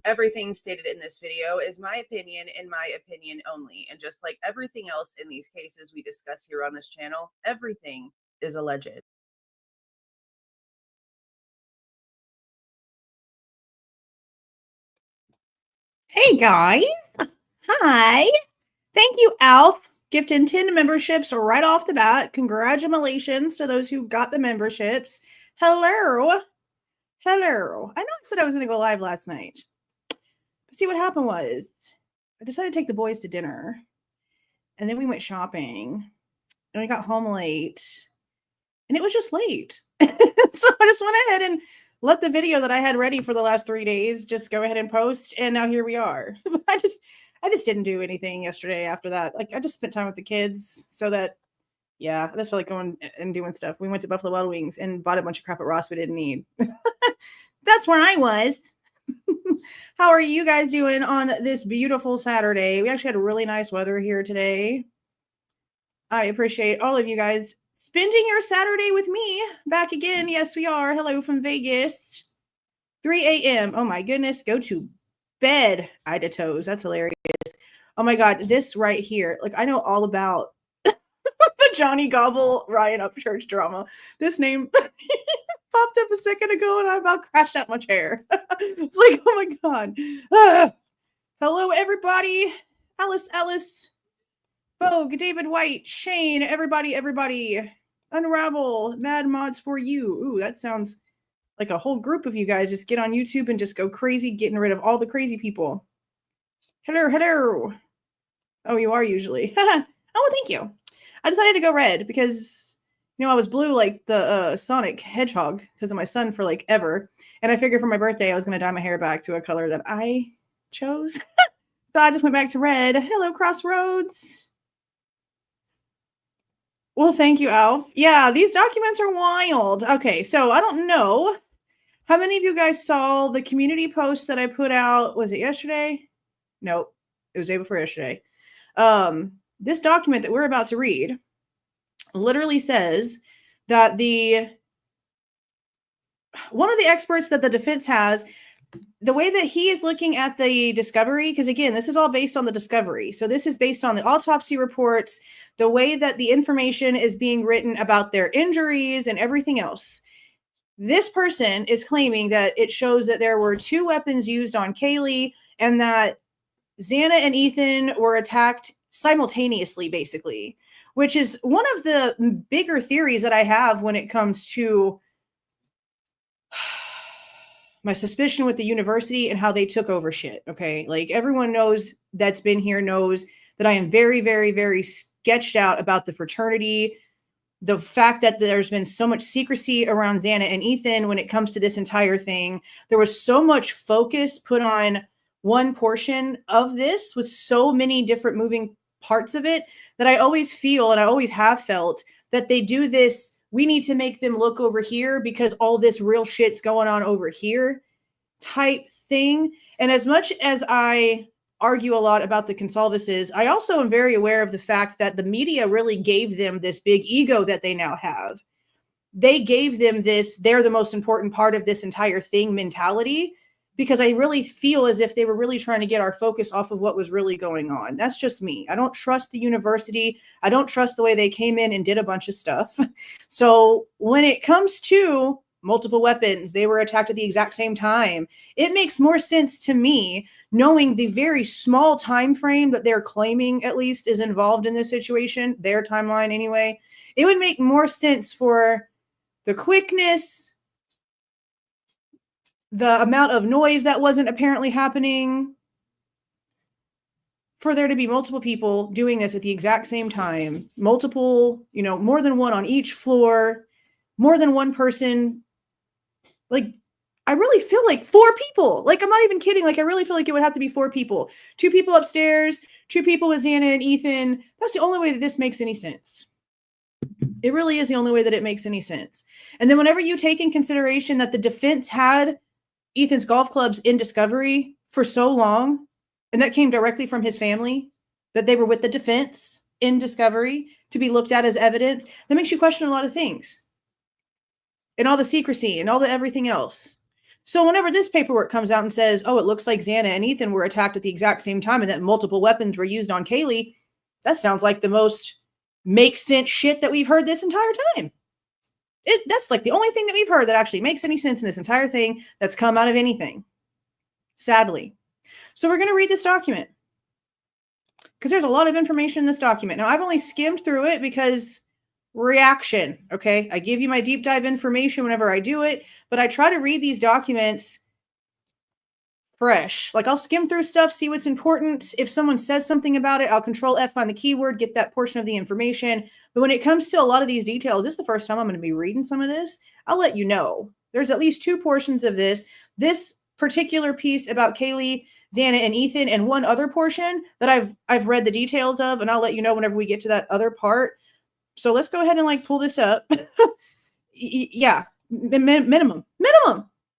Everything stated in this video is my opinion and my opinion only. And just like everything else in these cases we discuss here on this channel, everything is alleged. Hey guys. Hi. Thank you, Alf. Gifting 10 memberships right off the bat. Congratulations to those who got the memberships. Hello. Hello. I know I said I was going to go live last night. But see, what happened was I decided to take the boys to dinner. And then we went shopping. And we got home late. And it was just late. So I just went ahead and let the video that I had ready for the last 3 days just go ahead and post. And now here we are. I just didn't do anything yesterday after that. Like, I just spent time with the kids so that, yeah, I just felt like going and doing stuff. We went to Buffalo Wild Wings and bought a bunch of crap at Ross we didn't need. That's where I was. How are you guys doing on this beautiful Saturday? We actually had really nice weather here today. I appreciate all of you guys spending your Saturday with me. Back again. Yes, we are. Hello from Vegas. 3 a.m. Oh my goodness. Go to bed, Ida Toes. That's hilarious. Oh my God. This right here. Like, I know all about the Johnny Gobble Ryan Upchurch drama. This name popped up a second ago and I about crashed out my chair. It's like, oh my God. Hello, everybody. Alice. Vogue, David White, Shane, everybody. Unravel, Mad Mods for you. Ooh, that sounds like a whole group of you guys just get on YouTube and just go crazy, getting rid of all the crazy people. Hello. Oh, you are usually. Oh, thank you. I decided to go red because, I was blue like the Sonic Hedgehog because of my son for like ever. And I figured for my birthday, I was going to dye my hair back to a color that I chose. So I just went back to red. Hello, Crossroads. Well, thank you, Alf. Yeah, these documents are wild. Okay, so I don't know how many of you guys saw the community post that I put out. Was it yesterday? Nope, it was the day before yesterday. This document that we're about to read literally says that one of the experts that the defense has, the way that he is looking at the discovery, because again, this is all based on the discovery. So this is based on the autopsy reports, the way that the information is being written about their injuries and everything else. This person is claiming that it shows that there were 2 weapons used on Kaylee and that Xana and Ethan were attacked simultaneously, basically, which is one of the bigger theories that I have when it comes to my suspicion with the university and how they took over shit. Okay. Like everyone knows that's been here knows that I am very, very, very sketched out about the fraternity. The fact that there's been so much secrecy around Xana and Ethan when it comes to this entire thing. There was so much focus put on one portion of this with so many different moving parts of it that I always feel, and I always have felt, that they do this. We need to make them look over here because all this real shit's going on over here type thing. And as much as I argue a lot about the Consolves, I also am very aware of the fact that the media really gave them this big ego that they now have. They gave them this, they're the most important part of this entire thing mentality, because I really feel as if they were really trying to get our focus off of what was really going on. That's just me. I don't trust the university. I don't trust the way they came in and did a bunch of stuff. So when it comes to multiple weapons, they were attacked at the exact same time, it makes more sense to me, knowing the very small time frame that they're claiming at least is involved in this situation, their timeline anyway. It would make more sense for the quickness, the amount of noise that wasn't apparently happening, for there to be multiple people doing this at the exact same time, multiple, more than one on each floor, more than one person. Like, I really feel like 4 people. Like, I'm not even kidding. Like, I really feel like it would have to be 4 people. 2 people upstairs, 2 people with Xana and Ethan. That's the only way that this makes any sense. It really is the only way that it makes any sense. And then whenever you take in consideration that the defense had Ethan's golf clubs in discovery for so long, and that came directly from his family, that they were with the defense in discovery to be looked at as evidence, that makes you question a lot of things. And all the secrecy and all the everything else. So whenever this paperwork comes out and says, oh, it looks like Xana and Ethan were attacked at the exact same time and that multiple weapons were used on Kaylee, that sounds like the most makes sense shit that we've heard this entire time. That's like the only thing that we've heard that actually makes any sense in this entire thing that's come out of anything. Sadly. So we're going to read this document, because there's a lot of information in this document. Now, I've only skimmed through it because reaction, okay? I give you my deep dive information whenever I do it, but I try to read these documents fresh. Like, I'll skim through stuff, see what's important. If someone says something about it, I'll Control F on the keyword, get that portion of the information. But when it comes to a lot of these details, this is the first time I'm going to be reading some of this. I'll let you know. There's at least 2 portions of this. This particular piece about Kaylee, Xana, and Ethan, and one other portion that I've read the details of, and I'll let you know whenever we get to that other part. So let's go ahead and pull this up. Yeah, minimum.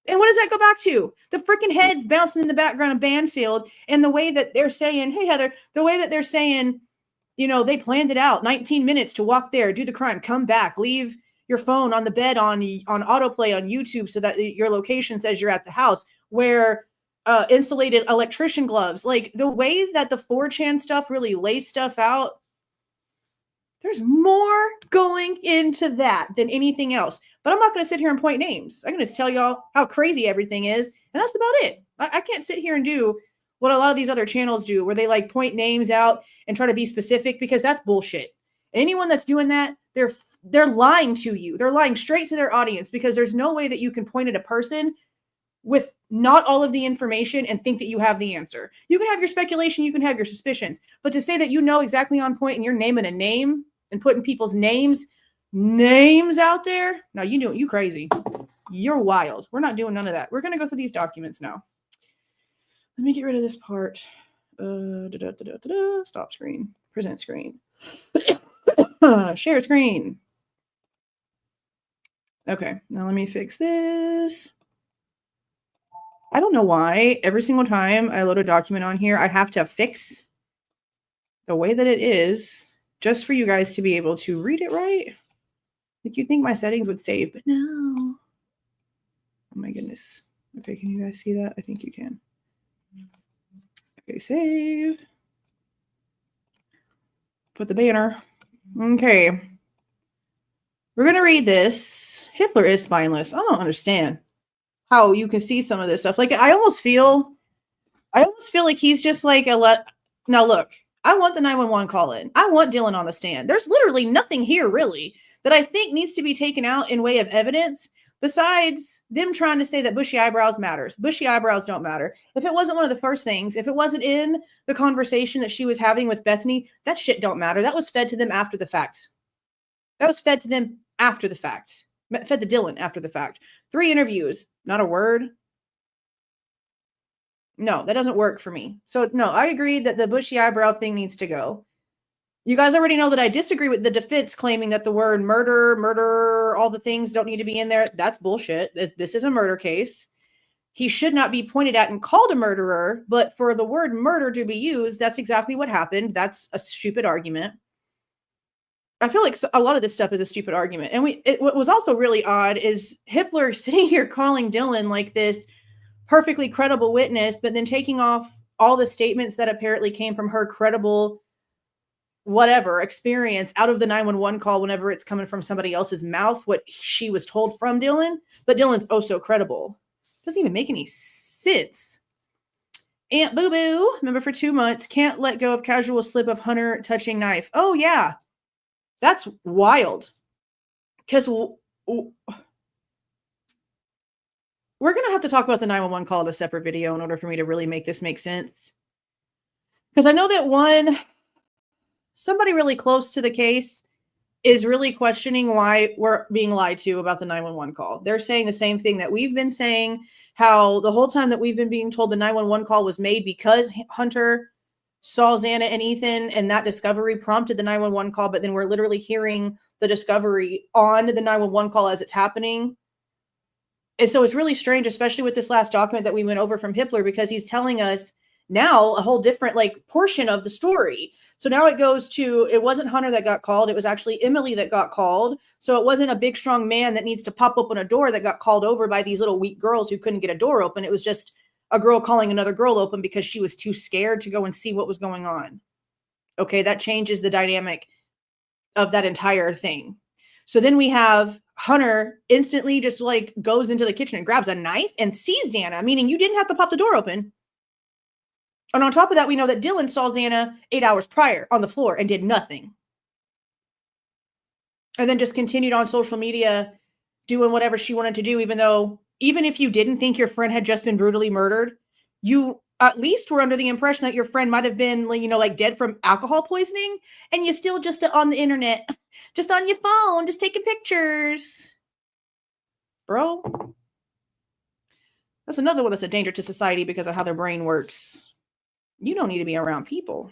And what does that go back to? The freaking heads bouncing in the background of Banfield, and the way that they're saying, hey, Heather, the way that they're saying, they planned it out, 19 minutes to walk there, do the crime, come back, leave your phone on the bed on autoplay on YouTube so that your location says you're at the house, wear insulated electrician gloves. Like, the way that the 4chan stuff really lays stuff out, there's more going into that than anything else. But I'm not going to sit here and point names. I'm going to tell y'all how crazy everything is. And that's about it. I can't sit here and do what a lot of these other channels do, where they point names out and try to be specific, because that's bullshit. And anyone that's doing that, they're lying to you. They're lying straight to their audience, because there's no way that you can point at a person with not all of the information and think that you have the answer. You can have your speculation, you can have your suspicions, but to say that you know exactly on point and you're naming a name and putting people's names out there, no, you crazy. You're wild. We're not doing none of that. We're going to go through these documents now. Let me get rid of this part. Stop screen. Present screen. Share screen. Okay, now let me fix this. I don't know why every single time I load a document on here, I have to fix the way that it is, just for you guys to be able to read it right. Like, you'd think my settings would save, but no. Oh my goodness. Okay, can you guys see that? I think you can. Okay, save. Put the banner. Okay. We're going to read this. Hitler is spineless. I don't understand how you can see some of this stuff. Like, I almost feel like he's just like now look, I want the 911 call in. I want Dylan on the stand. There's literally nothing here really that I think needs to be taken out in way of evidence besides them trying to say that bushy eyebrows matters. Bushy eyebrows don't matter. If it wasn't one of the first things, if it wasn't in the conversation that she was having with Bethany, that shit don't matter. That was fed to them after the fact. Fed to Dylan after the fact. 3 interviews, not a word. No, that doesn't work for me. So no, I agree that the bushy eyebrow thing needs to go. You guys already know that I disagree with the defense claiming that the word murder, all the things don't need to be in there. That's bullshit. This is a murder case. He should not be pointed at and called a murderer, but for the word murder to be used, that's exactly what happened. That's a stupid argument. I feel like a lot of this stuff is a stupid argument. And what was also really odd is Hitler sitting here calling Dylan like this perfectly credible witness, but then taking off all the statements that apparently came from her credible whatever experience out of the 911 call whenever it's coming from somebody else's mouth, what she was told from Dylan. But Dylan's oh so credible. Doesn't even make any sense. Aunt Boo Boo, remember for 2 months, can't let go of casual slip of Hunter touching knife. Oh yeah, that's wild. Because we're going to have to talk about the 911 call in a separate video in order for me to really make this make sense. Because I know that somebody really close to the case is really questioning why we're being lied to about the 911 call. They're saying the same thing that we've been saying, how the whole time that we've been being told the 911 call was made because Hunter saw Xana and Ethan, and that discovery prompted the 911 call, but then we're literally hearing the discovery on the 911 call as it's happening. And so it's really strange, especially with this last document that we went over from Hitler, because he's telling us now a whole different portion of the story. So now it goes to, it wasn't Hunter that got called. It was actually Emily that got called. So it wasn't a big, strong man that needs to pop open a door that got called over by these little weak girls who couldn't get a door open. It was just a girl calling another girl open because she was too scared to go and see what was going on. Okay, that changes the dynamic of that entire thing. So then we have Hunter instantly just goes into the kitchen and grabs a knife and sees Xana, meaning you didn't have to pop the door open. And on top of that, we know that Dylan saw Xana 8 hours prior on the floor and did nothing. And then just continued on social media doing whatever she wanted to do, even if you didn't think your friend had just been brutally murdered, you at least were under the impression that your friend might have been, dead from alcohol poisoning, and you still just on the internet, just on your phone, just taking pictures. Bro, that's another one that's a danger to society because of how their brain works. You don't need to be around people.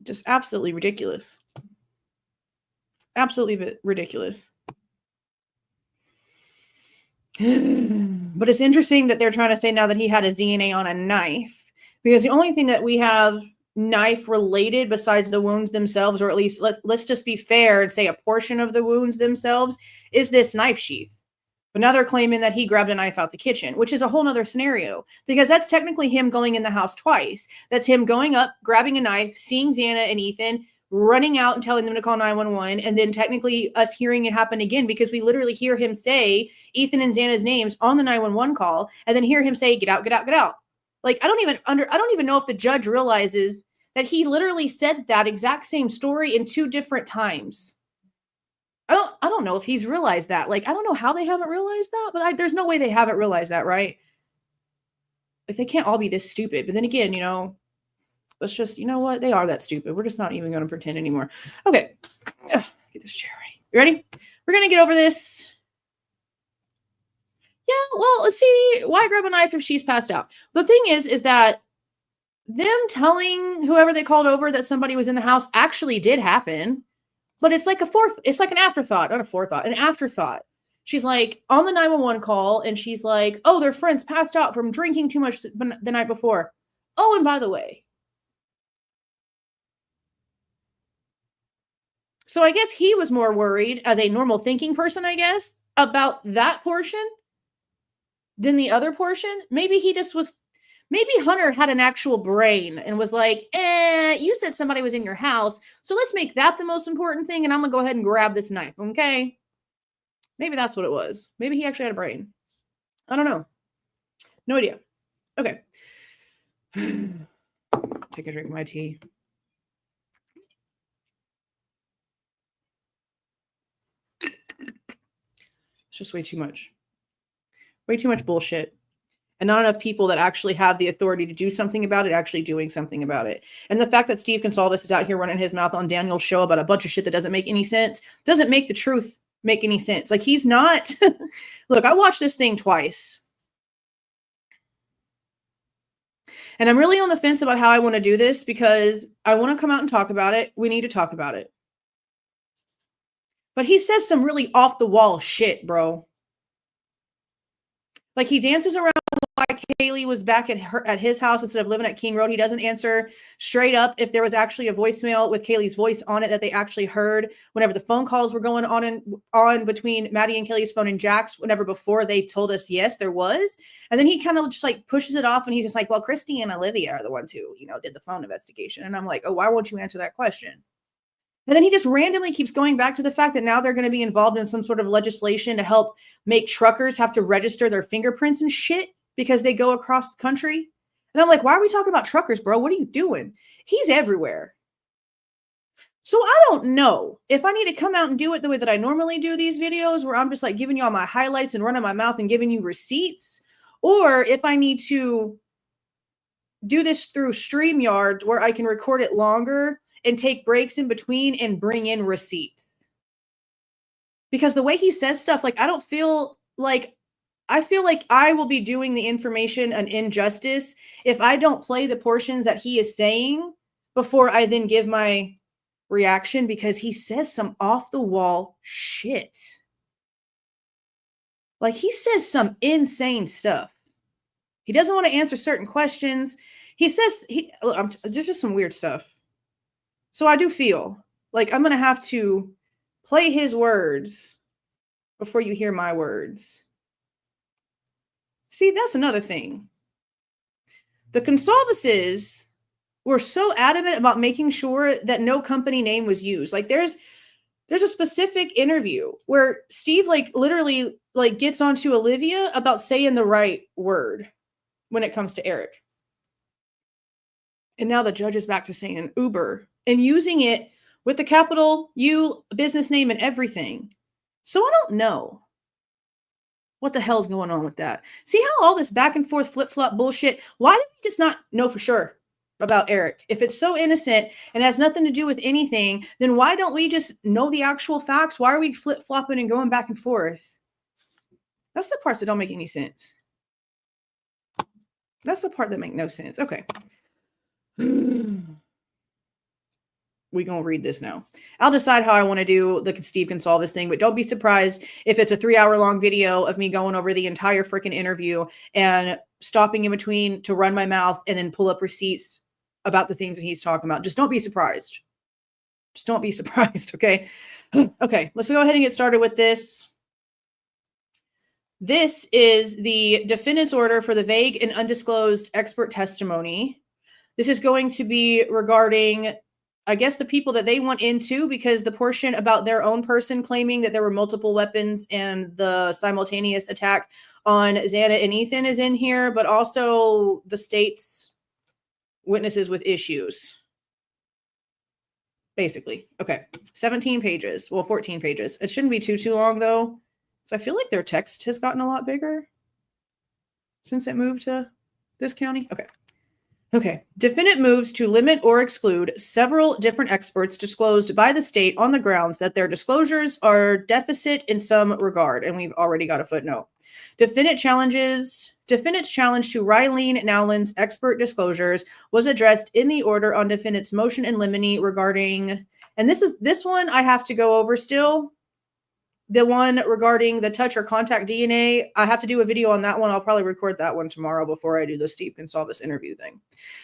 Just absolutely ridiculous. Absolutely ridiculous. But it's interesting that they're trying to say now that he had his DNA on a knife, because the only thing that we have knife related besides the wounds themselves, or at least let's just be fair and say a portion of the wounds themselves, is this knife sheath. But now they're claiming that he grabbed a knife out the kitchen, which is a whole nother scenario, because that's technically him going in the house twice. That's him going up, grabbing a knife, seeing Xana and Ethan, running out and telling them to call 911, and then technically us hearing it happen again, because we literally hear him say Ethan and Xana's names on the 911 call, and then hear him say, get out, get out, get out. I don't even know if the judge realizes that he literally said that exact same story in 2 different times. I don't know if he's realized that. I don't know how they haven't realized that, but there's no way they haven't realized that, right? They can't all be this stupid. But then again, let's just, you know what? They are that stupid. We're just not even going to pretend anymore. Okay. Ugh, get this chair ready. You ready? We're going to get over this. Yeah, well, let's see. Why grab a knife if she's passed out? The thing is that them telling whoever they called over that somebody was in the house actually did happen. But it's like an afterthought, not a forethought, an afterthought. She's on the 911 call, and she's like, oh, their friends passed out from drinking too much the night before. Oh, and by the way, So I guess he was more worried as a normal thinking person, I guess, about that portion than the other portion. Maybe he just was, maybe Hunter had an actual brain and was like, you said somebody was in your house, so let's make that the most important thing, and I'm going to go ahead and grab this knife, okay? Maybe that's what it was. Maybe he actually had a brain. I don't know. No idea. Okay. Take a drink of my tea. It's just way too much. Way too much bullshit. And not enough people that actually have the authority to do something about it, actually doing something about it. And the fact that Steve Consolves is out here running his mouth on Daniel's show about a bunch of shit that doesn't make any sense, doesn't make the truth make any sense. Like, he's not... Look, I watched this thing twice. And I'm really on the fence about how I want to do this, because I want to come out and talk about it. We need to talk about it. But he says some really off-the-wall shit, bro. Like, he dances around why Kaylee was back at his house instead of living at King Road. He doesn't answer straight up if there was actually a voicemail with Kaylee's voice on it that they actually heard whenever the phone calls were going on between Maddie and Kaylee's phone and Jack's, whenever before they told us, yes, there was. And then he kind of just like pushes it off, and he's just like, well, Christy and Olivia are the ones who, did the phone investigation. And I'm like, oh, why won't you answer that question? And then he just randomly keeps going back to the fact that now they're going to be involved in some sort of legislation to help make truckers have to register their fingerprints and shit because they go across the country. And I'm like, why are we talking about truckers, bro? What are you doing? He's everywhere. So I don't know if I need to come out and do it the way that I normally do these videos, where I'm just like giving y'all my highlights and running my mouth and giving you receipts, or if I need to do this through StreamYard where I can record it longer and take breaks in between and bring in receipts. Because the way he says stuff, like, I feel like I will be doing the information an injustice if I don't play the portions that he is saying before I then give my reaction, because he says some off the wall shit. Like, he says some insane stuff. He doesn't want to answer certain questions. He says there's just some weird stuff. So I do feel like I'm going to have to play his words before you hear my words. See, that's another thing. The Consolveses were so adamant about making sure that no company name was used. Like, there's a specific interview where Steve literally gets onto Olivia about saying the right word when it comes to Eric. And now the judge is back to saying Uber and using it with the capital U business name and everything. So I don't know what the hell's going on with that. See how all this back and forth flip-flop bullshit, why do we just not know for sure about Eric? If it's so innocent and has nothing to do with anything, then why don't we just know the actual facts? Why are we flip-flopping and going back and forth? That's the parts that don't make any sense. That's the part that make no sense. Okay. We're going to read this now. I'll decide how I want to do the Steve Consolves thing, but don't be surprised if it's a 3-hour-long video of me going over the entire freaking interview and stopping in between to run my mouth and then pull up receipts about the things that he's talking about. Just don't be surprised. Just don't be surprised, okay? Okay, let's go ahead and get started with this. This is the defendant's order for the vague and undisclosed expert testimony. This is going to be regarding, I guess, the people that they want into, because the portion about their own person claiming that there were multiple weapons and the simultaneous attack on Xana and Ethan is in here, but also the state's witnesses with issues. Basically. Okay. 17 pages. Well, 14 pages. It shouldn't be too long, though. So I feel like their text has gotten a lot bigger since it moved to this county. Okay. Okay. Defendant moves to limit or exclude several different experts disclosed by the state on the grounds that their disclosures are deficit in some regard. And we've already got a footnote. Defendant's challenge to Rylene Nowlin's expert disclosures was addressed in the order on defendant's motion in limine regarding, and this one I have to go over still, The one regarding the touch or contact DNA, I have to do a video on that one. I'll probably record that one tomorrow before I do the Steve Consolves interview thing.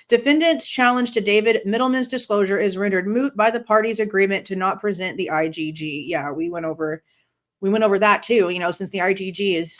Defendant's challenge to David Middleman's disclosure is rendered moot by the parties' agreement to not present the IGG. Yeah, we went over that too, since the IGG is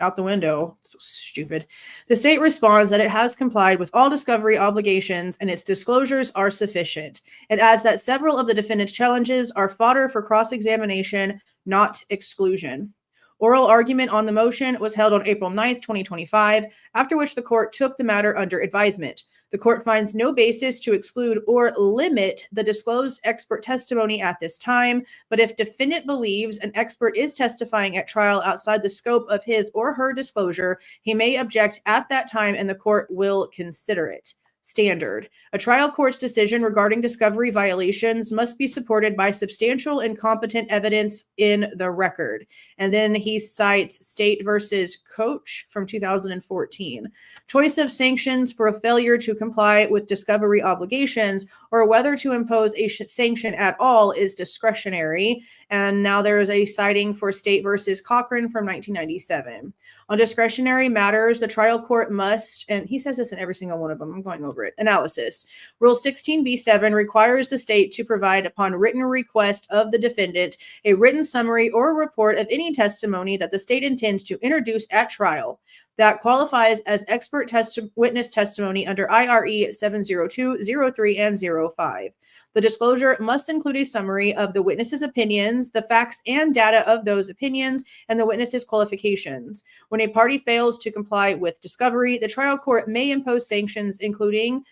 out the window. So stupid. The state responds that it has complied with all discovery obligations and its disclosures are sufficient. It adds that several of the defendant's challenges are fodder for cross-examination, not exclusion. Oral argument on the motion was held on April 9th, 2025, after which the court took the matter under advisement. The court finds no basis to exclude or limit the disclosed expert testimony at this time, but if defendant believes an expert is testifying at trial outside the scope of his or her disclosure, he may object at that time and the court will consider it. Standard. A trial court's decision regarding discovery violations must be supported by substantial and competent evidence in the record. And then he cites State versus Coach from 2014. Choice of sanctions for a failure to comply with discovery obligations or whether to impose a sanction at all is discretionary. And now there is a citing for State versus Cochran from 1997. On discretionary matters, the trial court must, and he says this in every single one of them, I'm going over it, analysis. Rule 16b7 requires the state to provide upon written request of the defendant a written summary or report of any testimony that the state intends to introduce at trial that qualifies as expert witness testimony under IRE 702, 03, and 05. The disclosure must include a summary of the witness's opinions, the facts and data of those opinions, and the witness's qualifications. When a party fails to comply with discovery, the trial court may impose sanctions, including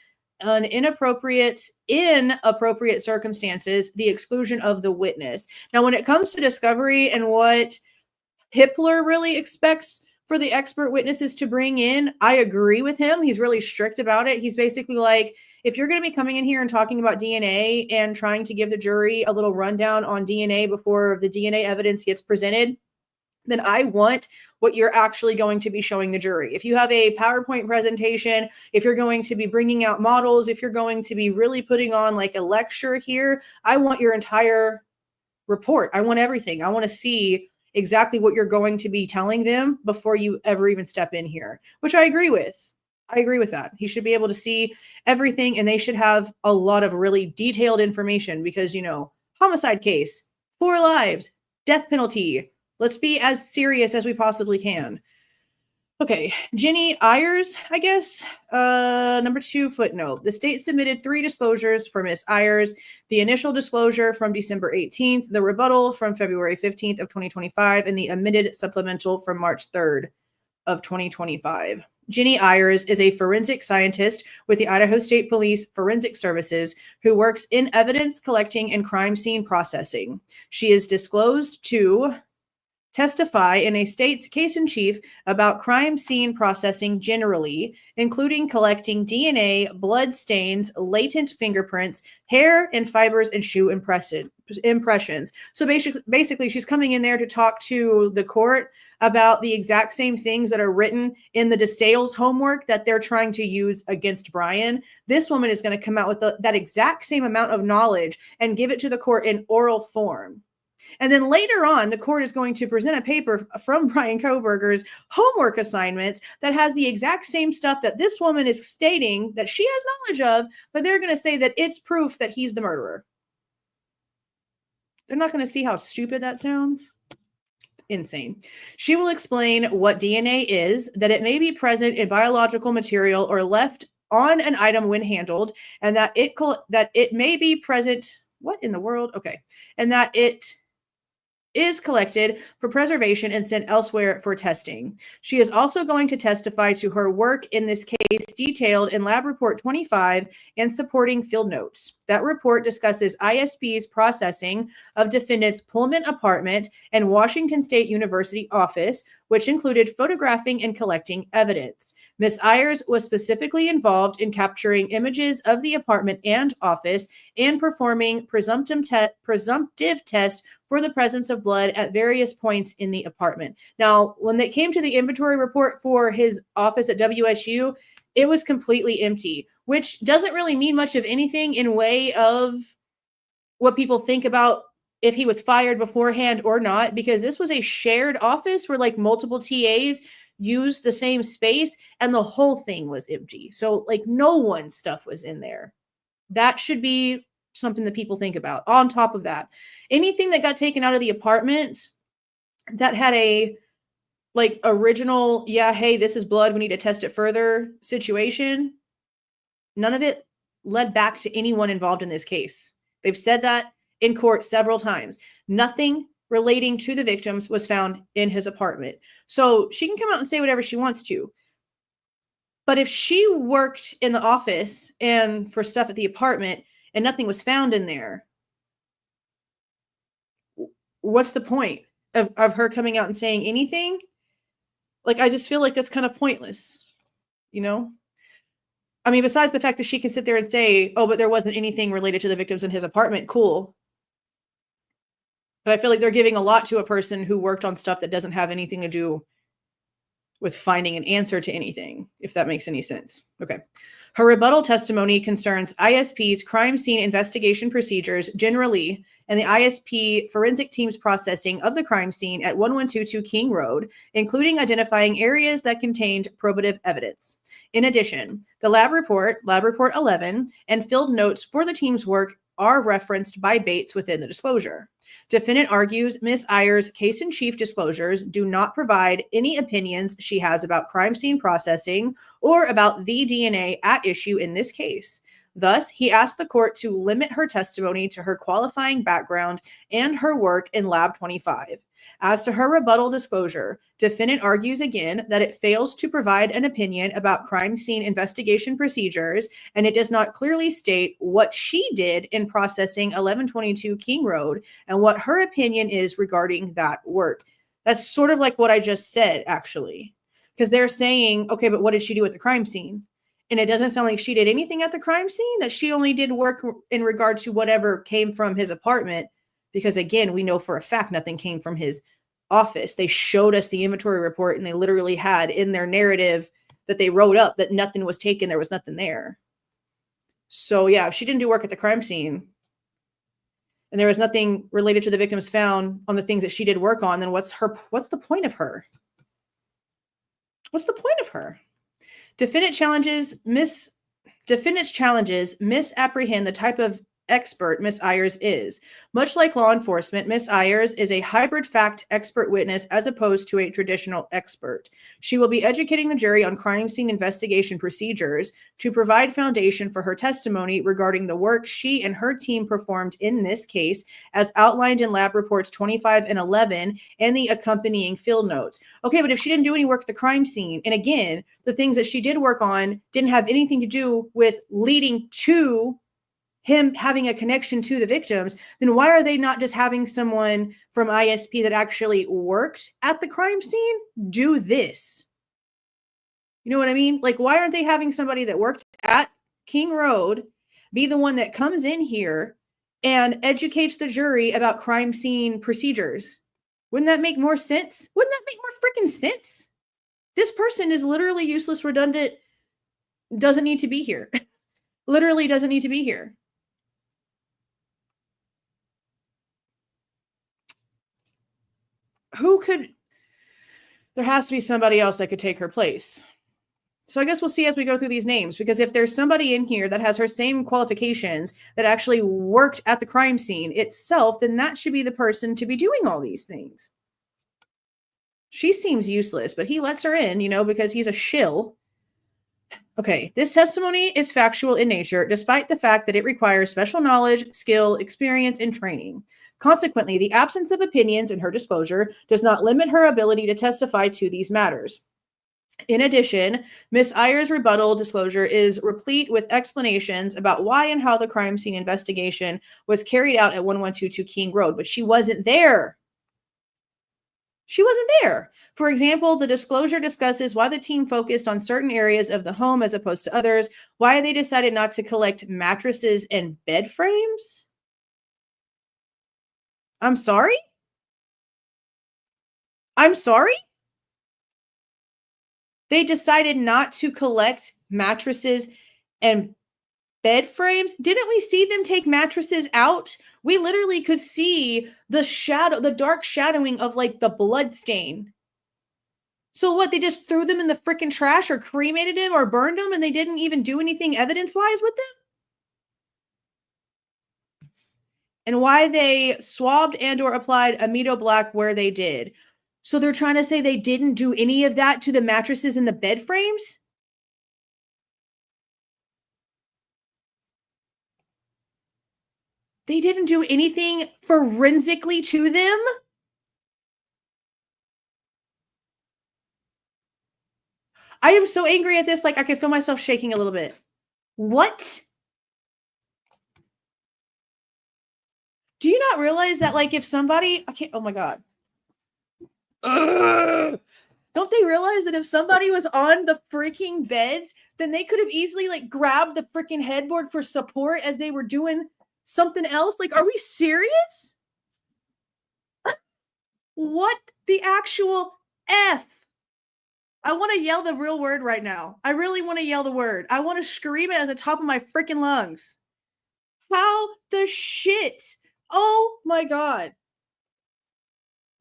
an inappropriate circumstances, the exclusion of the witness. Now, when it comes to discovery and what Hippler really expects for the expert witnesses to bring in, I agree with him. He's really strict about it. He's basically like, if you're going to be coming in here and talking about DNA and trying to give the jury a little rundown on DNA before the DNA evidence gets presented, then I want what you're actually going to be showing the jury. If you have a PowerPoint presentation, if you're going to be bringing out models, if you're going to be really putting on like a lecture here, I want your entire report. I want everything. I want to see exactly what you're going to be telling them before you ever even step in here, which I agree with. I agree with that. He should be able to see everything and they should have a lot of really detailed information because, homicide case, 4 lives, death penalty. Let's be as serious as we possibly can. Okay, Jenny Ayers, I guess. Number 2 footnote. The state submitted 3 disclosures for Ms. Ayers. The initial disclosure from December 18th, the rebuttal from February 15th of 2025, and the amended supplemental from March 3rd of 2025. Jenny Ayers is a forensic scientist with the Idaho State Police Forensic Services who works in evidence collecting and crime scene processing. She is disclosed to testify in a state's case-in-chief about crime scene processing generally, including collecting DNA, blood stains, latent fingerprints, hair and fibers, and shoe impressions. So basically, she's coming in there to talk to the court about the exact same things that are written in the DeSales homework that they're trying to use against Bryan. This woman is going to come out with that exact same amount of knowledge and give it to the court in oral form. And then later on, the court is going to present a paper from Bryan Kohberger's homework assignments that has the exact same stuff that this woman is stating that she has knowledge of, but they're going to say that it's proof that he's the murderer. They're not going to see how stupid that sounds. Insane. She will explain what DNA is, that it may be present in biological material or left on an item when handled, and that it may be present. What in the world? Okay. And that it is collected for preservation and sent elsewhere for testing. She is also going to testify to her work in this case detailed in Lab Report 25 and supporting field notes. That report discusses ISP's processing of defendant's Pullman apartment and Washington State University office, which included photographing and collecting evidence. Ms. Ayers was specifically involved in capturing images of the apartment and office and performing presumptive tests for the presence of blood at various points in the apartment. Now, when they came to the inventory report for his office at WSU, it was completely empty, which doesn't really mean much of anything in way of what people think about if he was fired beforehand or not, because this was a shared office where like multiple TAs used the same space and the whole thing was empty. So like no one's stuff was in there. That should be something that people think about. On top of that, anything that got taken out of the apartment that had a like original, yeah, hey, this is blood, we need to test it further situation, none of it led back to anyone involved in this case. They've said that in court several times. Nothing relating to the victims was found in his apartment. So she can come out and say whatever she wants to. But if she worked in the office and for stuff at the apartment and nothing was found in there, what's the point of her coming out and saying anything? Like, I just feel like that's kind of pointless, you know? I mean, besides the fact that she can sit there and say, oh, but there wasn't anything related to the victims in his apartment, cool. But I feel like they're giving a lot to a person who worked on stuff that doesn't have anything to do with finding an answer to anything, if that makes any sense. Okay. Her rebuttal testimony concerns ISP's crime scene investigation procedures generally and the ISP forensic team's processing of the crime scene at 1122 King Road, including identifying areas that contained probative evidence. In addition, the lab report 11, and field notes for the team's work are referenced by Bates within the disclosure. Defendant argues Ms. Ayer's case-in-chief disclosures do not provide any opinions she has about crime scene processing or about the DNA at issue in this case. Thus, he asked the court to limit her testimony to her qualifying background and her work in Lab 25. As to her rebuttal disclosure, defendant argues again that it fails to provide an opinion about crime scene investigation procedures, and it does not clearly state what she did in processing 1122 King Road and what her opinion is regarding that work. That's sort of like what I just said, actually, because they're saying, okay, but what did she do at the crime scene? And it doesn't sound like she did anything at the crime scene, that she only did work in regard to whatever came from his apartment. Because again, we know for a fact nothing came from his office. They showed us the inventory report and they literally had in their narrative that they wrote up that nothing was taken. There was nothing there. So yeah, if she didn't do work at the crime scene and there was nothing related to the victims found on the things that she did work on, then what's the point of her? What's the point of her? Defendants challenges misapprehend the type of expert Miss Ayers is. Much like law enforcement, Miss Ayers is a hybrid fact expert witness as opposed to a traditional expert. She will be educating the jury on crime scene investigation procedures to provide foundation for her testimony regarding the work she and her team performed in this case, as outlined in lab reports 25 and 11 and the accompanying field notes. Okay, but if she didn't do any work at the crime scene, and again, the things that she did work on didn't have anything to do with leading to him having a connection to the victims, then why are they not just having someone from ISP that actually worked at the crime scene do this? You know what I mean? Like, why aren't they having somebody that worked at King Road be the one that comes in here and educates the jury about crime scene procedures? Wouldn't that make more sense? Wouldn't that make more freaking sense? This person is literally useless, redundant, doesn't need to be here. Literally doesn't need to be here. There has to be somebody else that could take her place. So I guess we'll see as we go through these names, because if there's somebody in here that has her same qualifications that actually worked at the crime scene itself, then that should be the person to be doing all these things. She seems useless, but he lets her in, because he's a shill. Okay, this testimony is factual in nature, despite the fact that it requires special knowledge, skill, experience, and training. Consequently, the absence of opinions in her disclosure does not limit her ability to testify to these matters. In addition, Ms. Ayer's rebuttal disclosure is replete with explanations about why and how the crime scene investigation was carried out at 1122 King Road, but she wasn't there. She wasn't there. For example, the disclosure discusses why the team focused on certain areas of the home as opposed to others, why they decided not to collect mattresses and bed frames. I'm sorry? They decided not to collect mattresses and bed frames. Didn't we see them take mattresses out? We literally could see the dark shadowing of like the blood stain. So what, they just threw them in the freaking trash or cremated them or burned them and they didn't even do anything evidence-wise with them? And why they swabbed and or applied amido black where they did. So they're trying to say they didn't do any of that to the mattresses and the bed frames? They didn't do anything forensically to them? I am so angry at this, like I can feel myself shaking a little bit. What? Do you not realize that, like, if somebody, oh my God. Don't they realize that if somebody was on the freaking beds, then they could have easily, like, grabbed the freaking headboard for support as they were doing something else? Like, are we serious? What the actual F? I want to yell the real word right now. I really want to yell the word. I want to scream it at the top of my freaking lungs. How the shit? Oh my God.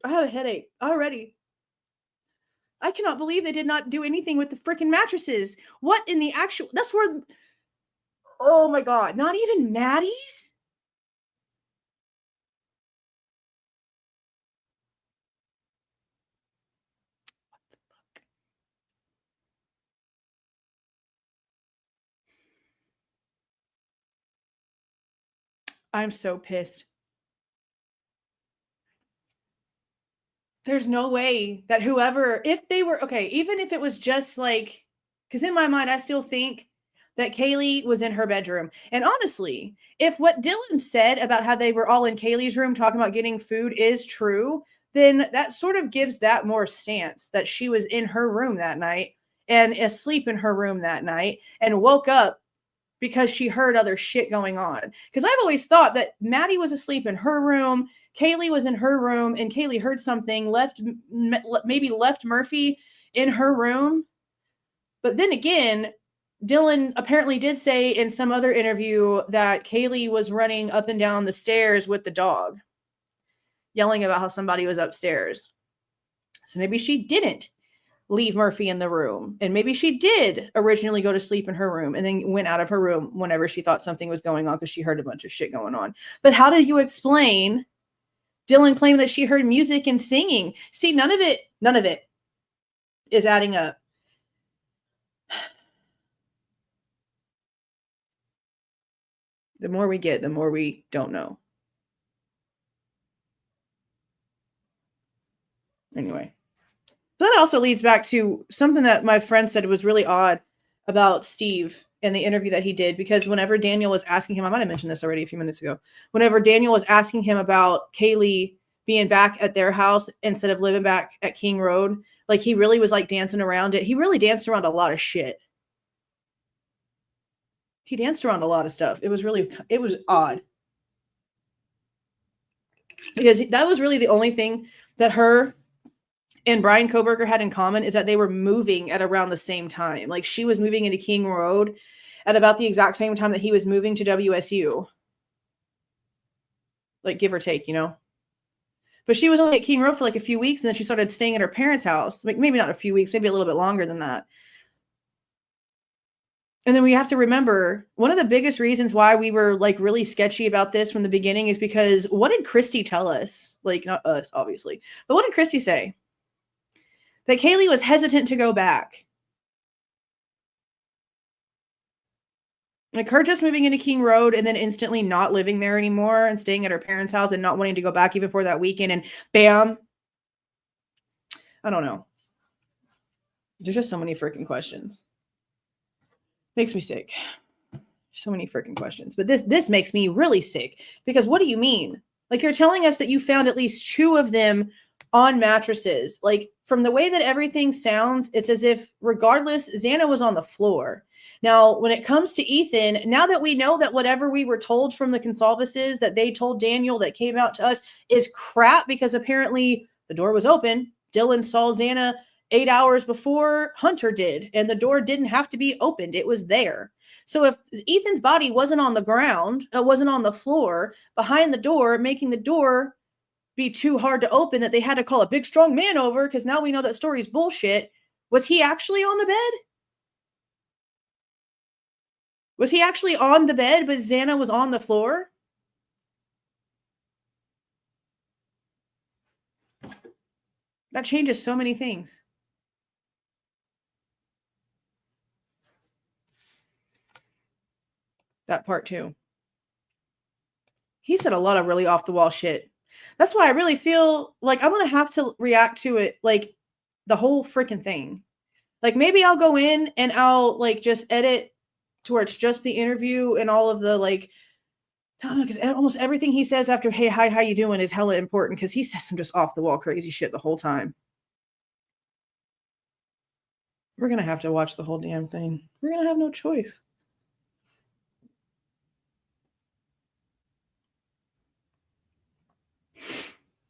I have a headache already. I cannot believe they did not do anything with the freaking mattresses. What in the actual, that's where, oh my God, not even Maddie's? I'm so pissed. There's no way that whoever, if they were, okay, even if it was just like, because in my mind, I still think that Kaylee was in her bedroom. And honestly, if what Dylan said about how they were all in Kaylee's room talking about getting food is true, then that sort of gives that more stance that she was in her room that night and asleep in her room that night and woke up because she heard other shit going on. Because I've always thought that Maddie was asleep in her room, Kaylee was in her room, and Kaylee heard something, maybe left Murphy in her room. But then again, Dylan apparently did say in some other interview that Kaylee was running up and down the stairs with the dog, yelling about how somebody was upstairs. So maybe she didn't leave Murphy in the room. And maybe she did originally go to sleep in her room and then went out of her room whenever she thought something was going on because she heard a bunch of shit going on. But how do you explain Dylan claimed that she heard music and singing? See, none of it is adding up. The more we get, the more we don't know. Anyway. But that also leads back to something that my friend said was really odd about Steve in the interview that he did, because whenever Daniel was asking him, I might have mentioned this already a few minutes ago, whenever Daniel was asking him about Kaylee being back at their house instead of living back at King Road, like he really was like dancing around it. He really danced around a lot of shit. He danced around a lot of stuff. It was odd. Because that was really the only thing that her and Bryan Kohberger had in common, is that they were moving at around the same time. Like she was moving into King Road at about the exact same time that he was moving to WSU. Like give or take, you know? But she was only at King Road for like a few weeks, and then she started staying at her parents' house. Like maybe not a few weeks, maybe a little bit longer than that. And then we have to remember, one of the biggest reasons why we were like really sketchy about this from the beginning is because what did Christy tell us? Like not us, obviously, but what did Christy say? That Kaylee was hesitant to go back. Like her just moving into King Road and then instantly not living there anymore and staying at her parents' house and not wanting to go back even for that weekend, and bam. I don't know. There's just so many freaking questions. Makes me sick. So many freaking questions. But this makes me really sick, because what do you mean? Like you're telling us that you found at least 2 of them on mattresses. Like from the way that everything sounds, it's as if regardless, Xana was on the floor. Now, when it comes to Ethan, now that we know that whatever we were told from the Consolves that they told Daniel that came out to us is crap, because apparently the door was open. Dylan saw Xana 8 hours before Hunter did, and the door didn't have to be opened. It was there. So if Ethan's body wasn't on the ground, wasn't on the floor behind the door, making the door be too hard to open that they had to call a big strong man over, because now we know that story's bullshit. Was he actually on the bed? Was he actually on the bed, but Xana was on the floor? That changes so many things. That part too. He said a lot of really off the wall shit. That's why I really feel like I'm going to have to react to it, like the whole freaking thing. Like maybe I'll go in and I'll like just edit to where it's just the interview and all of the like, I don't know, because almost everything he says after, hey, hi, how you doing is hella important, because he says some just off the wall crazy shit the whole time. We're going to have to watch the whole damn thing. We're going to have no choice.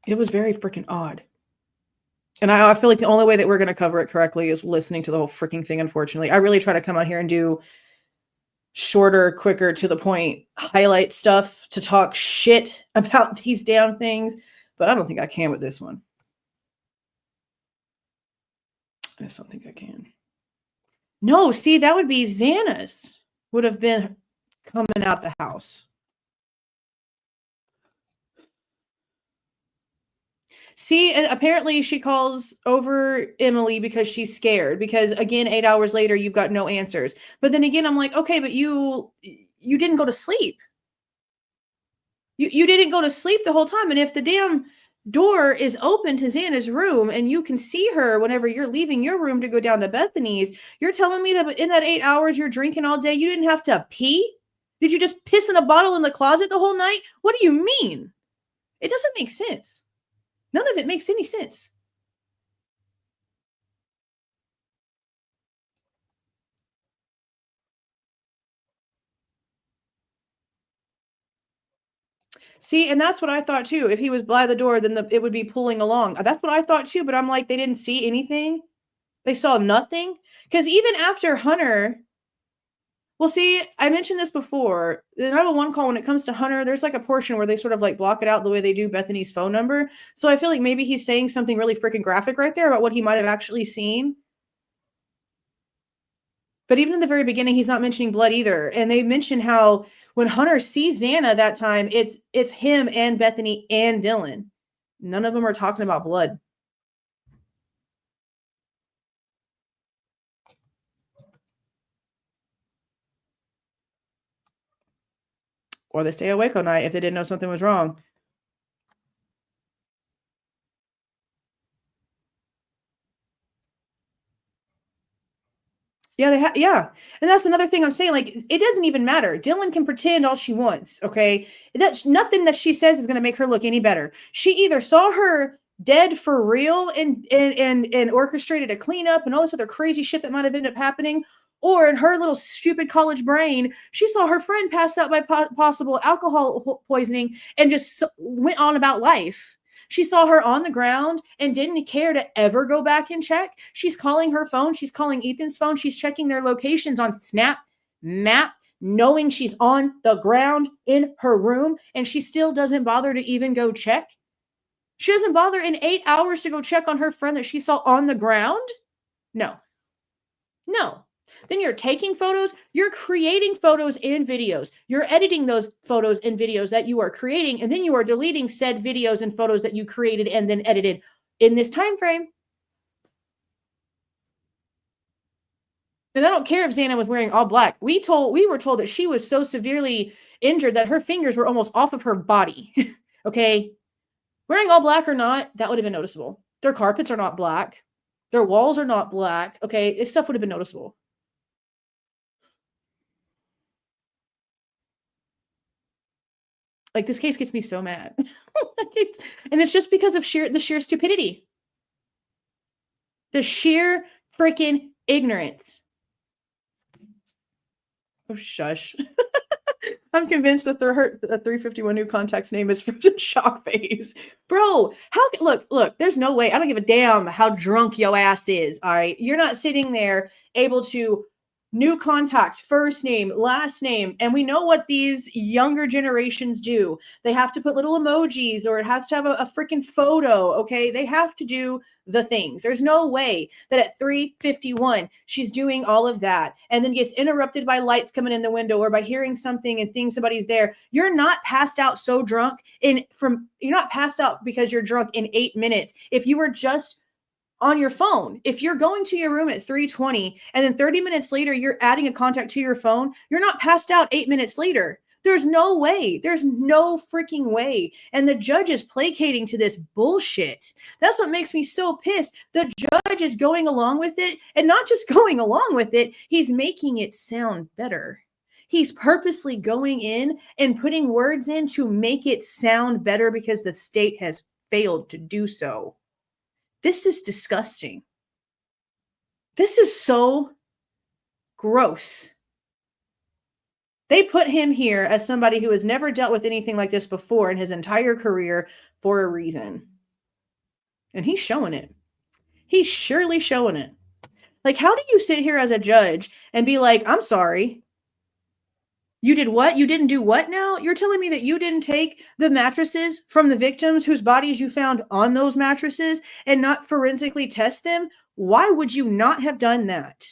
It was very freaking odd. And I feel like the only way that we're going to cover it correctly is listening to the whole freaking thing, unfortunately. I really try to come out here and do shorter, quicker, to the point, highlight stuff to talk shit about these damn things. But I don't think I can with this one. I just don't think I can. No, see, that would be Xana's would have been coming out the house. See, and apparently she calls over Emily because she's scared, because again, 8 hours later, you've got no answers. But then again, I'm like, okay, but you didn't go to sleep. You didn't go to sleep the whole time. And if the damn door is open to Xana's room and you can see her whenever you're leaving your room to go down to Bethany's, you're telling me that in that 8 hours you're drinking all day, you didn't have to pee? Did you just piss in a bottle in the closet the whole night? What do you mean? It doesn't make sense. None of it makes any sense. See, and that's what I thought too. If he was by the door, then it would be pulling along. That's what I thought too, but I'm like, they didn't see anything. They saw nothing. Because even after Hunter, well, see, I mentioned this before. The 911 call, when it comes to Hunter, there's like a portion where they sort of like block it out the way they do Bethany's phone number. So I feel like maybe he's saying something really freaking graphic right there about what he might have actually seen. But even in the very beginning, he's not mentioning blood either. And they mention how when Hunter sees Xana that time, it's him and Bethany and Dylan. None of them are talking about blood. Or they stay awake all night if they didn't know something was wrong. Yeah, yeah. And that's another thing I'm saying. Like, it doesn't even matter. Dylan can pretend all she wants, okay? Nothing that she says is going to make her look any better. She either saw her dead for real and orchestrated a cleanup and all this other crazy shit that might have ended up happening, or in her little stupid college brain, she saw her friend passed out by possible alcohol poisoning and just went on about life. She saw her on the ground and didn't care to ever go back and check. She's calling her phone. She's calling Ethan's phone. She's checking their locations on Snap Map, knowing she's on the ground in her room, and she still doesn't bother to even go check. She doesn't bother in 8 hours to go check on her friend that she saw on the ground? No. Then you're taking photos, you're creating photos and videos. You're editing those photos and videos that you are creating, and then you are deleting said videos and photos that you created and then edited in this time frame. And I don't care if Xana was wearing all black. We were told that she was so severely injured that her fingers were almost off of her body. Okay? Wearing all black or not, that would have been noticeable. Their carpets are not black. Their walls are not black. Okay? This stuff would have been noticeable. Like, this case gets me so mad. And it's just because of the sheer stupidity. The sheer freaking ignorance. Oh, shush. I'm convinced that the 351 new contact's name is for shock phase. Bro, look, there's no way. I don't give a damn how drunk your ass is, all right? You're not sitting there able to new contact, first name, last name. And we know what these younger generations do. They have to put little emojis, or it has to have a freaking photo, okay? They have to do the things. There's no way that at 3:51 she's doing all of that and then gets interrupted by lights coming in the window or by hearing something and thinking somebody's there. You're not passed out so drunk you're not passed out because you're drunk in 8 minutes. If you were just on your phone, if you're going to your room at 3:20 and then 30 minutes later you're adding a contact to your phone, you're not passed out 8 minutes later. There's no way. There's no freaking way. And the judge is placating to this bullshit. That's what makes me so pissed. The judge is going along with it, and not just going along with it, he's making it sound better. He's purposely going in and putting words in to make it sound better because the state has failed to do so. This is disgusting. This is so gross. They put him here as somebody who has never dealt with anything like this before in his entire career for a reason. And he's showing it. He's surely showing it. Like, how do you sit here as a judge and be like, I'm sorry. You did what? You didn't do what now? You're telling me that you didn't take the mattresses from the victims whose bodies you found on those mattresses and not forensically test them? Why would you not have done that?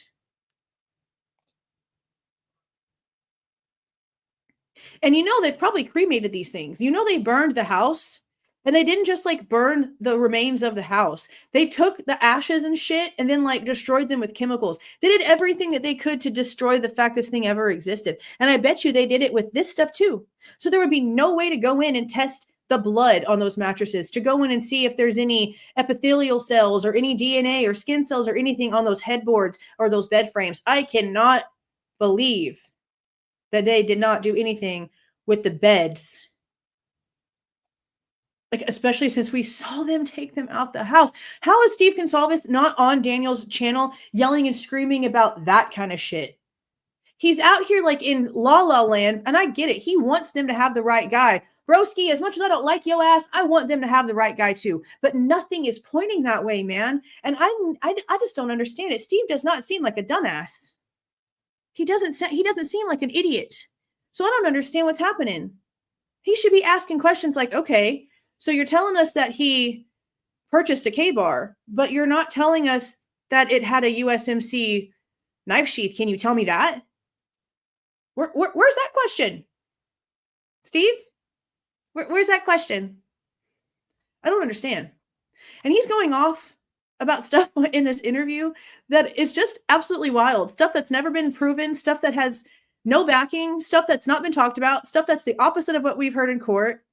And you know, they've probably cremated these things. You know, they burned the house, and they didn't just like burn the remains of the house. They took the ashes and shit and then like destroyed them with chemicals. They did everything that they could to destroy the fact this thing ever existed. And I bet you they did it with this stuff too. So there would be no way to go in and test the blood on those mattresses, to go in and see if there's any epithelial cells or any DNA or skin cells or anything on those headboards or those bed frames. I cannot believe that they did not do anything with the beds. Like, especially since we saw them take them out the house. How is Steve Consolves not on Daniel's channel yelling and screaming about that kind of shit? He's out here like in La La Land, and I get it. He wants them to have the right guy. Broski, as much as I don't like yo ass, I want them to have the right guy too. But nothing is pointing that way, man. And I just don't understand it. Steve does not seem like a dumbass. He doesn't seem like an idiot. So I don't understand what's happening. He should be asking questions like, okay, so you're telling us that he purchased a K-bar, but you're not telling us that it had a USMC knife sheath. Can you tell me that? Where's that question? Steve? Where's that question? I don't understand. And he's going off about stuff in this interview that is just absolutely wild. Stuff that's never been proven, stuff that has no backing, stuff that's not been talked about, stuff that's the opposite of what we've heard in court.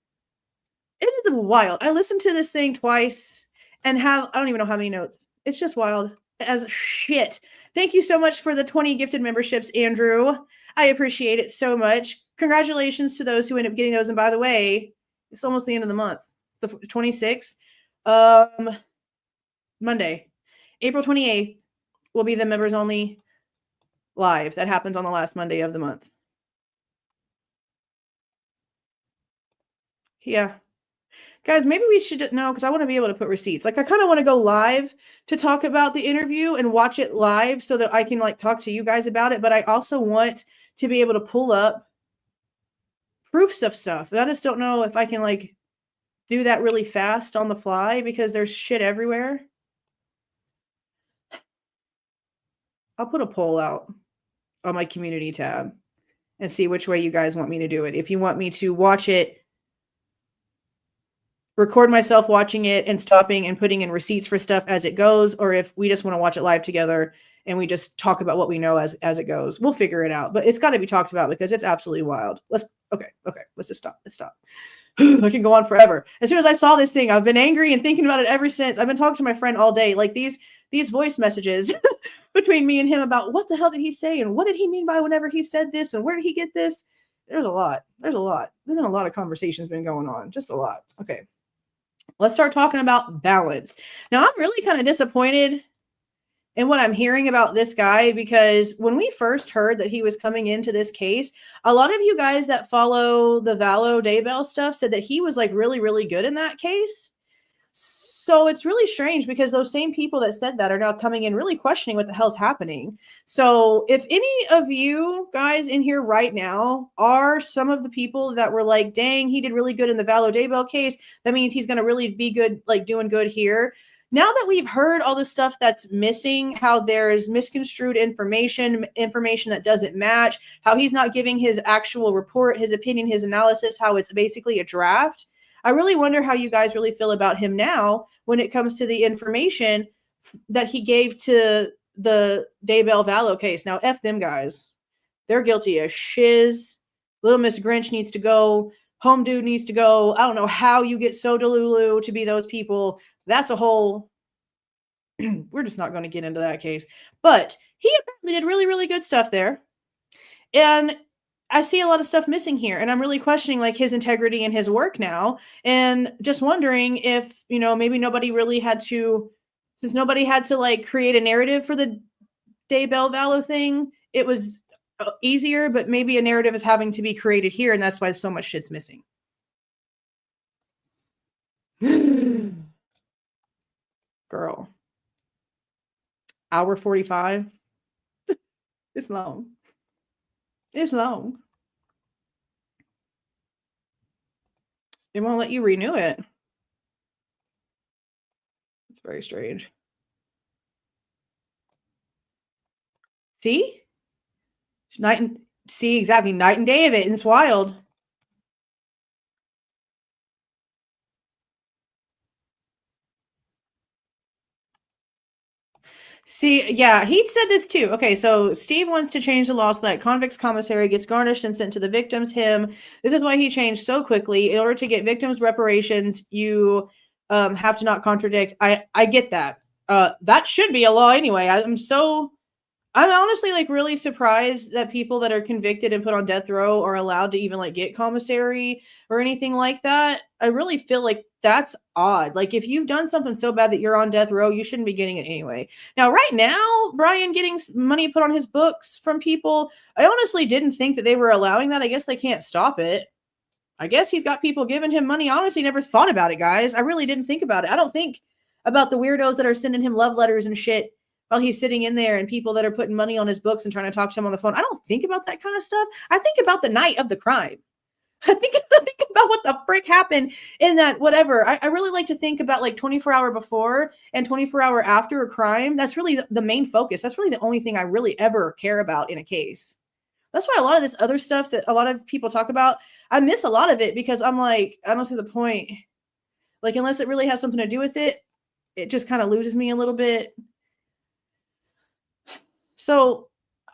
It is wild. I listened to this thing twice and I don't even know how many notes. It's just wild as shit. Thank you so much for the 20 gifted memberships, Andrew. I appreciate it so much. Congratulations to those who end up getting those. And by the way, it's almost the end of the month, the 26th. Monday, April 28th will be the members only live. That happens on the last Monday of the month. Yeah. Guys, maybe we should know, because I want to be able to put receipts. Like, I kind of want to go live to talk about the interview and watch it live so that I can like talk to you guys about it. But I also want to be able to pull up proofs of stuff. And I just don't know if I can like do that really fast on the fly because there's shit everywhere. I'll put a poll out on my community tab and see which way you guys want me to do it. If you want me to watch it, record myself watching it and stopping and putting in receipts for stuff as it goes, or if we just want to watch it live together and we just talk about what we know as it goes. We'll figure it out, but it's got to be talked about because it's absolutely wild. Okay. Let's just stop. Let's stop. I can go on forever. As soon as I saw this thing, I've been angry and thinking about it ever since. I've been talking to my friend all day. Like these voice messages between me and him about what the hell did he say and what did he mean by whenever he said this and where did he get this? There's a lot. There's been a lot of conversations been going on. Just a lot. Okay. Let's start talking about balance. Now, I'm really kind of disappointed and what I'm hearing about this guy, because when we first heard that he was coming into this case, a lot of you guys that follow the Valo Daybell stuff said that he was like really, really good in that case. So it's really strange because those same people that said that are now coming in really questioning what the hell's happening. So if any of you guys in here right now are some of the people that were like, dang, he did really good in the Valo Daybell case, that means he's going to really be good, like doing good here. Now that we've heard all the stuff that's missing, how there's misconstrued information that doesn't match, how he's not giving his actual report, his opinion, his analysis, how it's basically a draft, I really wonder how you guys really feel about him now when it comes to the information that he gave to the Daybell Valo case. Now, F them guys. They're guilty as shiz. Little Miss Grinch needs to go. Home Dude needs to go. I don't know how you get so delulu to be those people. That's a whole... We're just not going to get into that case. But he apparently did really, really good stuff there. And I see a lot of stuff missing here, and I'm really questioning like his integrity and his work now, and just wondering if, you know, maybe nobody really had to, since nobody had to like create a narrative for the Daybell Valo thing, it was easier, but maybe a narrative is having to be created here, and that's why so much shit's missing. Girl. Hour 45. It's long. It's long. It won't let you renew it. It's very strange. See? See, exactly. Night and day of it, and it's wild. See, yeah, he said this too. Okay, so Steve wants to change the law so that convicts commissary gets garnished and sent to the victims. This is why he changed so quickly. In order to get victims reparations, you have to not contradict. I get that. That should be a law anyway. I'm honestly like really surprised that people that are convicted and put on death row are allowed to even like get commissary or anything like that. I really feel like that's odd. Like if you've done something so bad that you're on death row, you shouldn't be getting it anyway. Now, right now, Bryan getting money put on his books from people, I honestly didn't think that they were allowing that. I guess they can't stop it. I guess he's got people giving him money. I honestly never thought about it, guys. I really didn't think about it. I don't think about the weirdos that are sending him love letters and shit while he's sitting in there, and people that are putting money on his books and trying to talk to him on the phone. I don't think about that kind of stuff. I think about the night of the crime. I think about what the frick happened in that whatever. I really like to think about like 24-hour before and 24-hour after a crime. That's really the main focus. That's really the only thing I really ever care about in a case. That's why a lot of this other stuff that a lot of people talk about, I miss a lot of it because I'm like, I don't see the point. Like, unless it really has something to do with it, it just kind of loses me a little bit. So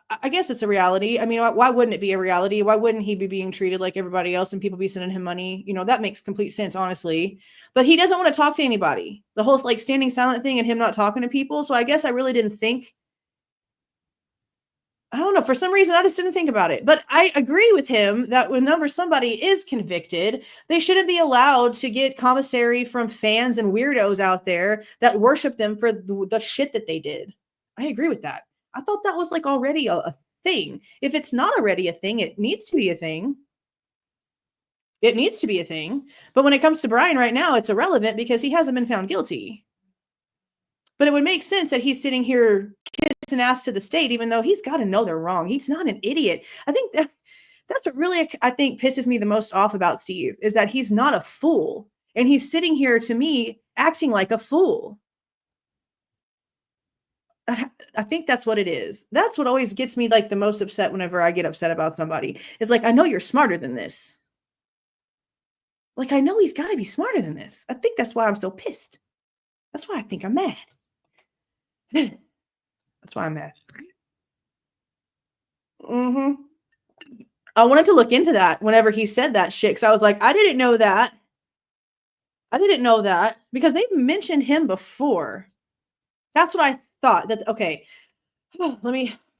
I guess it's a reality. I mean, why wouldn't it be a reality? Why wouldn't he be being treated like everybody else and people be sending him money? You know, that makes complete sense, honestly. But he doesn't want to talk to anybody. The whole like standing silent thing and him not talking to people. So I guess I really didn't think. I don't know. For some reason, I just didn't think about it. But I agree with him that whenever somebody is convicted, they shouldn't be allowed to get commissary from fans and weirdos out there that worship them for the shit that they did. I agree with that. I thought that was like already a thing. If it's not already a thing, it needs to be a thing. It needs to be a thing. But when it comes to Bryan right now, it's irrelevant because he hasn't been found guilty. But it would make sense that he's sitting here kissing ass to the state, even though he's got to know they're wrong. He's not an idiot. I think that's what really, I think, pisses me the most off about Steve, is that he's not a fool. And he's sitting here, to me, acting like a fool. I think that's what it is. That's what always gets me like the most upset whenever I get upset about somebody. It's like, I know you're smarter than this. Like, I know he's got to be smarter than this. I think that's why I'm so pissed. That's why I think I'm mad. That's why I'm mad. I wanted to look into that whenever he said that shit, because I was like, I didn't know that. I didn't know that because they've mentioned him before. That's what I thought. That okay.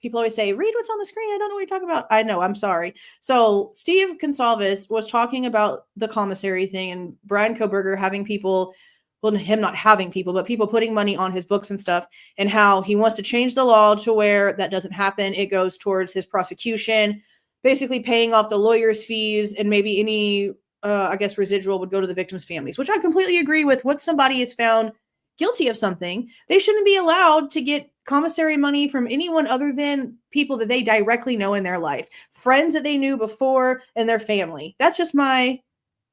People always say, read what's on the screen. I don't know what you're talking about. I know, I'm sorry. So Steve Consolves was talking about the commissary thing and Bryan Kohberger having people him not having people, but people putting money on his books and stuff, and how he wants to change the law to where that doesn't happen. It goes towards his prosecution, basically paying off the lawyer's fees, and maybe any, I guess, residual would go to the victims' families, which I completely agree with. Once somebody is found guilty of something, they shouldn't be allowed to get commissary money from anyone other than people that they directly know in their life, friends that they knew before, and their family. That's just my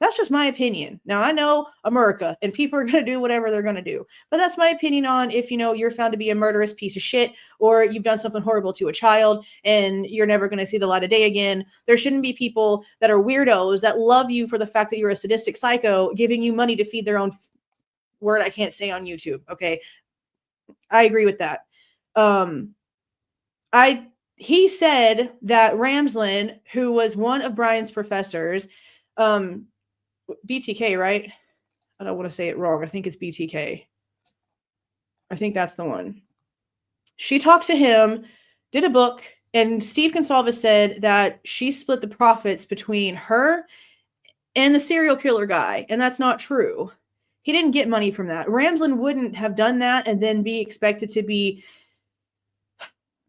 opinion. Now, I know America and people are going to do whatever they're going to do, but that's my opinion on if, you're found to be a murderous piece of shit, or you've done something horrible to a child and you're never going to see the light of day again. There shouldn't be people that are weirdos that love you for the fact that you're a sadistic psycho giving you money to feed their own word I can't say on YouTube. Okay. I agree with that. He said that Ramsland, who was one of Bryan's professors, BTK, right? I don't want to say it wrong. I think it's BTK. I think that's the one. She talked to him, did a book, and Steve Consolves said that she split the profits between her and the serial killer guy, and that's not true. He didn't get money from that. Ramsland wouldn't have done that and then be expected to be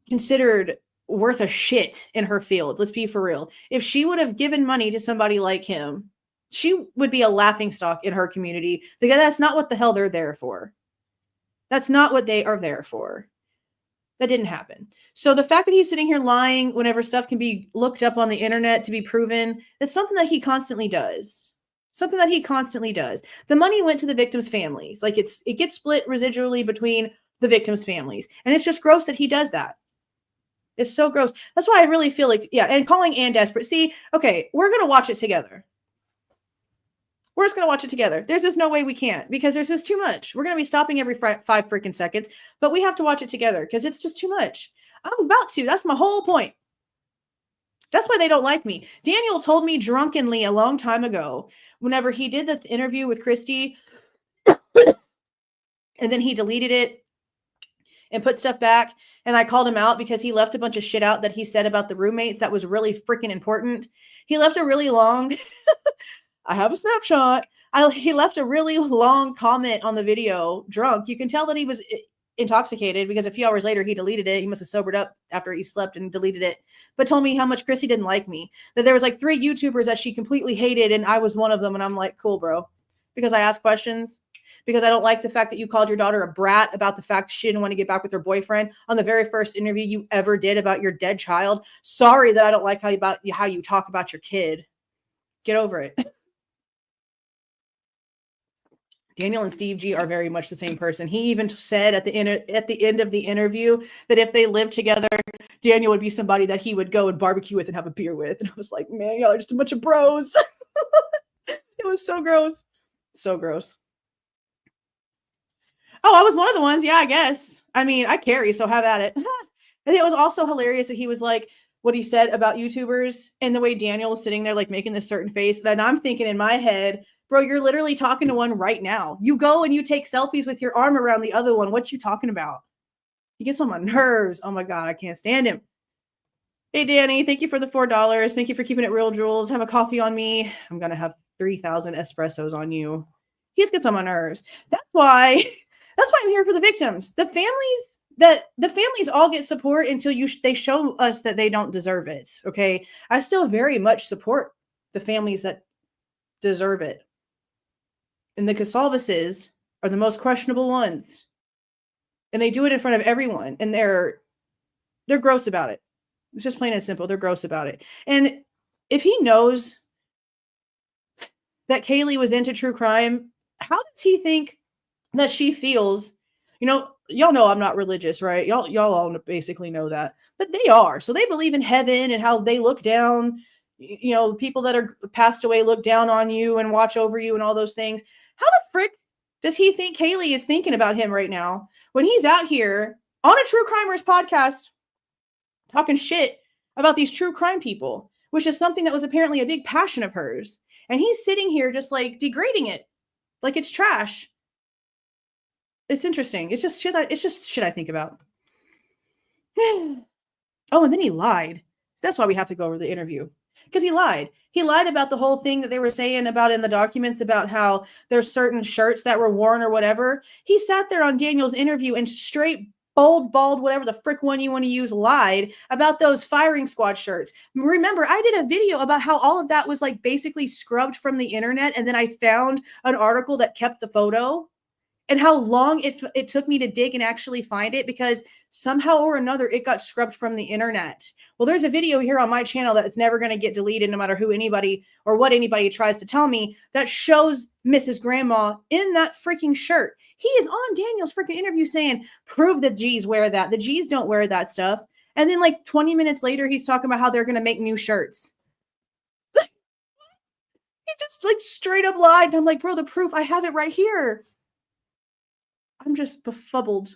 considered worth a shit in her field. Let's be for real. If she would have given money to somebody like him, she would be a laughingstock in her community, because that's not what the hell they're there for. That's not what they are there for. That didn't happen. So the fact that he's sitting here lying whenever stuff can be looked up on the internet to be proven, it's something that he constantly does. The money went to the victims' families. Like it gets split residually between the victims' families. And it's just gross that he does that. It's so gross. That's why I really feel like, yeah, and calling Ann desperate. See, okay, we're going to watch it together. We're just going to watch it together. There's just no way we can't, because there's just too much. We're going to be stopping every 5 freaking seconds, but we have to watch it together because it's just too much. I'm about to. That's my whole point. That's why they don't like me. Daniel told me drunkenly a long time ago, whenever he did the interview with Christy, and then he deleted it and put stuff back, and I called him out because he left a bunch of shit out that he said about the roommates that was really freaking important. He left a really long... I have a snapshot. He left a really long comment on the video, drunk. You can tell that he was intoxicated because a few hours later he deleted it. He must have sobered up after he slept and deleted it, but told me how much Chrissy didn't like me, that there was like 3 YouTubers that she completely hated, and I was one of them. And I'm like, cool, bro, because I ask questions, because I don't like the fact that you called your daughter a brat about the fact she didn't want to get back with her boyfriend on the very first interview you ever did about your dead child. Sorry that I don't like how you talk about your kid. Get over it. Daniel and Steve G are very much the same person. He even said at the end of the interview that if they lived together, Daniel would be somebody that he would go and barbecue with and have a beer with. And I was like, man, y'all are just a bunch of bros. It was so gross. So gross. Oh, I was one of the ones. Yeah, I guess. I mean, I carry, so have at it. And it was also hilarious that he was like, what he said about YouTubers, and the way Daniel was sitting there like making this certain face. And I'm thinking in my head, bro, you're literally talking to one right now. You go and you take selfies with your arm around the other one. What you talking about? He gets on my nerves. Oh my God, I can't stand him. Hey, Danny, thank you for the $4. Thank you for keeping it real, Jules. Have a coffee on me. I'm going to have 3,000 espressos on you. He just gets on my nerves. That's why I'm here for the victims. The families all get support until they show us that they don't deserve it. Okay. I still very much support the families that deserve it. And the Consolveses are the most questionable ones. And they do it in front of everyone. And they're gross about it. It's just plain and simple. They're gross about it. And if he knows that Kaylee was into true crime, how does he think that she feels? Y'all know I'm not religious, right? Y'all all basically know that. But they are. So they believe in heaven and how they look down. People that are passed away look down on you and watch over you and all those things. How the frick does he think Kaylee is thinking about him right now when he's out here on a True Crimers podcast talking shit about these true crime people, which is something that was apparently a big passion of hers. And he's sitting here just like degrading it like it's trash. It's interesting. It's just shit I think about. Oh, and then he lied. That's why we have to go over the interview. Because he lied. He lied about the whole thing that they were saying about in the documents about how there's certain shirts that were worn or whatever. He sat there on Daniel's interview and straight bald, whatever the frick one you want to use, lied about those firing squad shirts. Remember, I did a video about how all of that was like basically scrubbed from the internet. And then I found an article that kept the photo and how long it took me to dig and actually find it because somehow or another it got scrubbed from the internet. Well, there's a video here on my channel that's never going to get deleted no matter who anybody or what anybody tries to tell me that shows Mrs. Grandma in that freaking shirt. He is on Daniel's freaking interview saying, prove the G's wear that. The G's don't wear that stuff. And then like 20 minutes later, he's talking about how they're going to make new shirts. He just like straight up lied. And I'm like, bro, the proof, I have it right here. I'm just befuddled.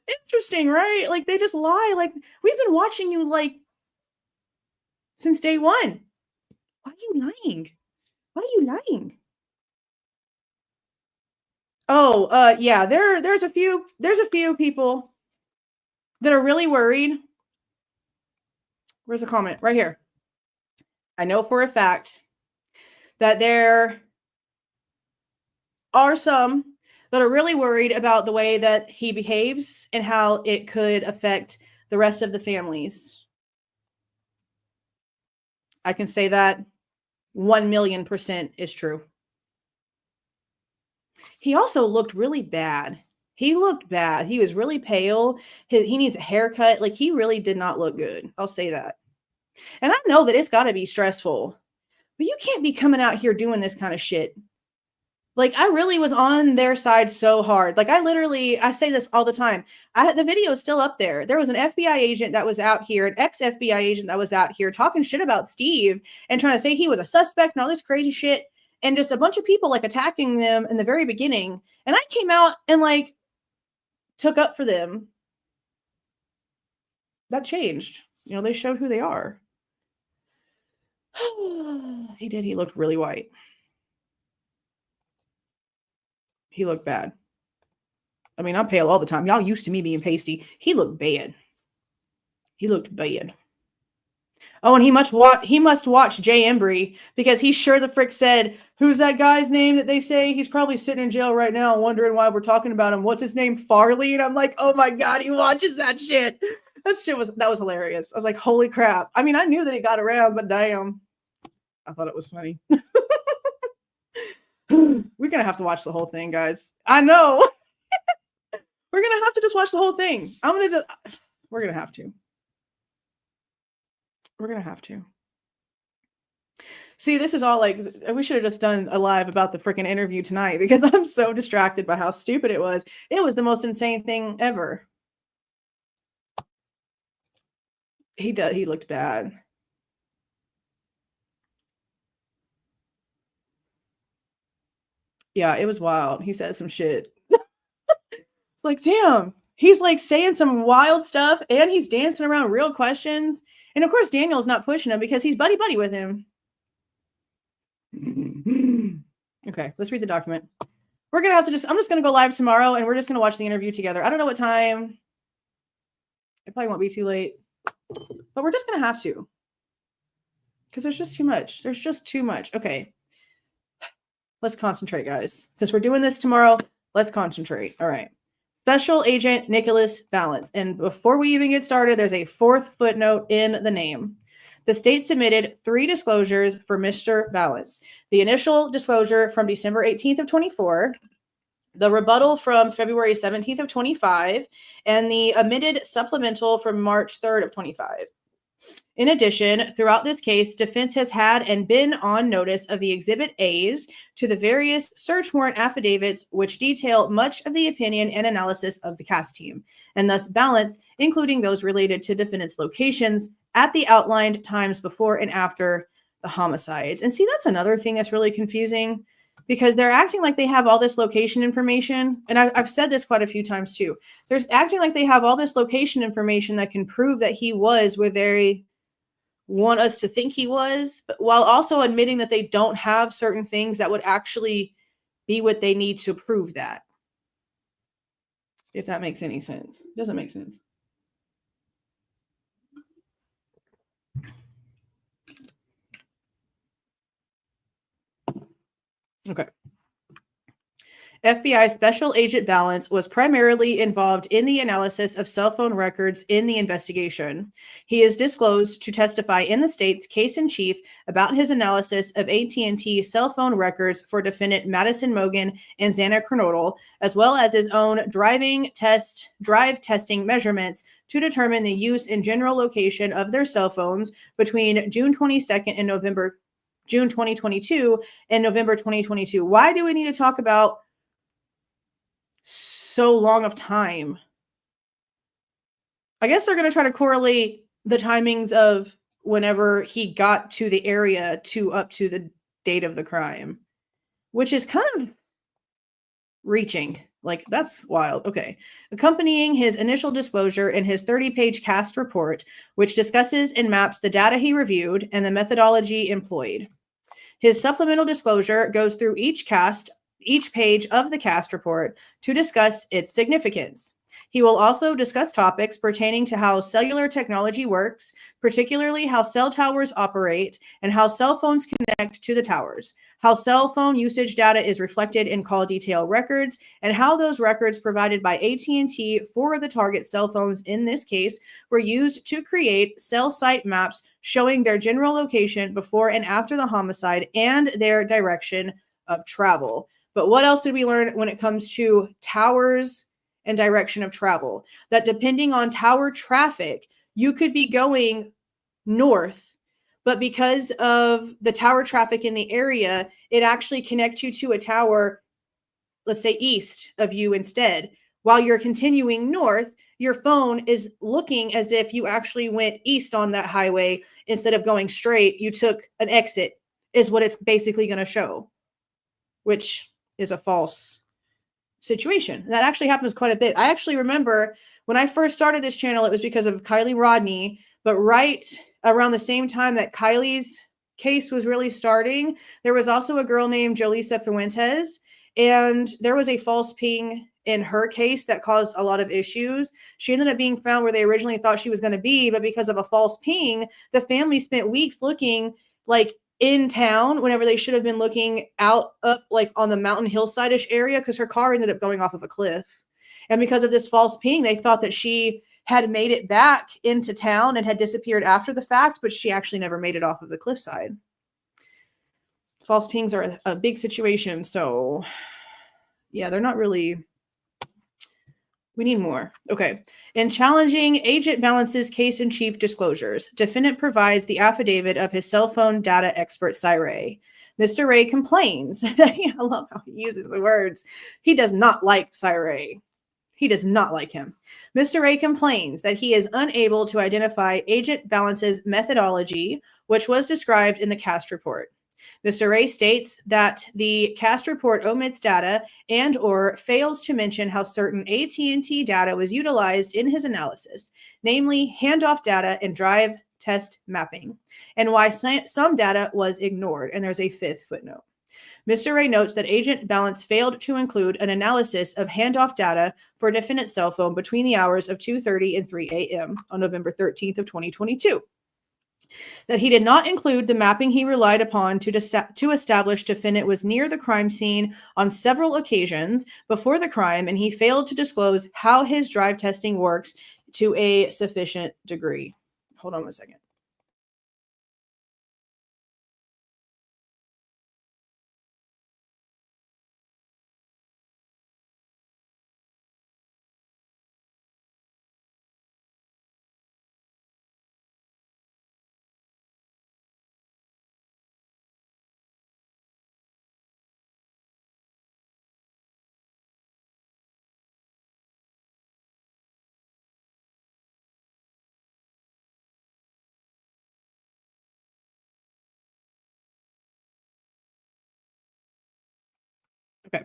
Interesting, right? Like they just lie. Like we've been watching you like since day one. Why are you lying? Why are you lying? Oh, yeah, there's a few people that are really worried. Where's the comment? Right here. I know for a fact that there are some that are really worried about the way that he behaves and how it could affect the rest of the families. I can say that 1,000,000% is true. He also looked really bad. He looked bad. He was really pale. He needs a haircut. Like he really did not look good. I'll say that. And I know that it's got to be stressful, but you can't be coming out here doing this kind of shit. Like I really was on their side so hard. Like I say this all the time. The video is still up there. There was an FBI agent that was out here, an ex-FBI agent that was out here talking shit about Steve and trying to say he was a suspect and all this crazy shit. And just a bunch of people like attacking them in the very beginning. And I came out and like took up for them. That changed. You know, they showed who they are. He did. He looked really white. He looked bad. I mean, I'm pale all the time. Y'all used to me being pasty. He looked bad. He looked bad. Oh, and he must watch Jay Embry because he sure the frick said, who's that guy's name that they say? He's probably sitting in jail right now wondering why we're talking about him. What's his name? Farley? And I'm like, oh my God, he watches that shit. That was hilarious. I was like, holy crap. I mean, I knew that he got around, but damn. I thought it was funny. We're going to have to watch the whole thing, guys. I know. We're going to have to just watch the whole thing. We're going to have to. We're going to have to. See, this is all like, we should have just done a live about the freaking interview tonight because I'm so distracted by how stupid it was. It was the most insane thing ever. He looked bad. Yeah, it was wild. He said some shit. Like, damn. He's like saying some wild stuff and he's dancing around real questions. And of course, Daniel's not pushing him because he's buddy with him. Okay, let's read the document. We're going to have to I'm just going to go live tomorrow and we're just going to watch the interview together. I don't know what time. It probably won't be too late, but we're just going to have to. Because there's just too much. There's just too much. Okay. Let's concentrate, guys. Since we're doing this tomorrow, let's concentrate. All right. Special Agent Nicholas Valance. And before we even get started, there's a fourth footnote in the name. The state submitted 3 disclosures for Mr. Valance. The initial disclosure from December 18th of 24, the rebuttal from February 17th of 25, and the omitted supplemental from March 3rd of 25. In addition, throughout this case, defense has had and been on notice of the Exhibit A's to the various search warrant affidavits, which detail much of the opinion and analysis of the CAS team, and thus Valance, including those related to defendants' locations at the outlined times before and after the homicides. And see, that's another thing that's really confusing because they're acting like they have all this location information. And I've said this quite a few times too. They're acting like they have all this location information that can prove that he was where they want us to think he was, but while also admitting that they don't have certain things that would actually be what they need to prove that. If that makes any sense. Doesn't make sense. Okay. FBI Special Agent Balance was primarily involved in the analysis of cell phone records in the investigation. He is disclosed to testify in the state's case-in-chief about his analysis of AT&T cell phone records for defendant Madison Mogen and Xana Kernodle, as well as his own drive testing measurements to determine the use and general location of their cell phones between June 22nd and June 2022 and November 2022. Why do we need to talk about so long of time? I guess they're going to try to correlate the timings of whenever he got to the area to up to the date of the crime, which is kind of reaching. Like, that's wild. Okay. Accompanying his initial disclosure in his 30-page cast report, which discusses and maps the data he reviewed and the methodology employed. His supplemental disclosure goes through each page of the cast report to discuss its significance. He will also discuss topics pertaining to how cellular technology works, particularly how cell towers operate and how cell phones connect to the towers, how cell phone usage data is reflected in call detail records, and how those records provided by AT&T for the target cell phones in this case were used to create cell site maps showing their general location before and after the homicide and their direction of travel. But what else did we learn when it comes to towers and direction of travel? That depending on tower traffic, you could be going north, but because of the tower traffic in the area, it actually connects you to a tower, let's say east of you instead. While you're continuing north, your phone is looking as if you actually went east on that highway instead of going straight. You took an exit, is what it's basically going to show, which is a false situation. That actually happens quite a bit. I actually remember when I first started this channel, it was because of Kylie Rodney, but right around the same time that Kylie's case was really starting, there was also a girl named Jolisa Fuentes, and there was a false ping in her case that caused a lot of issues. She ended up being found where they originally thought she was going to be, but because of a false ping, the family spent weeks looking like in town whenever they should have been looking out up like on the mountain hillside-ish area, because her car ended up going off of a cliff. And because of this false ping, they thought that she had made it back into town and had disappeared after the fact, but she actually never made it off of the cliffside. False pings are a big situation. So yeah, they're not really, we need more. Okay. In challenging Agent Balance's case-in-chief disclosures, defendant provides the affidavit of his cell phone data expert, Cy Ray. Mr. Ray complains that I love how he uses the words. He does not like Cy Ray. He does not like him. Mr. Ray complains that he is unable to identify Agent Balance's methodology, which was described in the cast report. Mr. Ray states that the cast report omits data and or fails to mention how certain AT&T data was utilized in his analysis, namely handoff data and drive test mapping, and why some data was ignored. And there's a fifth footnote. Mr. Ray notes that Agent Balance failed to include an analysis of handoff data for a defendant's cell phone between the hours of 2:30 and 3 a.m. on November 13th of 2022. That he did not include the mapping he relied upon to establish defendant was near the crime scene on several occasions before the crime, and he failed to disclose how his drive testing works to a sufficient degree. Hold on one second. Okay.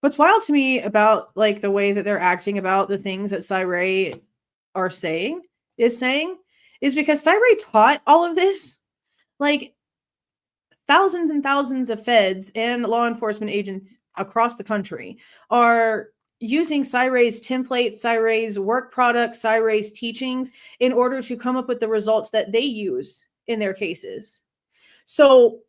What's wild to me about like the way that they're acting about the things that Cy Ray is saying is because Cy Ray taught all of this. Like thousands and thousands of feds and law enforcement agents across the country are using Cy Ray's templates, Cy Ray's work product, Cy Ray's teachings in order to come up with the results that they use in their cases. So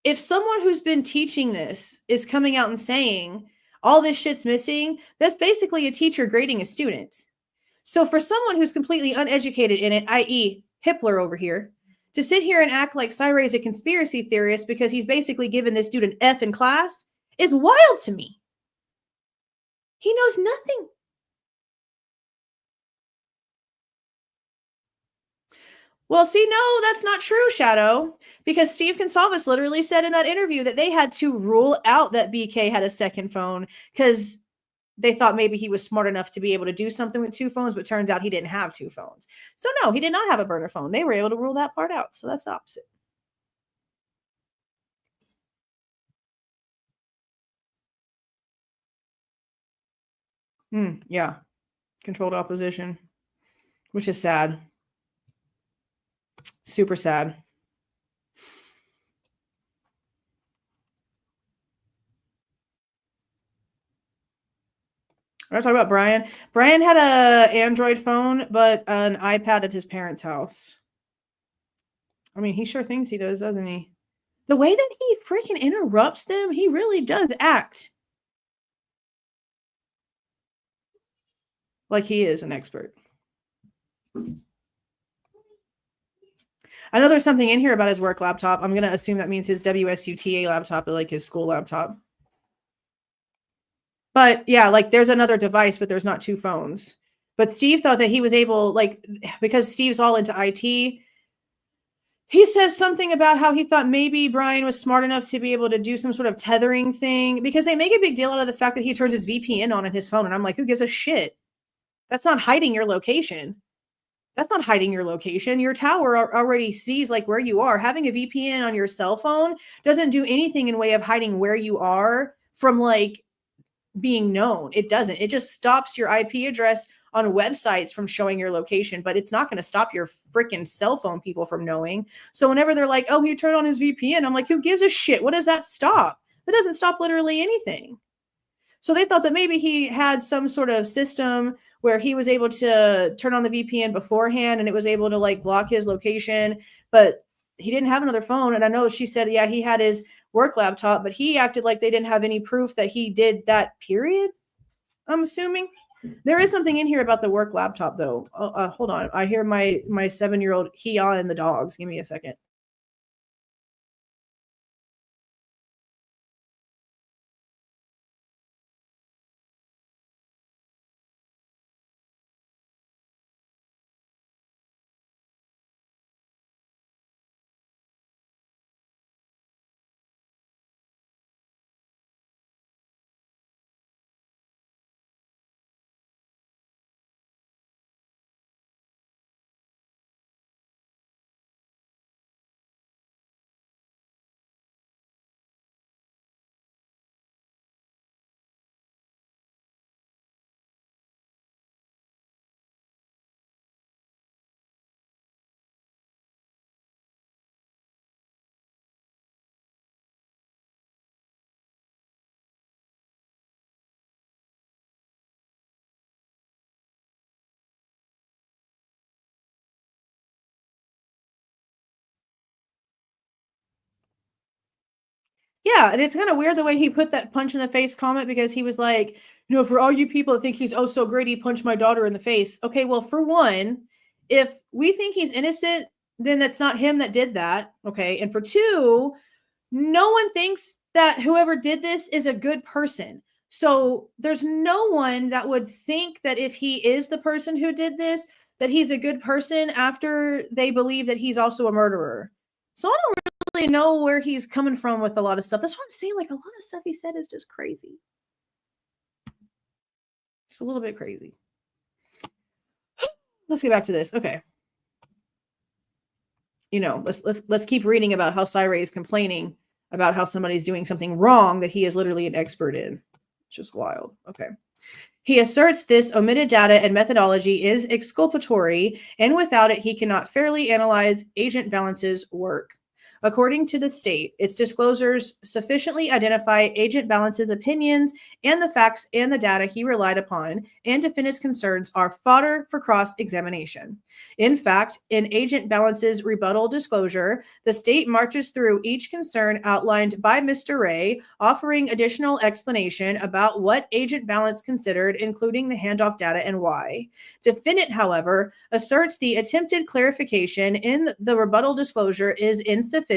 if someone who's been teaching this is coming out and saying all this shit's missing, that's basically a teacher grading a student. So for someone who's completely uneducated in it, i.e. Hippler over here, to sit here and act like Cyray's a conspiracy theorist because he's basically given this dude an F in class is wild to me. He knows nothing. Well, see, no, that's not true, Shadow, because Steve Consolves literally said in that interview that they had to rule out that BK had a second phone because they thought maybe he was smart enough to be able to do something with two phones, but turns out he didn't have two phones. So no, he did not have a burner phone. They were able to rule that part out. So that's the opposite. Yeah. Controlled opposition, which is sad. Super sad. I talk about Bryan. Bryan had a Android phone, but an iPad at his parents' house. I mean, he sure thinks he does, doesn't he? The way that he freaking interrupts them, he really does act like he is an expert. I know there's something in here about his work laptop. I'm going to assume that means his WSUTA laptop, like his school laptop. But yeah, like there's another device, but there's not two phones. But Steve thought that he was able, like, because Steve's all into IT, he says something about how he thought maybe Bryan was smart enough to be able to do some sort of tethering thing because they make a big deal out of the fact that he turns his VPN on his phone. And I'm like, who gives a shit? That's not hiding your location. That's not hiding your location. Your tower already sees like where you are. Having a VPN on your cell phone doesn't do anything in way of hiding where you are from like being known. It doesn't. It just stops your IP address on websites from showing your location, but it's not going to stop your freaking cell phone people from knowing. So whenever they're like, oh, he turned on his VPN, I'm like, who gives a shit? What does that stop? That doesn't stop literally anything. So they thought that maybe he had some sort of system where he was able to turn on the VPN beforehand and it was able to like block his location, but he didn't have another phone. And I know she said, yeah, he had his work laptop, but he acted like they didn't have any proof that he did that, period. I'm assuming. There is something in here about the work laptop though. Hold on. I hear my 7-year-old Hia and the dogs. Give me a second. Yeah, and it's kind of weird the way he put that punch in the face comment because he was like, you know, for all you people that think he's oh so great, he punched my daughter in the face. Okay, well, for one, if we think he's innocent, then that's not him that did that. Okay, and for two, no one thinks that whoever did this is a good person. So there's no one that would think that if he is the person who did this, that he's a good person after they believe that he's also a murderer. So I don't really know where he's coming from with a lot of stuff. That's what I'm saying. Like a lot of stuff he said is just crazy. It's a little bit crazy. Let's get back to this. Okay. You know, let's keep reading about how Cyray is complaining about how somebody's doing something wrong that he is literally an expert in. It's just wild. Okay. He asserts this omitted data and methodology is exculpatory, and without it, he cannot fairly analyze Agent Balance's work. According to the state, its disclosures sufficiently identify Agent Balance's opinions and the facts and the data he relied upon, and defendant's concerns are fodder for cross-examination. In fact, in Agent Balance's rebuttal disclosure, the state marches through each concern outlined by Mr. Ray, offering additional explanation about what Agent Balance considered, including the handoff data and why. Defendant, however, asserts the attempted clarification in the rebuttal disclosure is insufficient,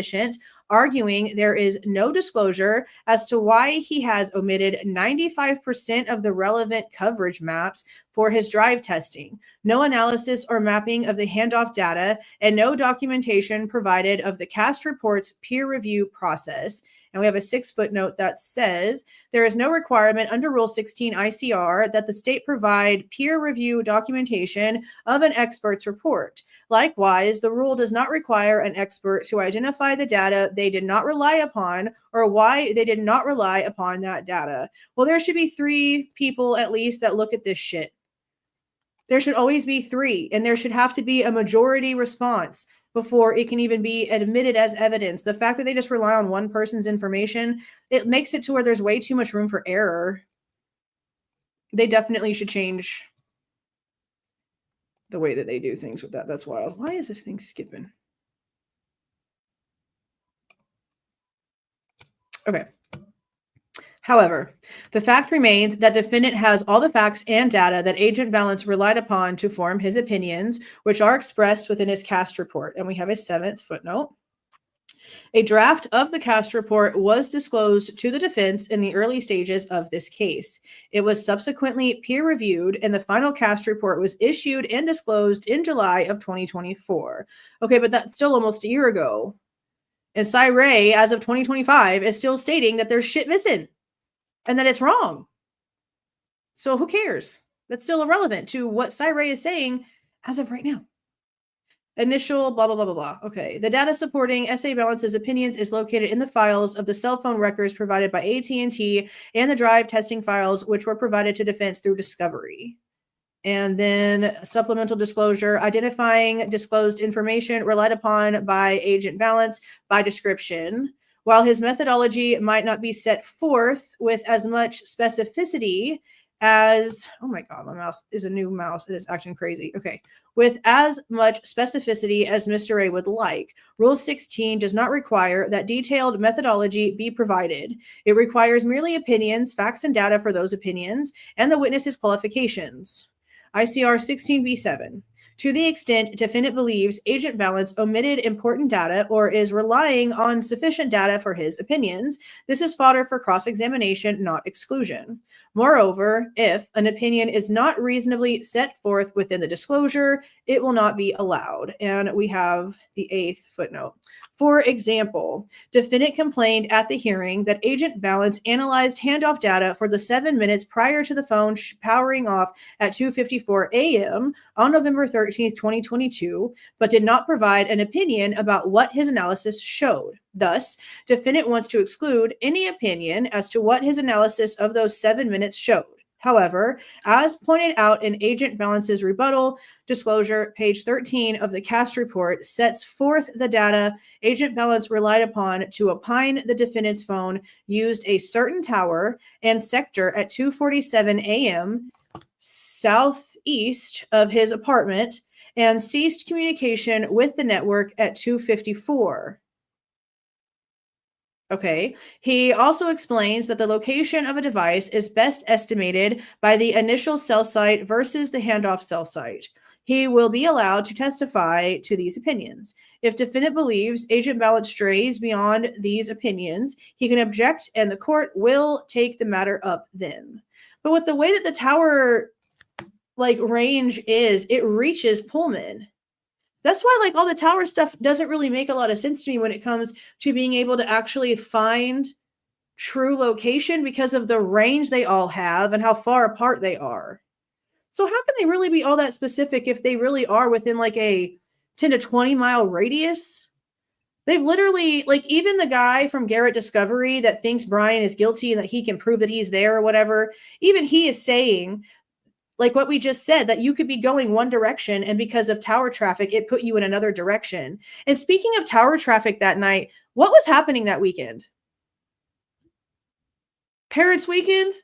arguing there is no disclosure as to why he has omitted 95% of the relevant coverage maps for his drive testing, no analysis or mapping of the handoff data, and no documentation provided of the cast report's peer review process. And we have a 6 footnote that says there is no requirement under Rule 16 ICR that the state provide peer review documentation of an expert's report. Likewise, the rule does not require an expert to identify the data they did not rely upon or why they did not rely upon that data. Well, there should be 3 people at least that look at this shit. There should always be 3, and there should have to be a majority response before it can even be admitted as evidence. The fact that they just rely on one person's information, it makes it to where there's way too much room for error. They definitely should change the way that they do things with that. That's wild. Why is this thing skipping? Okay. However, the fact remains that defendant has all the facts and data that Agent Balance relied upon to form his opinions, which are expressed within his cast report. And we have a 7th footnote. A draft of the cast report was disclosed to the defense in the early stages of this case. It was subsequently peer-reviewed, and the final cast report was issued and disclosed in July of 2024. Okay, but that's still almost a year ago. And Cy Ray, as of 2025, is still stating that there's shit missing and that it's wrong. So who cares? That's still irrelevant to what Cy Ray is saying as of right now. Initial blah, blah, blah, blah, blah. Okay. The data supporting SA Balance's opinions is located in the files of the cell phone records provided by AT&T and the drive testing files, which were provided to defense through discovery. And then supplemental disclosure, identifying disclosed information relied upon by Agent Balance by description. While his methodology might not be set forth with as much specificity as, oh my God, my mouse is a new mouse. It is acting crazy. Okay. With as much specificity as Mr. Ray would like, Rule 16 does not require that detailed methodology be provided. It requires merely opinions, facts, and data for those opinions, and the witness's qualifications. ICR 16b7. To the extent defendant believes Agent Balance omitted important data or is relying on sufficient data for his opinions, this is fodder for cross-examination, not exclusion. Moreover, if an opinion is not reasonably set forth within the disclosure, it will not be allowed. And we have the 8th footnote. For example, defendant complained at the hearing that Agent Balance analyzed handoff data for the 7 minutes prior to the phone powering off at 2:54 a.m. on November 13th, 2022, but did not provide an opinion about what his analysis showed. Thus, defendant wants to exclude any opinion as to what his analysis of those 7 minutes showed. However, as pointed out in Agent Balance's rebuttal disclosure, page 13 of the cast report sets forth the data Agent Balance relied upon to opine the defendant's phone used a certain tower and sector at 2:47 a.m. southeast of his apartment and ceased communication with the network at 2:54. Okay. He also explains that the location of a device is best estimated by the initial cell site versus the handoff cell site. He will be allowed to testify to these opinions. If defendant believes Agent Balance strays beyond these opinions, he can object and the court will take the matter up then. But with the way that the tower range is, it reaches Pullman. That's why all the tower stuff doesn't really make a lot of sense to me when it comes to being able to actually find true location because of the range they all have and how far apart they are. So how can they really be all that specific if they really are within a 10 to 20 mile radius? They've literally, even the guy from Garrett Discovery that thinks Bryan is guilty and that he can prove that he's there or whatever, even he is saying like what we just said, that you could be going one direction and because of tower traffic, it put you in another direction. And speaking of tower traffic that night, what was happening that weekend? Parents' weekend,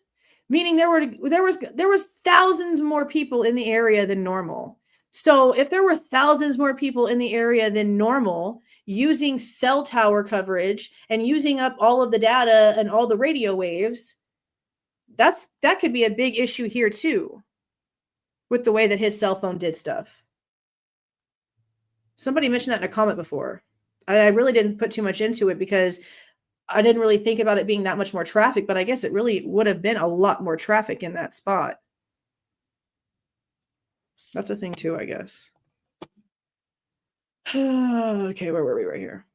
meaning there was thousands more people in the area than normal. So if there were thousands more people in the area than normal using cell tower coverage and using up all of the data and all the radio waves, that could be a big issue here too, with the way that his cell phone did stuff. Somebody mentioned that in a comment before. I really didn't put too much into it because I didn't really think about it being that much more traffic, but I guess it really would have been a lot more traffic in that spot. That's a thing too, I guess. Okay, where were we? Right here.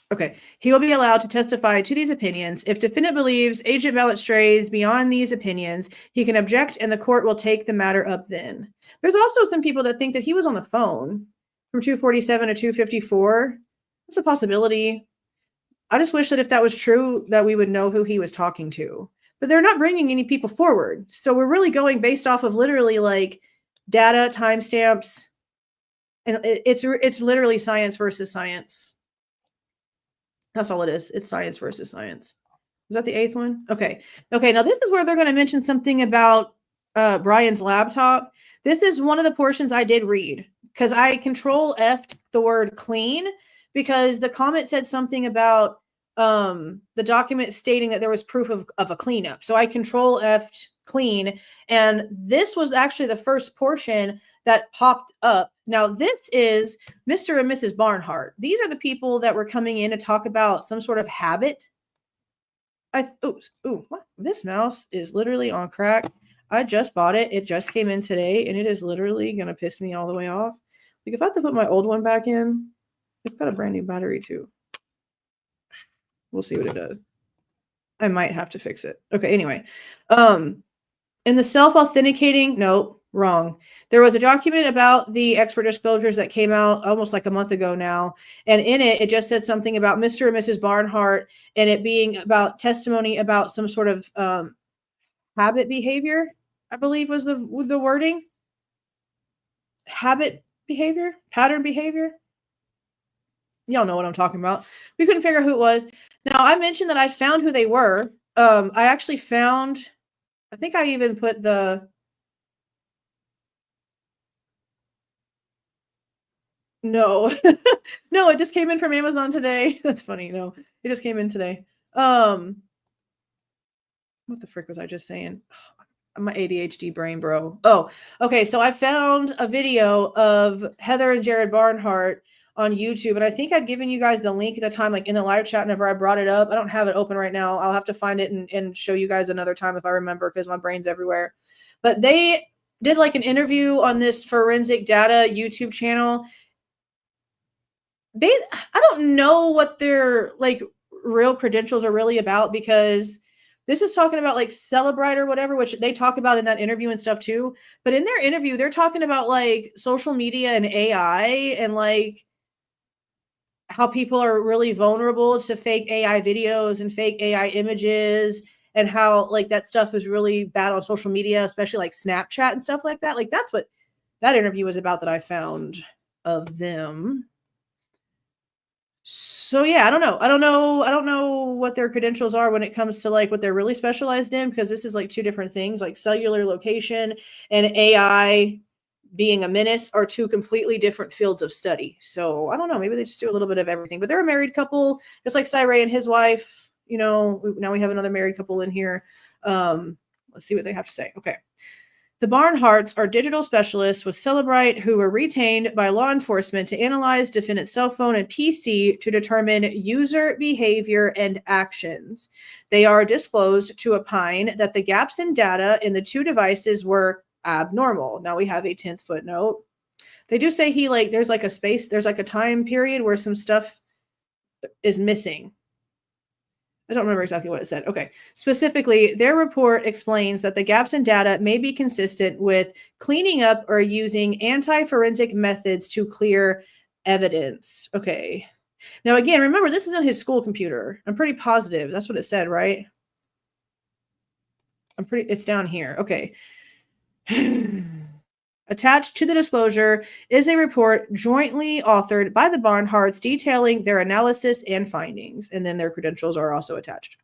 Okay, he will be allowed to testify to these opinions. If defendant believes Agent Mallet strays beyond these opinions, he can object and the court will take the matter up then. There's also some people that think that he was on the phone from 247 to 254. That's a possibility. I just wish that if that was true, that we would know who he was talking to. But they're not bringing any people forward. So we're really going based off of literally like data, timestamps, and it's literally science versus science. That's all it is. It's science versus science. Was that the 8th one? Okay. Okay, now this is where they're going to mention something about Bryan's laptop. This is one of the portions I did read because I control F'd the word clean because the comment said something about the document stating that there was proof of a cleanup. So I control F'd clean. And this was actually the first portion that popped up. Now, this is Mr. and Mrs. Barnhart. These are the people that were coming in to talk about some sort of habit. What? This mouse is literally on crack. I just bought it. It just came in today, and it is literally going to piss me all the way off. Like, if I have to put my old one back in, it's got a brand new battery, too. We'll see what it does. I might have to fix it. Okay, anyway. In the self-authenticating, no. Wrong. There was a document about the expert disclosures that came out almost like a month ago now. And in it, it just said something about Mr. and Mrs. Barnhart and it being about testimony about some sort of habit behavior, I believe was the wording. Habit behavior? Pattern behavior? Y'all know what I'm talking about. We couldn't figure out who it was. Now, I mentioned that I found who they were. I actually found, I think I even put the... No, no, it just came in from Amazon today. That's funny. No, it just came in today. What the frick was I just saying? My ADHD brain, bro. Oh, okay. So I found a video of Heather and Jared Barnhart on YouTube, and I think I'd given you guys the link at the time, like in the live chat whenever I brought it up. I don't have it open right now. I'll have to find it and show you guys another time if I remember because my brain's everywhere. But they did like an interview on this forensic data YouTube channel. I don't know what their like real credentials are really about because this is talking about like Celebrite or whatever, which they talk about in that interview and stuff too. But in their interview, they're talking about like social media and AI and like how people are really vulnerable to fake AI videos and fake AI images and how like that stuff is really bad on social media, especially like Snapchat and stuff like that. Like that's what that interview was about that I found of them. So yeah, I don't know what their credentials are when it comes to like what they're really specialized in, because this is like two different things, like cellular location and AI being a menace are two completely different fields of study. So I don't know, maybe they just do a little bit of everything, but they're a married couple, just like Cyree and his wife, you know, now we have another married couple in here. Let's see what they have to say. Okay. The Barnharts are digital specialists with Celebrite who were retained by law enforcement to analyze defendant's cell phone and PC to determine user behavior and actions. They are disclosed to opine that the gaps in data in the two devices were abnormal. Now we have a 10th footnote. They do say there's like a space, there's like a time period where some stuff is missing. I don't remember exactly what it said. Okay. Specifically, their report explains that the gaps in data may be consistent with cleaning up or using anti-forensic methods to clear evidence. Okay. Now, again, remember, this is on his school computer. I'm pretty positive. That's what it said, right? It's down here. Okay. Attached to the disclosure is a report jointly authored by the Barnharts detailing their analysis and findings. And then their credentials are also attached.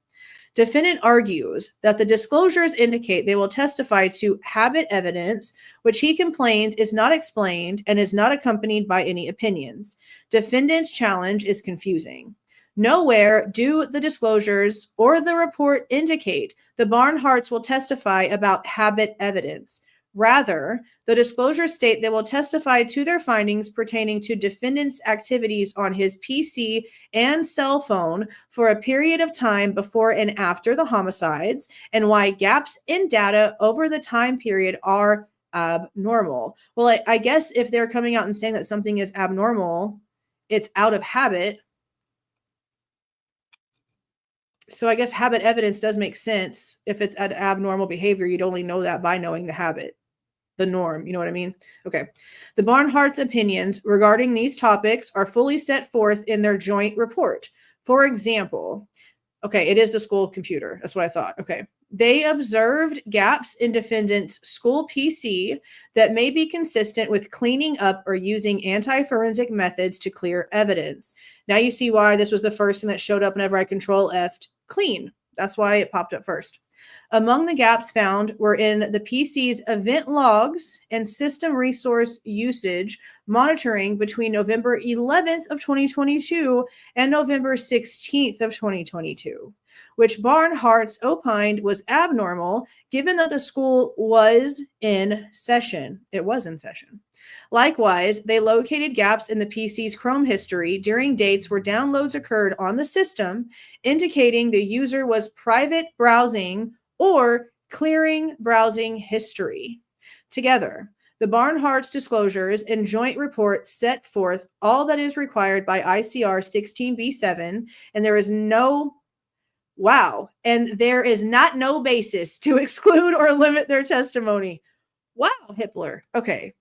Defendant argues that the disclosures indicate they will testify to habit evidence, which he complains is not explained and is not accompanied by any opinions. Defendant's challenge is confusing. Nowhere do the disclosures or the report indicate the Barnharts will testify about habit evidence. Rather, the disclosures state they will testify to their findings pertaining to defendant's activities on his PC and cell phone for a period of time before and after the homicides, and why gaps in data over the time period are abnormal. Well, I guess if they're coming out and saying that something is abnormal, it's out of habit. So I guess habit evidence does make sense. If it's an abnormal behavior, you'd only know that by knowing the habit, the norm. You know what I mean? Okay. The Barnharts' opinions regarding these topics are fully set forth in their joint report. For example, okay, it is the school computer. That's what I thought. Okay. They observed gaps in defendant's school PC that may be consistent with cleaning up or using anti-forensic methods to clear evidence. Now you see why this was the first thing that showed up whenever I Control F'd clean. That's why it popped up first. Among the gaps found were in the PC's event logs and system resource usage monitoring between November 11th of 2022 and November 16th of 2022, which Barnharts opined was abnormal given that the school was in session. It was in session. Likewise, they located gaps in the PC's Chrome history during dates where downloads occurred on the system, indicating the user was private browsing or clearing browsing history. Together, the Barnharts disclosures and joint report set forth all that is required by ICR 16b7, and there is not no basis to exclude or limit their testimony. Wow, Hippler. Okay,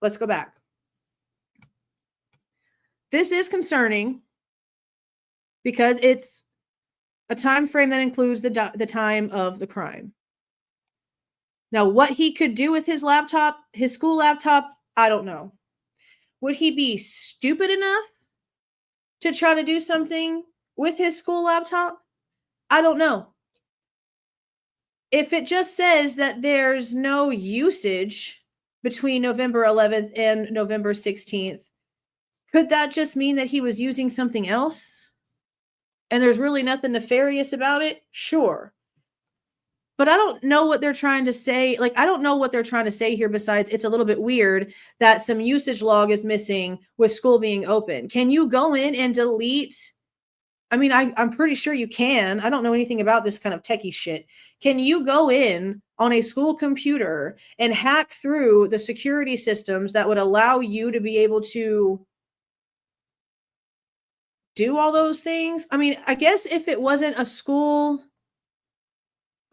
let's go back. This is concerning because it's a time frame that includes the time of the crime. Now, what he could do with his laptop, his school laptop, I don't know. Would he be stupid enough to try to do something with his school laptop? I don't know. If it just says that there's no usage between November 11th and November 16th, could that just mean that he was using something else? And there's really nothing nefarious about it? Sure. But I don't know what they're trying to say. Like, I don't know what they're trying to say here besides it's a little bit weird that some usage log is missing with school being open. Can you go in and delete? I mean, I'm pretty sure you can. I don't know anything about this kind of techie shit. Can you go in on a school computer and hack through the security systems that would allow you to be able to do all those things? I mean, I guess if it wasn't a school...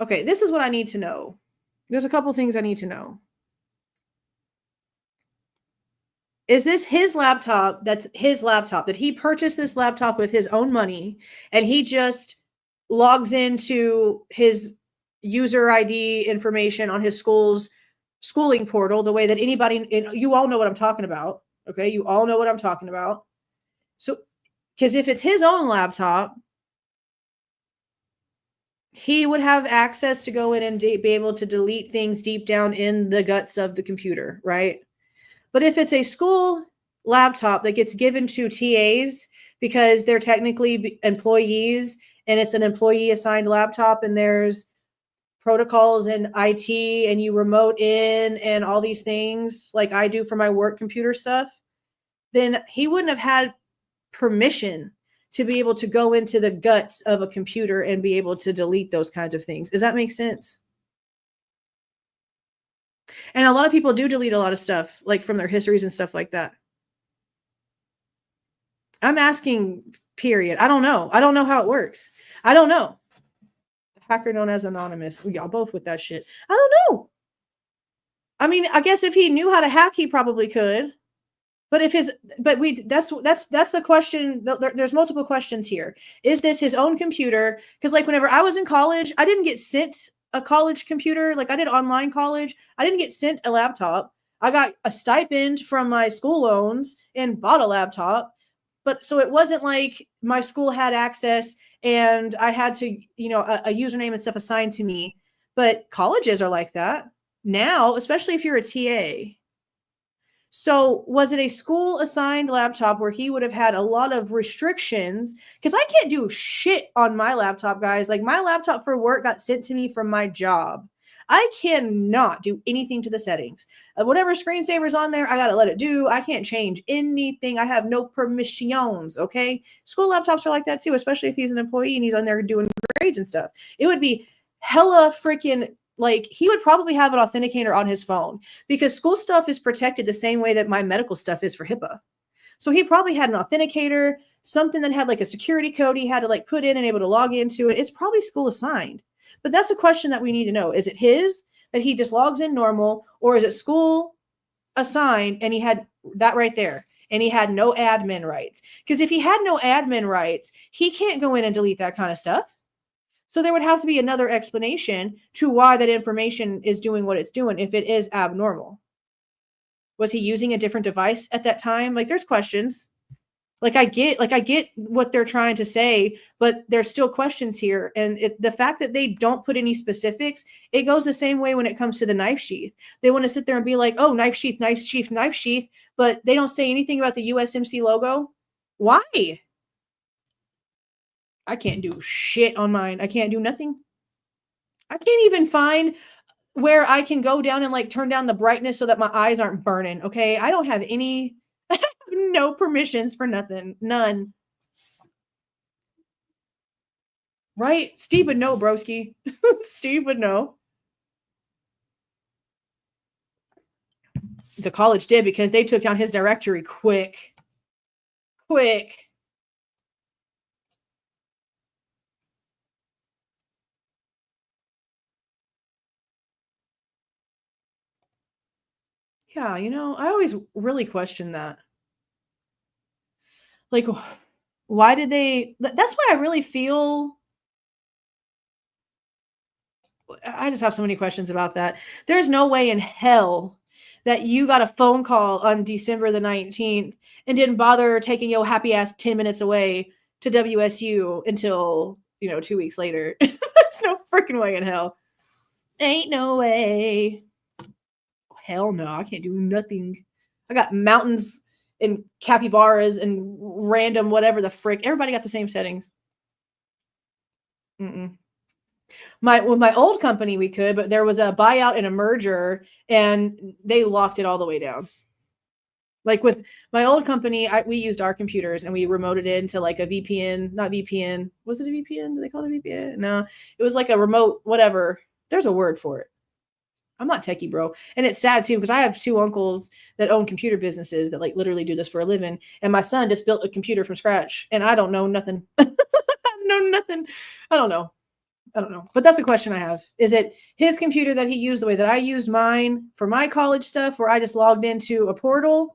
Okay, this is what I need to know. There's a couple things I need to know. Is this his laptop? That's his laptop. Did he purchase this laptop with his own money and he just logs into his user ID information on his school's schooling portal the way that anybody, you all know what I'm talking about. Okay, you all know what I'm talking about. So, because if it's his own laptop, he would have access to go in and be able to delete things deep down in the guts of the computer, right? But if it's a school laptop that gets given to TAs because they're technically employees and it's an employee assigned laptop and there's protocols in IT and you remote in and all these things like I do for my work computer stuff, then he wouldn't have had permission to be able to go into the guts of a computer and be able to delete those kinds of things. Does that make sense? And a lot of people do delete a lot of stuff, like from their histories and stuff like that. I'm asking, period. I don't know. I don't know how it works. I don't know. Hacker known as Anonymous. Y'all both with that shit. I don't know. I mean, I guess if he knew how to hack, he probably could. that's the question. There's multiple questions here. Is this his own computer? Because like whenever I was in college, I didn't get sent a college computer. Like I did online college. I didn't get sent a laptop. I got a stipend from my school loans and bought a laptop. But so it wasn't like my school had access and I had to, a username and stuff assigned to me. But colleges are like that now, especially if you're a TA. So was it a school assigned laptop where he would have had a lot of restrictions? Because I can't do shit on my laptop, guys. Like my laptop for work got sent to me from my job. I cannot do anything to the settings. Whatever screensaver's on there, I got to let it do. I can't change anything. I have no permissions, okay? School laptops are like that too, especially if he's an employee and he's on there doing grades and stuff. It would be hella freaking, like, he would probably have an authenticator on his phone because school stuff is protected the same way that my medical stuff is for HIPAA. So he probably had an authenticator, something that had like a security code he had to like put in and able to log into it. It's probably school assigned. But that's a question that we need to know. Is it his that he just logs in normal, or is it school assigned and he had that right there and he had no admin rights? Because if he had no admin rights, he can't go in and delete that kind of stuff. So there would have to be another explanation to why that information is doing what it's doing if it is abnormal. Was he using a different device at that time? Like there's questions. Like I get what they're trying to say, but there's still questions here. And the fact that they don't put any specifics, it goes the same way when it comes to the knife sheath. They want to sit there and be like, oh, knife sheath, knife sheath, knife sheath, but they don't say anything about the USMC logo. Why? I can't do shit on mine. I can't do nothing. I can't even find where I can go down and like turn down the brightness so that my eyes aren't burning. Okay. I don't have any, no permissions for nothing. None. Right? Steve would know, broski. Steve would know. The college did because they took down his directory quick. Quick. Yeah, I always really question that. Like, why did they? That's why I really feel. I just have so many questions about that. There's no way in hell that you got a phone call on December the 19th and didn't bother taking your happy ass 10 minutes away to WSU until, 2 weeks later. There's no freaking way in hell. Ain't no way. Hell no, I can't do nothing. I got mountains and capybaras and random whatever the frick. Everybody got the same settings. With my old company we could, but there was a buyout and a merger and they locked it all the way down. Like with my old company, we used our computers and we remoted it into like a VPN, not VPN. Was it a VPN? Do they call it a VPN? No, it was like a remote, whatever. There's a word for it. I'm not techie, bro. And it's sad too, because I have two uncles that own computer businesses that like literally do this for a living. And my son just built a computer from scratch and I don't know nothing. I know nothing. I don't know. But that's a question I have. Is it his computer that he used the way that I used mine for my college stuff, where I just logged into a portal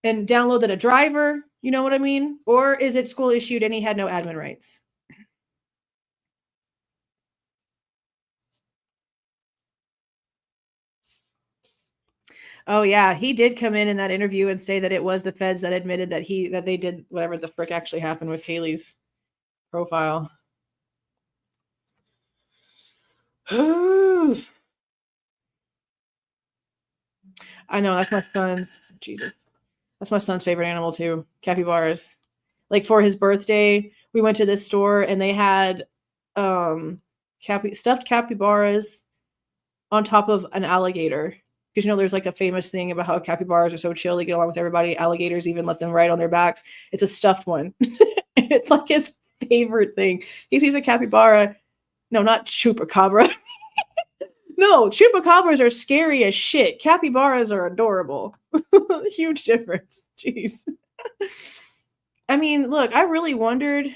and downloaded a driver? You know what I mean? Or is it school issued and he had no admin rights? Oh yeah, he did come in that interview and say that it was the feds that admitted that they did whatever the frick actually happened with Kaylee's profile. I know, that's my son's. Jesus, that's my son's favorite animal too. Capybaras. Like for his birthday, we went to this store and they had stuffed capybaras on top of an alligator. Because there's like a famous thing about how capybaras are so chill, they get along with everybody. Alligators even let them ride on their backs. It's a stuffed one. It's like his favorite thing. He sees a capybara. No, not chupacabra. No, chupacabras are scary as shit. Capybaras are adorable. Huge difference. Jeez. I mean, look, I really wondered.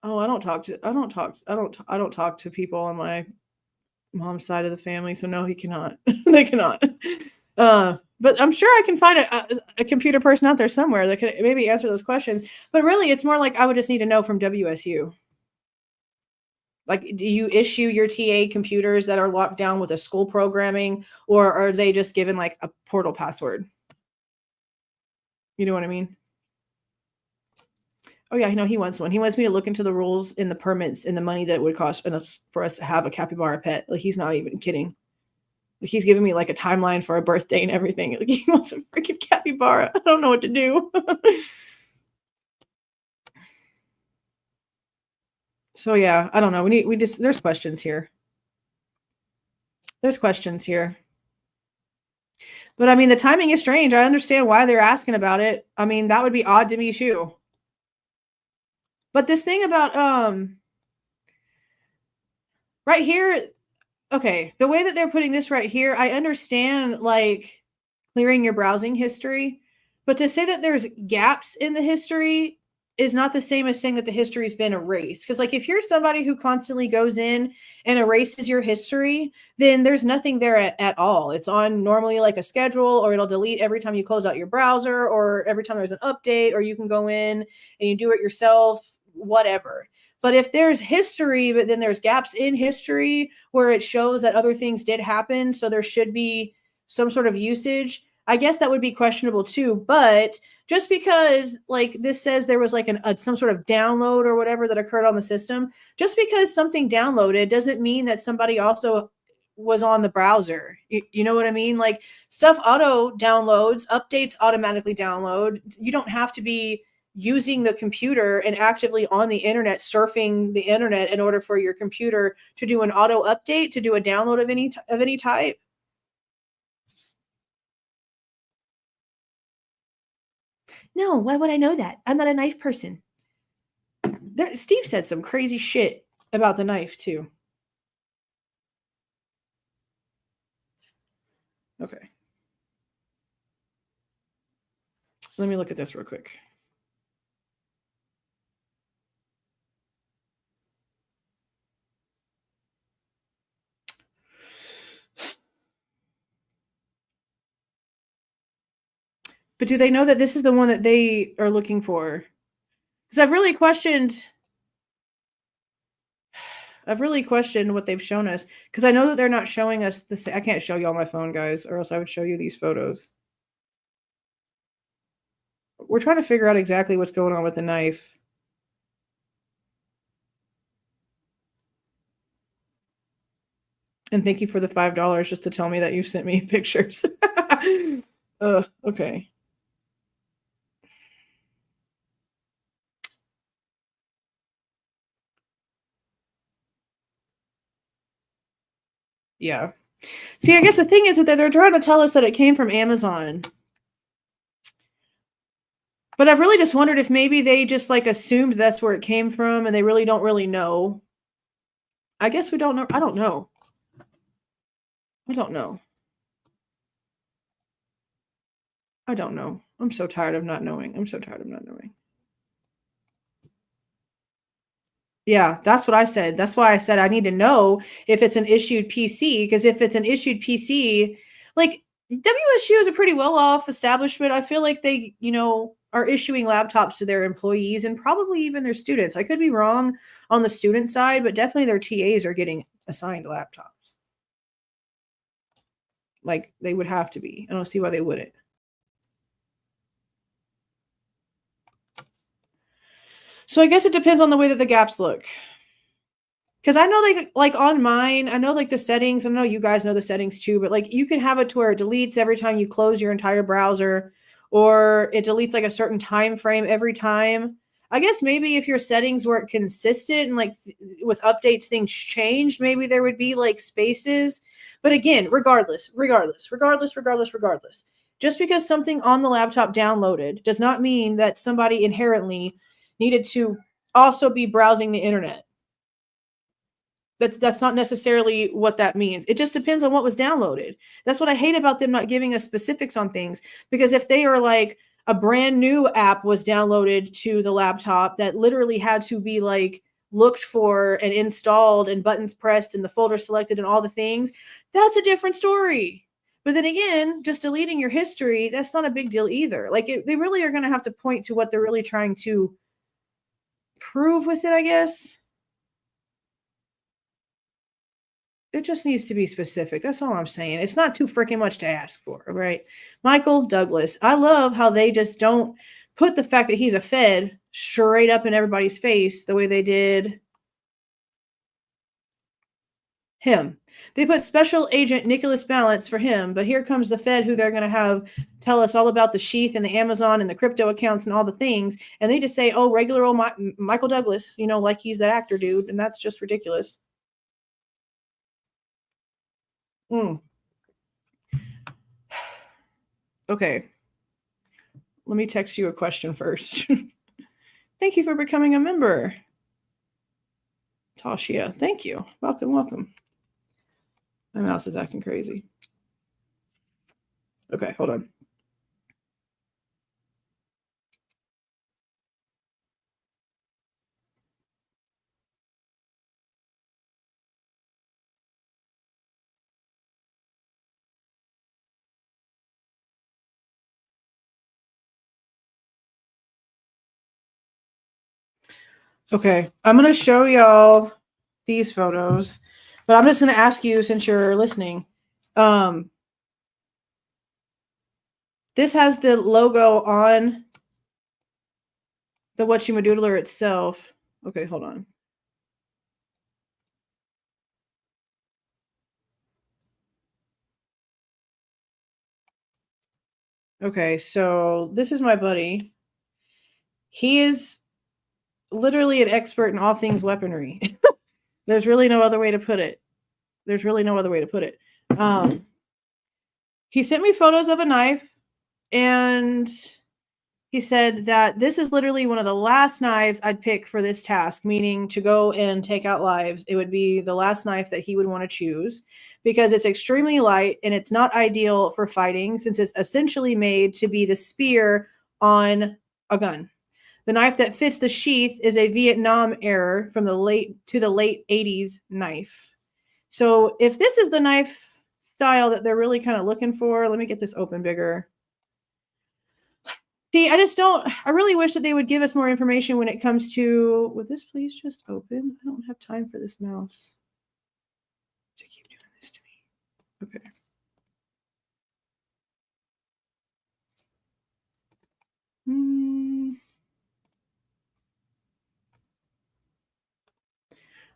Oh, I don't talk to people on my mom's side of the family, so no, he cannot. They cannot. But I'm sure I can find a computer person out there somewhere that could maybe answer those questions. But really, it's more like I would just need to know from WSU. Like, do you issue your TA computers that are locked down with a school programming, or are they just given like a portal password? You know what I mean? Oh yeah, I know he wants one. He wants me to look into the rules and the permits and the money that it would cost for us to have a capybara pet. Like, he's not even kidding. Like, he's giving me like a timeline for a birthday and everything. Like, he wants a freaking capybara. I don't know what to do. So yeah, I don't know. There's questions here. There's questions here. But I mean, the timing is strange. I understand why they're asking about it. I mean, that would be odd to me too. But this thing about right here, okay, the way that they're putting this right here, I understand like clearing your browsing history, but to say that there's gaps in the history is not the same as saying that the history's been erased. Because like if you're somebody who constantly goes in and erases your history, then there's nothing there at all. It's on normally like a schedule, or it'll delete every time you close out your browser, or every time there's an update, or you can go in and you do it yourself, whatever. But if there's history, but then there's gaps in history where it shows that other things did happen, so there should be some sort of usage, I guess that would be questionable too. But just because like this says there was like some sort of download or whatever that occurred on the system, just because something downloaded doesn't mean that somebody also was on the browser. You know what I mean? Like, stuff auto downloads, updates automatically download. You don't have to be using the computer and actively on the internet, surfing the internet in order for your computer to do an auto update, to do a download of any type. No, why would I know that? I'm not a knife person. Steve said some crazy shit about the knife too. Okay. Let me look at this real quick. But do they know that this is the one that they are looking for? Because I've really questioned what they've shown us. Because I know that they're not showing us this. I can't show you on my phone, guys, or else I would show you these photos. We're trying to figure out exactly what's going on with the knife. And thank you for the $5 just to tell me that you sent me pictures. Okay. Yeah. See, I guess the thing is that they're trying to tell us that it came from Amazon. But I've really just wondered if maybe they just like assumed that's where it came from and they really don't really know. I guess we don't know. I don't know. I don't know. I don't know. I'm so tired of not knowing. I'm so tired of not knowing. Yeah, that's what I said. That's why I said I need to know if it's an issued PC, because if it's an issued PC, like WSU is a pretty well-off establishment. I feel like they, are issuing laptops to their employees and probably even their students. I could be wrong on the student side, but definitely their TAs are getting assigned laptops. Like, they would have to be. I don't see why they wouldn't. So I guess it depends on the way that the gaps look. Because I know, like on mine, I know like the settings. I know you guys know the settings too, but like you can have it to where it deletes every time you close your entire browser, or it deletes like a certain time frame every time. I guess maybe if your settings weren't consistent and like with updates things changed, maybe there would be like spaces. But again, regardless, just because something on the laptop downloaded does not mean that somebody inherently needed to also be browsing the internet. That's not necessarily what that means. It just depends on what was downloaded. That's what I hate about them not giving us specifics on things. Because if they are like a brand new app was downloaded to the laptop that literally had to be like looked for and installed and buttons pressed and the folder selected and all the things, that's a different story. But then again, just deleting your history, that's not a big deal either. Like they really are going to have to point to what they're really trying to prove with it, I guess. It just needs to be specific. That's all I'm saying. It's not too freaking much to ask for, right? Michael Douglas. I love how they just don't put the fact that he's a Fed straight up in everybody's face the way they did him. They put Special Agent Nicholas Balance for him, but here comes the Fed who they're going to have tell us all about the sheath and the Amazon and the crypto accounts and all the things. And they just say, oh, regular old Michael Douglas, like he's that actor dude. And that's just ridiculous. Okay. Let me text you a question first. Thank you for becoming a member. Tashia, thank you. Welcome. My mouse is acting crazy. Okay, hold on. Okay, I'm going to show y'all these photos, but I'm just going to ask you, since you're listening, this has the logo on the whatchamadoodler itself. Okay, hold on. Okay, so this is my buddy. He is literally an expert in all things weaponry. There's really no other way to put it. He sent me photos of a knife, and he said that this is literally one of the last knives I'd pick for this task, meaning to go and take out lives. It would be the last knife that he would want to choose because it's extremely light and it's not ideal for fighting since it's essentially made to be the spear on a gun. The knife that fits the sheath is a Vietnam era from the late 80s knife. So if this is the knife style that they're really kind of looking for, let me get this open bigger. See, I really wish that they would give us more information when it comes to, would this please just open? I don't have time for this mouse to keep doing this to me. Okay.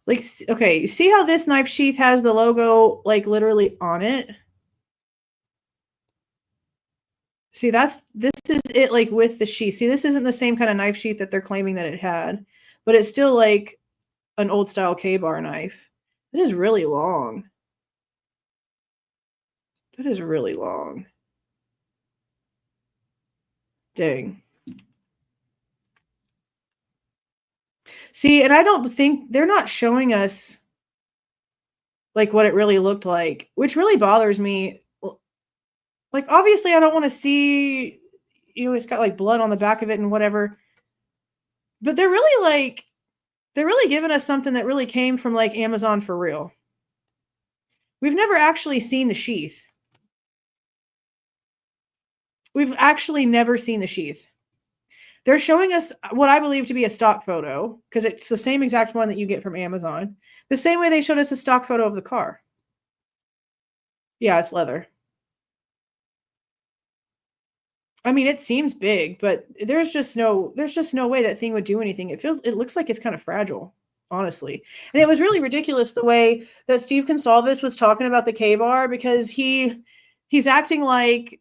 Like, okay, see how this knife sheath has the logo, like, literally on it? See, this is it, like, with the sheath. See, this isn't the same kind of knife sheath that they're claiming that it had, but it's still, like, an old-style K-bar knife. It is really long. That is really long. Dang. See, and I don't think they're not showing us like what it really looked like, which really bothers me. Like, obviously I don't want to see, it's got like blood on the back of it and whatever, but they're really giving us something that really came from like Amazon for real. We've never actually seen the sheath. We've actually never seen the sheath. They're showing us what I believe to be a stock photo because it's the same exact one that you get from Amazon. The same way they showed us a stock photo of the car. Yeah, it's leather. I mean, it seems big, but there's just no way that thing would do anything. It looks like it's kind of fragile, honestly. And it was really ridiculous the way that Steve Consolves was talking about the K-bar because he's acting like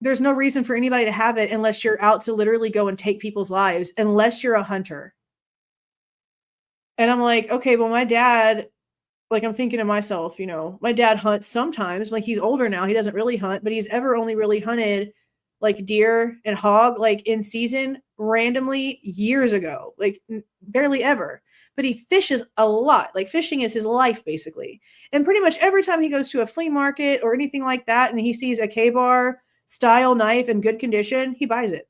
there's no reason for anybody to have it unless you're out to literally go and take people's lives, unless you're a hunter. And I'm like, okay, well, my dad, like, I'm thinking to myself, my dad hunts sometimes. Like, he's older now. He doesn't really hunt, but he's ever only really hunted like deer and hog, like in season randomly years ago, like barely ever. But he fishes a lot. Like, fishing is his life, basically. And pretty much every time he goes to a flea market or anything like that, and he sees a K-bar style knife in good condition, he buys it.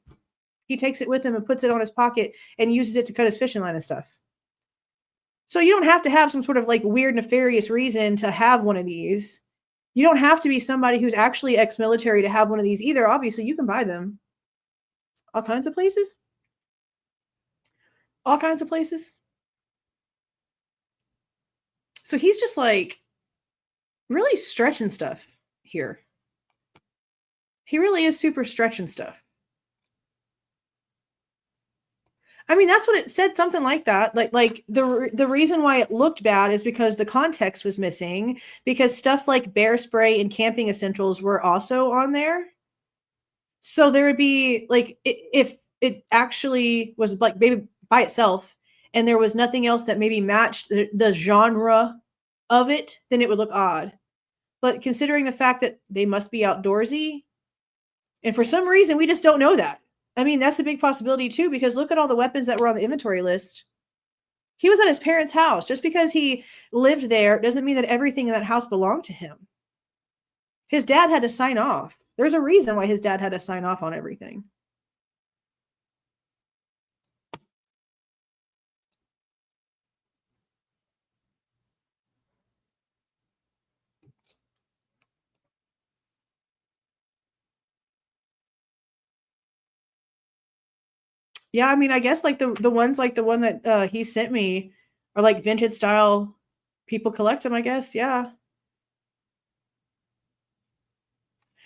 He takes it with him and puts it on his pocket and uses it to cut his fishing line and stuff. So you don't have to have some sort of like weird nefarious reason to have one of these. You don't have to be somebody who's actually ex-military to have one of these either. Obviously, you can buy them. All kinds of places. All kinds of places. So he's just like really stretching stuff here. He really is super stretching stuff. I mean, that's what it said, something like that. Like the reason why it looked bad is because the context was missing, because stuff like bear spray and camping essentials were also on there. So there would be like, if it actually was like maybe by itself and there was nothing else that maybe matched the genre of it, then it would look odd. But considering the fact that they must be outdoorsy, and for some reason we just don't know that. I mean, that's a big possibility too, because look at all the weapons that were on the inventory list. He was at his parents' house. Just because he lived there doesn't mean that everything in that house belonged to him. His dad had to sign off. There's a reason why his dad had to sign off on everything. Yeah, I mean, I guess like the ones like the one that he sent me are like vintage style. People collect them, I guess. Yeah.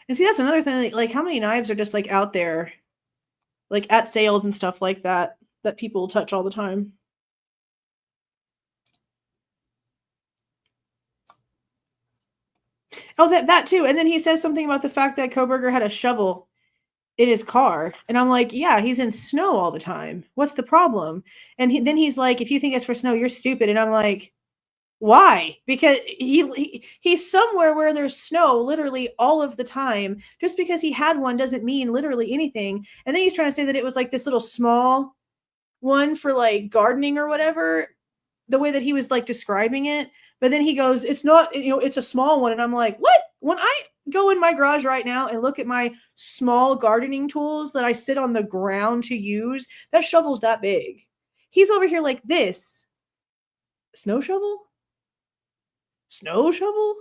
And see, that's another thing. Like how many knives are just like out there, like at sales and stuff like that, that people touch all the time. Oh, that too. And then he says something about the fact that Kohberger had a shovel in his car. And I'm like, yeah, he's in snow all the time. What's the problem? And then he's like, if you think it's for snow, you're stupid. And I'm like, why? Because he's somewhere where there's snow literally all of the time. Just because he had one doesn't mean literally anything. And then he's trying to say that it was like this little small one for like gardening or whatever, the way that he was like describing it. But then he goes, it's not, it's a small one. And I'm like, what? When I go in my garage right now and look at my small gardening tools that I sit on the ground to use, that shovel's that big. He's over here like this. Snow shovel? Snow shovel?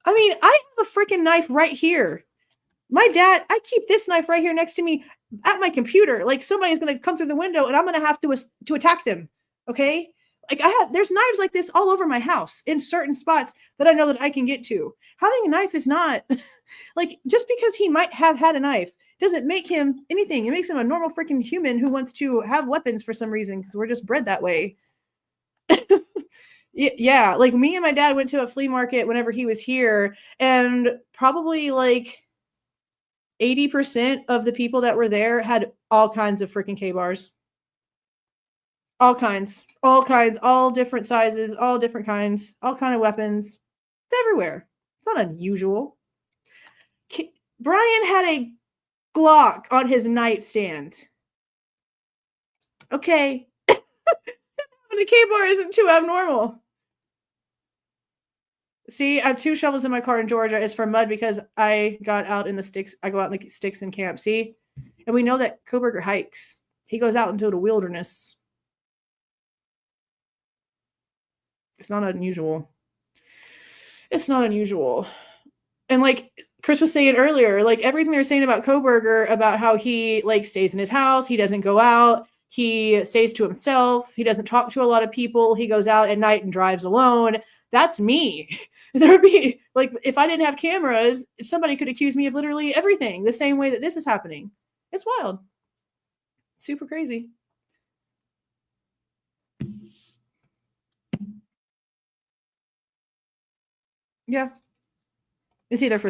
I mean, I have a freaking knife right here. My dad, I keep this knife right here next to me at my computer. Like somebody's going to come through the window and I'm going to have to attack them. Okay? Like there's knives like this all over my house in certain spots that I know that I can get to. Having a knife is not like, just because he might have had a knife doesn't make him anything. It makes him a normal freaking human who wants to have weapons for some reason, because we're just bred that way. Yeah, like me and my dad went to a flea market whenever he was here, and probably like 80% of the people that were there had all kinds of freaking K-bars. All kinds, all different sizes, all different kinds, all kind of weapons. It's everywhere. It's not unusual. Bryan had a Glock on his nightstand. Okay. The K-bar isn't too abnormal. See, I have 2 shovels in my car in Georgia. It's for mud because I got out in the sticks. I go out in the sticks in camp. See? And we know that Kohberger hikes. He goes out into the wilderness. It's not unusual. It's not unusual. And like Chris was saying earlier, like everything they're saying about Kohberger, about how he like stays in his house, he doesn't go out, he stays to himself, he doesn't talk to a lot of people, he goes out at night and drives alone. That's me. There would be like, if I didn't have cameras, somebody could accuse me of literally everything the same way that this is happening. It's wild. Super crazy. Yeah. It's either for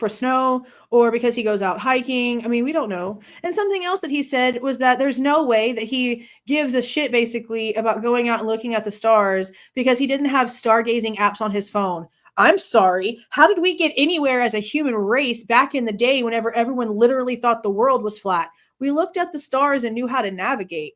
snow or because he goes out hiking. I mean, we don't know. And something else that he said was that there's no way that he gives a shit basically about going out and looking at the stars because he didn't have stargazing apps on his phone. I'm sorry. How did we get anywhere as a human race back in the day whenever everyone literally thought the world was flat? We looked at the stars and knew how to navigate.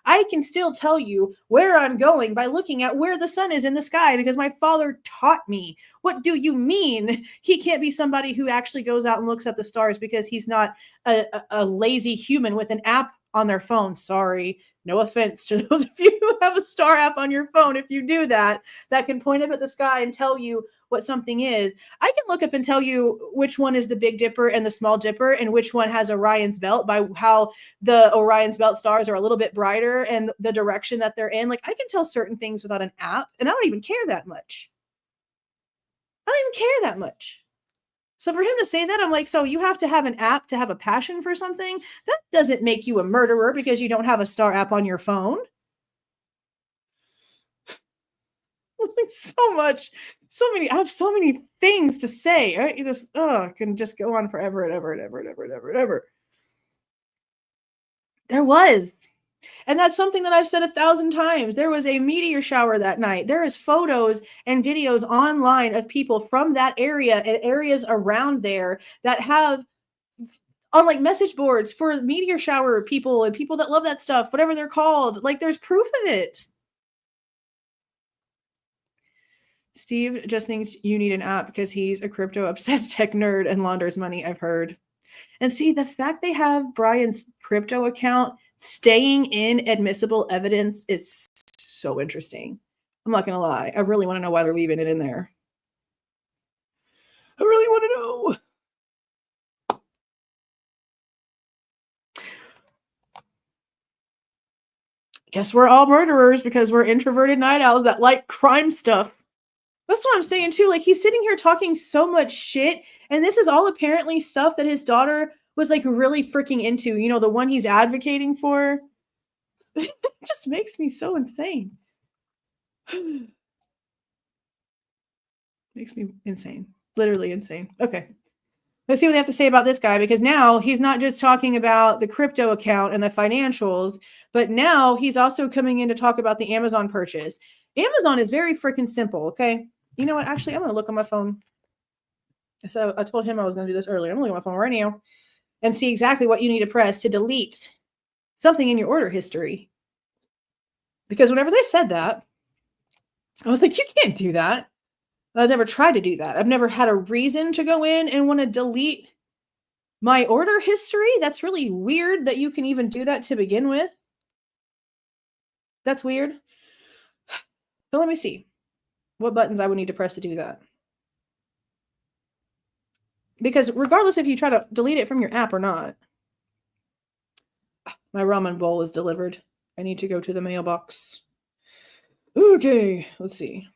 I can still tell you where I'm going by looking at where the sun is in the sky because my father taught me. What do you mean he can't be somebody who actually goes out and looks at the stars because he's not a lazy human with an app on their phone. Sorry. No offense to those of you who have a star app on your phone. If you do that, that can point up at the sky and tell you what something is. I can look up and tell you which one is the Big Dipper and the Small Dipper and which one has Orion's belt by how the Orion's belt stars are a little bit brighter and the direction that they're in. Like, I can tell certain things without an app, and I don't even care that much. I don't even care that much. So for him to say that, I'm like, so you have to have an app to have a passion for something? That doesn't make you a murderer because you don't have a star app on your phone. So much, I have so many things to say. Right? You just, can just go on forever and ever and ever and ever and ever and ever. There was. And that's something that I've said 1,000 times. There was a meteor shower that night. There is photos and videos online of people from that area and areas around there that have on like message boards for meteor shower people and people that love that stuff, whatever they're called. Like, there's proof of it. Steve just thinks you need an app because he's a crypto obsessed tech nerd and launders money, I've heard. And see, the fact they have Bryan's crypto account staying in admissible evidence is so interesting. I'm not going to lie. I really want to know why they're leaving it in there. I really want to know. Guess we're all murderers because we're introverted night owls that like crime stuff. That's what I'm saying too. Like, he's sitting here talking so much shit, and this is all apparently stuff that his daughter was like really freaking into. You know, the one he's advocating for. It just makes me so insane. Makes me insane. Literally insane. Okay. Let's see what they have to say about this guy, because now he's not just talking about the crypto account and the financials, but now he's also coming in to talk about the Amazon purchase. Amazon is very freaking simple, okay? You know what? Actually, I'm going to look on my phone. So I told him I was going to do this earlier. I'm going to look at my phone right now and see exactly what you need to press to delete something in your order history. Because whenever they said that, I was like, you can't do that. I've never tried to do that. I've never had a reason to go in and want to delete my order history. That's really weird that you can even do that to begin with. That's weird. So let me see what buttons I would need to press to do that. Because regardless if you try to delete it from your app or not, my ramen bowl is delivered. I need to go to the mailbox. Okay, let's see.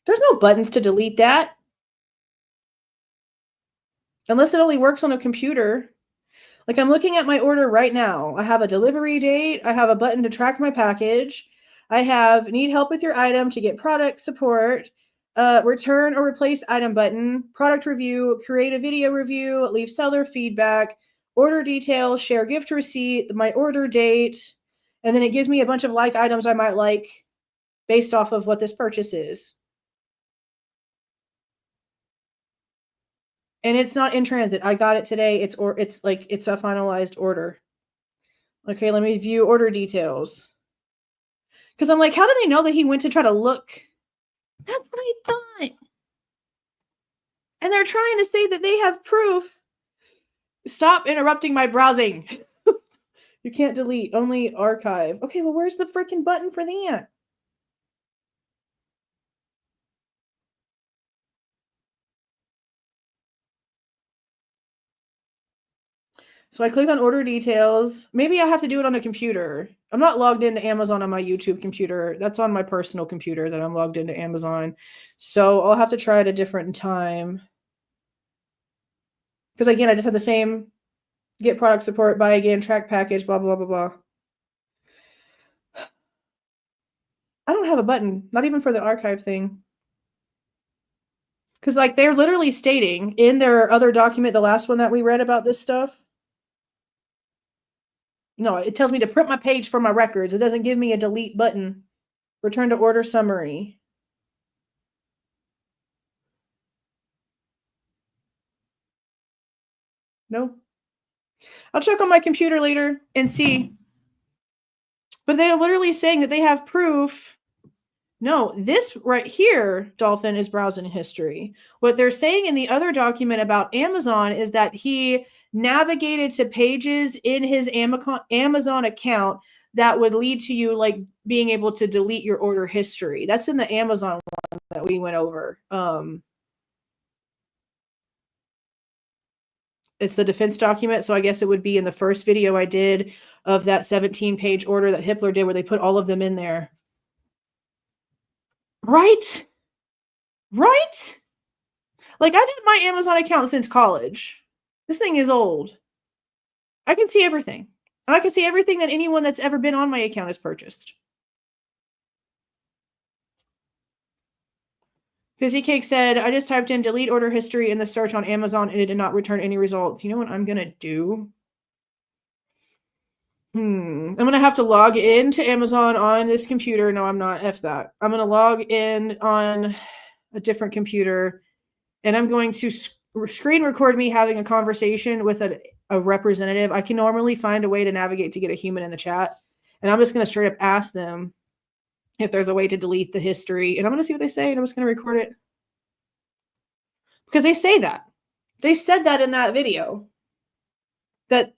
There's no buttons to delete that. Unless it only works on a computer. Like, I'm looking at my order right now. I have a delivery date. I have a button to track my package. I have need help with your item to get product support, return or replace item button, product review, create a video review, leave seller feedback, order details, share gift receipt, my order date, and then it gives me a bunch of like items I might like based off of what this purchase is. And it's not in transit. I got it today. It's a finalized order. Okay, let me view order details. Because I'm like, how do they know that he went to try to look? That's what I thought. And they're trying to say that they have proof. Stop interrupting my browsing. You can't delete, only archive. Okay, well, where's the freaking button for that? So I click on order details. Maybe I have to do it on a computer. I'm not logged into Amazon on my YouTube computer. That's on my personal computer that I'm logged into Amazon. So I'll have to try it a different time. Because again, I just have the same get product support, buy again, track package, blah, blah, blah, blah. I don't have a button, not even for the archive thing. Because like they're literally stating in their other document, the last one that we read about this stuff. No, it tells me to print my page for my records. It doesn't give me a delete button. Return to order summary. No. I'll check on my computer later and see. But they are literally saying that they have proof. No, this right here, Dolphin, is browsing history. What they're saying in the other document about Amazon is that he navigated to pages in his Amazon account that would lead to you like being able to delete your order history. That's in the Amazon one that we went over. It's the defense document, so I guess it would be in the first video I did of that 17-page order that Hitler did where they put all of them in there. Right? Right? Like, I've had my Amazon account since college. This thing is old. I can see everything. And I can see everything that anyone that's ever been on my account has purchased. Fizzy Cake said, I just typed in delete order history in the search on Amazon and it did not return any results. You know what I'm going to do? I'm going to have to log into Amazon on this computer. No, I'm not. F that. I'm going to log in on a different computer and I'm going to screen record me having a conversation with a representative. I can normally find a way to navigate to get a human in the chat. And I'm just going to straight up ask them if there's a way to delete the history. And I'm going to see what they say and I'm just going to record it. Because they say that. They said that in that video. That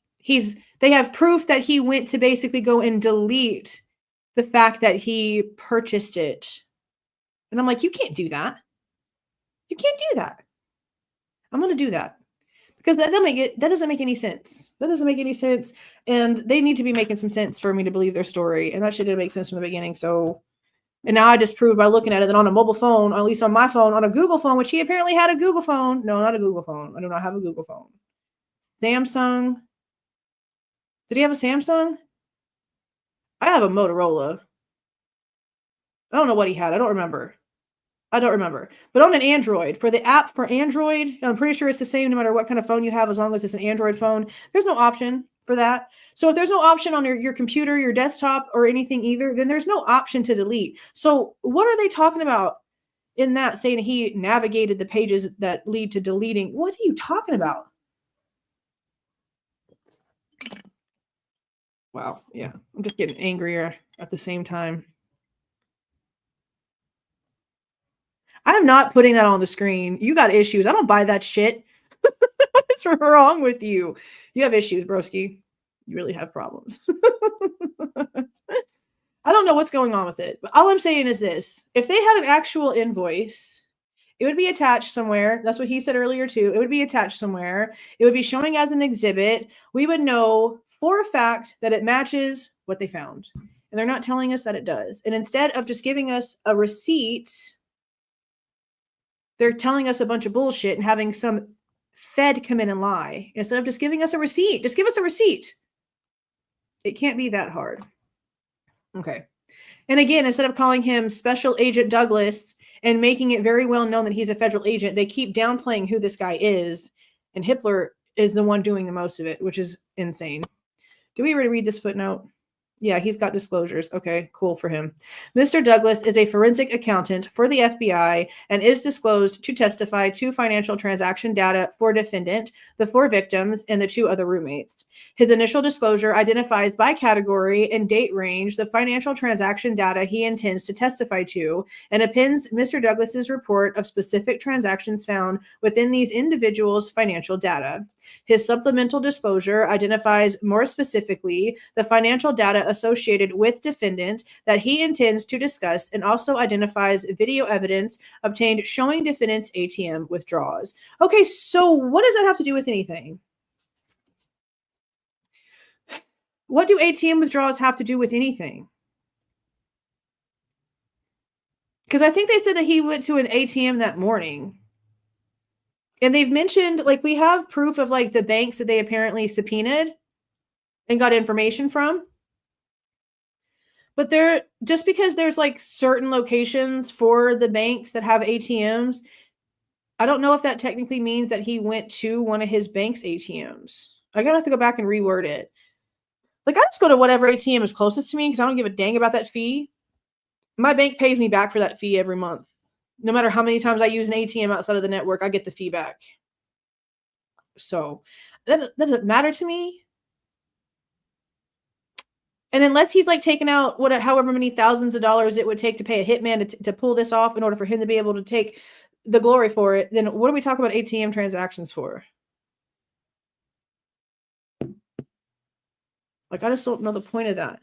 they have proof that he went to basically go and delete the fact that he purchased it. And I'm like, you can't do that. You can't do that. I'm going to do that. Because that doesn't make any sense. That doesn't make any sense. And they need to be making some sense for me to believe their story. And that shit didn't make sense from the beginning. So, and now I just proved by looking at it that on a mobile phone, or at least on my phone, on a Google phone, which he apparently had a Google phone. No, not a Google phone. I do not have a Google phone. Samsung. Did he have a Samsung? I have a Motorola. I don't know what he had. I don't remember. But on an Android, for the app for Android, I'm pretty sure it's the same no matter what kind of phone you have, as long as it's an Android phone. There's no option for that. So if there's no option on your computer, your desktop, or anything either, then there's no option to delete. So what are they talking about in that, saying he navigated the pages that lead to deleting? What are you talking about? Wow. Yeah. I'm just getting angrier at the same time. I'm not putting that on the screen. You got issues. I don't buy that shit. What's wrong with you? You have issues, broski. You really have problems. I don't know what's going on with it. But all I'm saying is this. If they had an actual invoice, it would be attached somewhere. That's what he said earlier, too. It would be attached somewhere. It would be showing as an exhibit. We would know for a fact that it matches what they found. And they're not telling us that it does. And instead of just giving us a receipt, they're telling us a bunch of bullshit and having some Fed come in and lie. Instead of just giving us a receipt, just give us a receipt. It can't be that hard. Okay. And again, instead of calling him Special Agent Douglas and making it very well known that he's a federal agent, they keep downplaying who this guy is. And Hitler is the one doing the most of it, which is insane. Do we already read this footnote? Yeah, he's got disclosures. Okay, cool for him. Mr. Douglas is a forensic accountant for the FBI and is disclosed to testify to financial transaction data for defendant, the 4 victims, and the 2 other roommates. His initial disclosure identifies by category and date range the financial transaction data he intends to testify to and appends Mr. Douglas's report of specific transactions found within these individuals' financial data. His supplemental disclosure identifies more specifically the financial data associated with defendant that he intends to discuss and also identifies video evidence obtained showing defendant's ATM withdrawals. Okay, so what does that have to do with anything? What do ATM withdrawals have to do with anything? Because I think they said that he went to an ATM that morning. And they've mentioned, like, we have proof of, like, the banks that they apparently subpoenaed and got information from. But just because there's, like, certain locations for the banks that have ATMs, I don't know if that technically means that he went to one of his bank's ATMs. I'm going to have to go back and reword it. Like, I just go to whatever ATM is closest to me because I don't give a dang about that fee. My bank pays me back for that fee every month. No matter how many times I use an ATM outside of the network, I get the fee back. So that doesn't matter to me. And unless he's like taking out however many thousands of dollars it would take to pay a hitman to pull this off in order for him to be able to take the glory for it, then what are we talking about ATM transactions for? Like, I just don't know the point of that.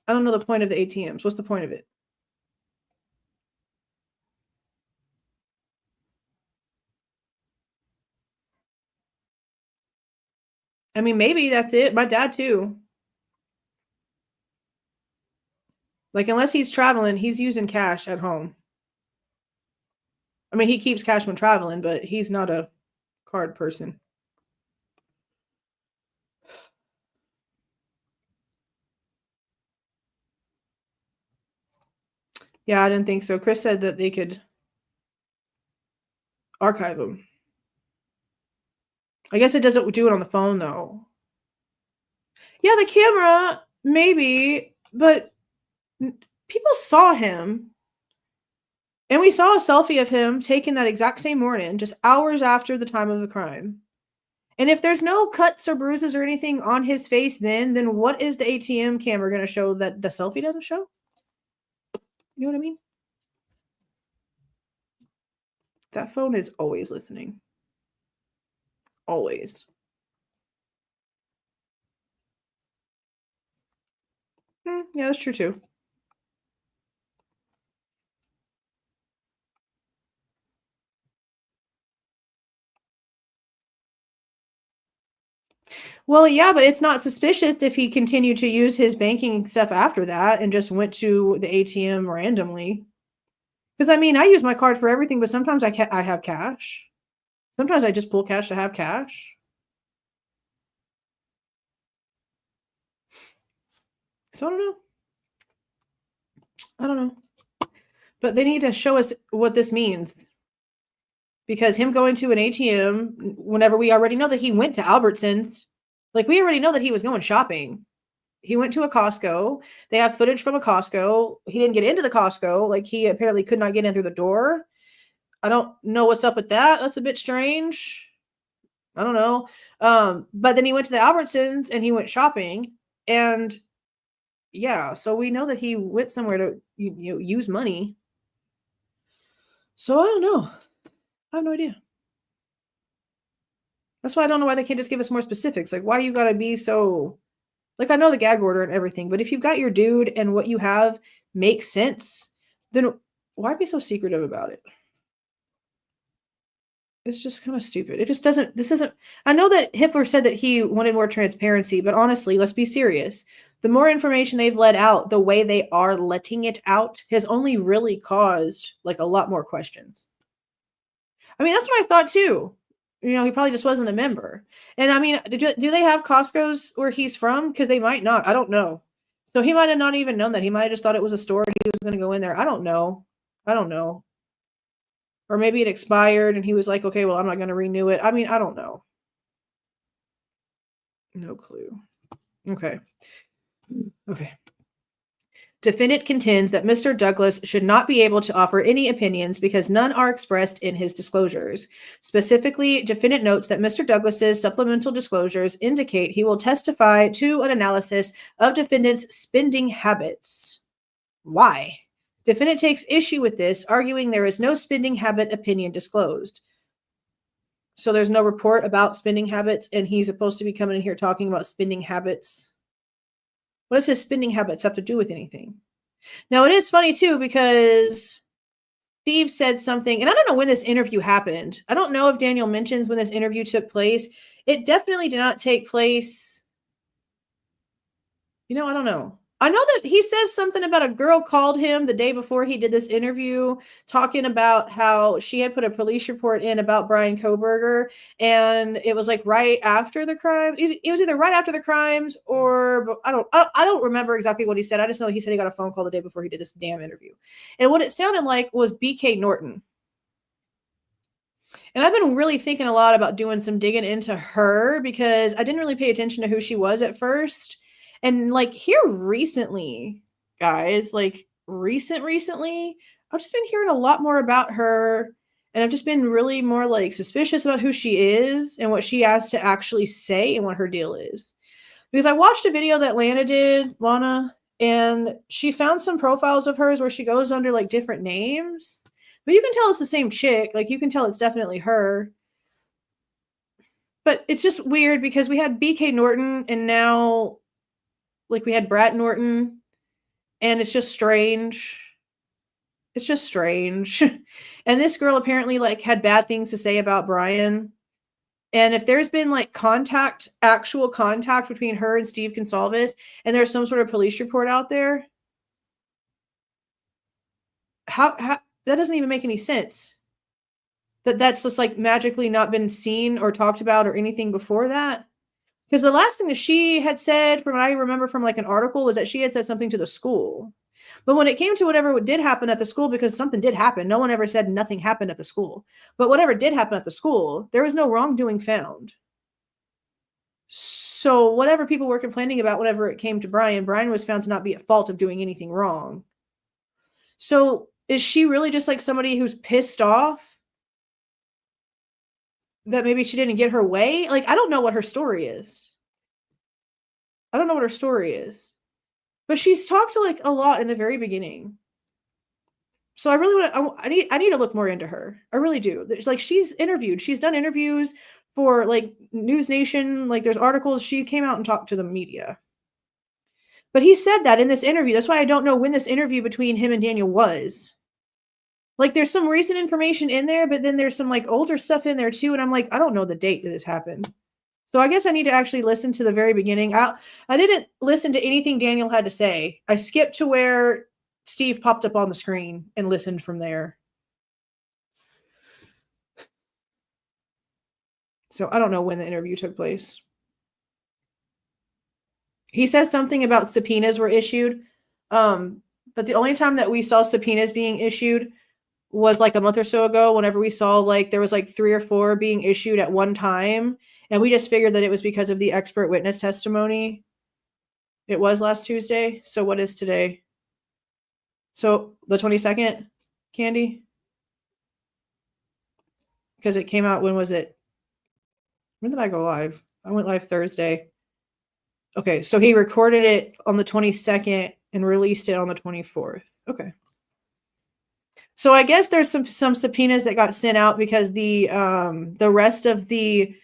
I don't know the point of the ATMs. What's the point of it? I mean, maybe that's it. My dad too. Like, unless he's traveling, he's using cash at home. I mean, he keeps cash when traveling, but he's not a card person. Yeah, I didn't think so. Chris said that they could archive them. I guess it doesn't do it on the phone, though. Yeah, the camera, maybe, but people saw him. And we saw a selfie of him taken that exact same morning, just hours after the time of the crime. And if there's no cuts or bruises or anything on his face then what is the ATM camera going to show that the selfie doesn't show? You know what I mean? That phone is always listening. Always. Yeah, that's true too. Well, yeah, but it's not suspicious if he continued to use his banking stuff after that and just went to the ATM randomly. Because, I mean, I use my card for everything, but sometimes I have cash. Sometimes I just pull cash to have cash. So I don't know. I don't know. But they need to show us what this means. Because him going to an ATM, whenever we already know that he went to Albertsons, like we already know that he was going shopping. He went to a Costco. They have footage from a Costco. He didn't get into the Costco. Like he apparently could not get in through the door. I don't know what's up with that. That's a bit strange. I don't know. But then he went to the Albertsons and he went shopping. And yeah, so we know that he went somewhere to use money. So I don't know. I have no idea. That's why I don't know why they can't just give us more specifics. Like, why you gotta be so... Like, I know the gag order and everything, but if you've got your dude and what you have makes sense, then why be so secretive about it? It's just kind of stupid. It just doesn't... This isn't... I know that Hitler said that he wanted more transparency, but honestly, let's be serious. The more information they've let out, the way they are letting it out has only really caused, like, a lot more questions. I mean, that's what I thought, too. He probably just wasn't a member. And I mean, do they have Costco's where he's from? Because they might not. I don't know. So he might have not even known that. He might have just thought it was a store and he was going to go in there. I don't know. Or maybe it expired and he was like, okay, well, I'm not going to renew it. I mean, I don't know. No clue. Okay. Defendant contends that Mr. Douglas should not be able to offer any opinions because none are expressed in his disclosures. Specifically, defendant notes that Mr. Douglas's supplemental disclosures indicate he will testify to an analysis of defendant's spending habits. Why? Defendant takes issue with this, arguing there is no spending habit opinion disclosed. So there's no report about spending habits, and he's supposed to be coming in here talking about spending habits. What does his spending habits have to do with anything? Now, it is funny, too, because Steve said something, and I don't know when this interview happened. I don't know if Daniel mentions when this interview took place. It definitely did not take place. I don't know. I know that he says something about a girl called him the day before he did this interview, talking about how she had put a police report in about Bryan Kohberger, and it was like right after the crime. It was either right after the crimes or I don't remember exactly what he said. I just know he said he got a phone call the day before he did this damn interview, and what it sounded like was BK Norton. And I've been really thinking a lot about doing some digging into her because I didn't really pay attention to who she was at first. And like here recently, guys, like recently, I've just been hearing a lot more about her And I've just been really more like suspicious about who she is and what she has to actually say and what her deal is. Because I watched a video that Lana, and she found some profiles of hers where she goes under like different names. But you can tell it's the same chick. Like you can tell it's definitely her. But it's just weird because we had BK Norton and now like we had Brat Norton, and it's just strange. It's just strange. And this girl apparently like had bad things to say about Bryan. And if there's been like actual contact between her and Steve Consolves, and there's some sort of police report out there, how that doesn't even make any sense. That's just like magically not been seen or talked about or anything before that. Because the last thing that she had said, from what I remember from like an article, was that she had said something to the school. But when it came to whatever did happen at the school, because something did happen, no one ever said nothing happened at the school. But whatever did happen at the school, there was no wrongdoing found. So whatever people were complaining about whenever it came to Bryan was found to not be at fault of doing anything wrong. So is she really just like somebody who's pissed off that maybe she didn't get her way? Like, I don't know what her story is. But she's talked to like a lot in the very beginning. So I really want to, I need to look more into her. I really do. There's like, she's done interviews for like News Nation. Like there's articles. She came out and talked to the media. But he said that in this interview. That's why I don't know when this interview between him and Daniel was. Like there's some recent information in there, but then there's some like older stuff in there too. And I'm like, I don't know the date that this happened. So I guess I need to actually listen to the very beginning. I didn't listen to anything Daniel had to say. I skipped to where Steve popped up on the screen and listened from there. So I don't know when the interview took place. He says something about subpoenas were issued. But the only time that we saw subpoenas being issued was like a month or so ago, whenever we saw like there was like 3 or 4 being issued at one time. And we just figured that it was because of the expert witness testimony. It was last Tuesday. So what is today? So the 22nd, Candy? Because it came out, when was it? When did I go live? I went live Thursday. Okay, so he recorded it on the 22nd and released it on the 24th. Okay. So I guess there's some subpoenas that got sent out because the rest of the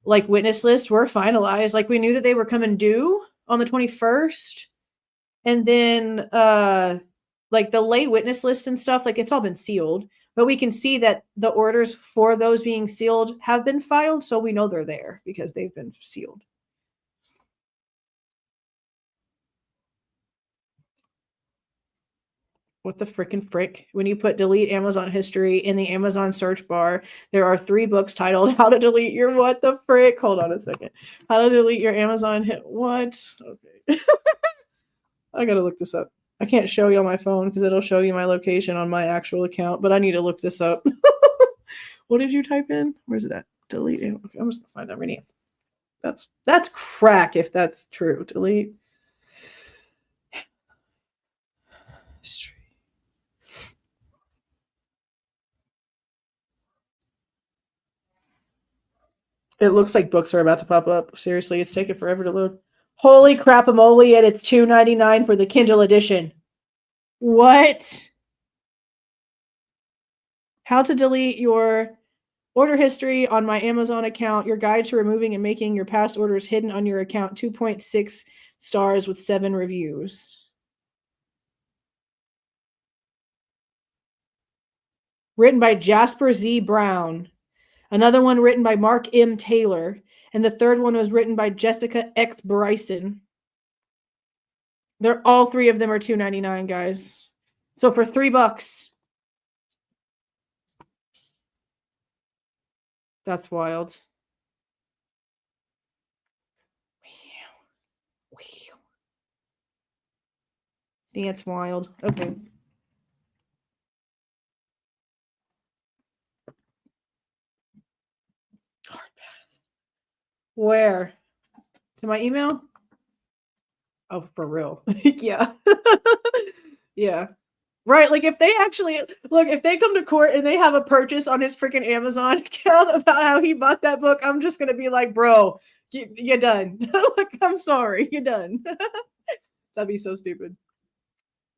like witness list were finalized. Like we knew that they were coming due on the 21st. And then like the lay witness list and stuff, like it's all been sealed. But we can see that the orders for those being sealed have been filed, so we know they're there because they've been sealed. What the frickin' frick? When you put delete Amazon history in the Amazon search bar, there are 3 books titled How to Delete Your What the Frick? Hold on a second. How to delete your Amazon hit what? Okay. I gotta look this up. I can't show you on my phone because it'll show you my location on my actual account, but I need to look this up. What did you type in? Where's it at? Delete. Okay, I'm just gonna find that right now. That's crack if that's true. Delete. History. It looks like books are about to pop up. Seriously, it's taking forever to load. Holy crap-a-moly, and it's $2.99 for the Kindle edition. What? How to delete your order history on my Amazon account. Your guide to removing and making your past orders hidden on your account. 2.6 stars with 7 reviews. Written by Jasper Z. Brown. Another one written by Mark M. Taylor. And the third one was written by Jessica X. Bryson. All 3 of them are $2.99, guys. So for $3. That's wild. I think it's wild. Okay. Where? To my email? Oh, for real. Yeah. Yeah. Right? Like if they actually look, if they come to court and they have a purchase on his freaking Amazon account about how he bought that book, I'm just gonna be like, bro, you're done. Like, I'm sorry, you're done. That'd be so stupid.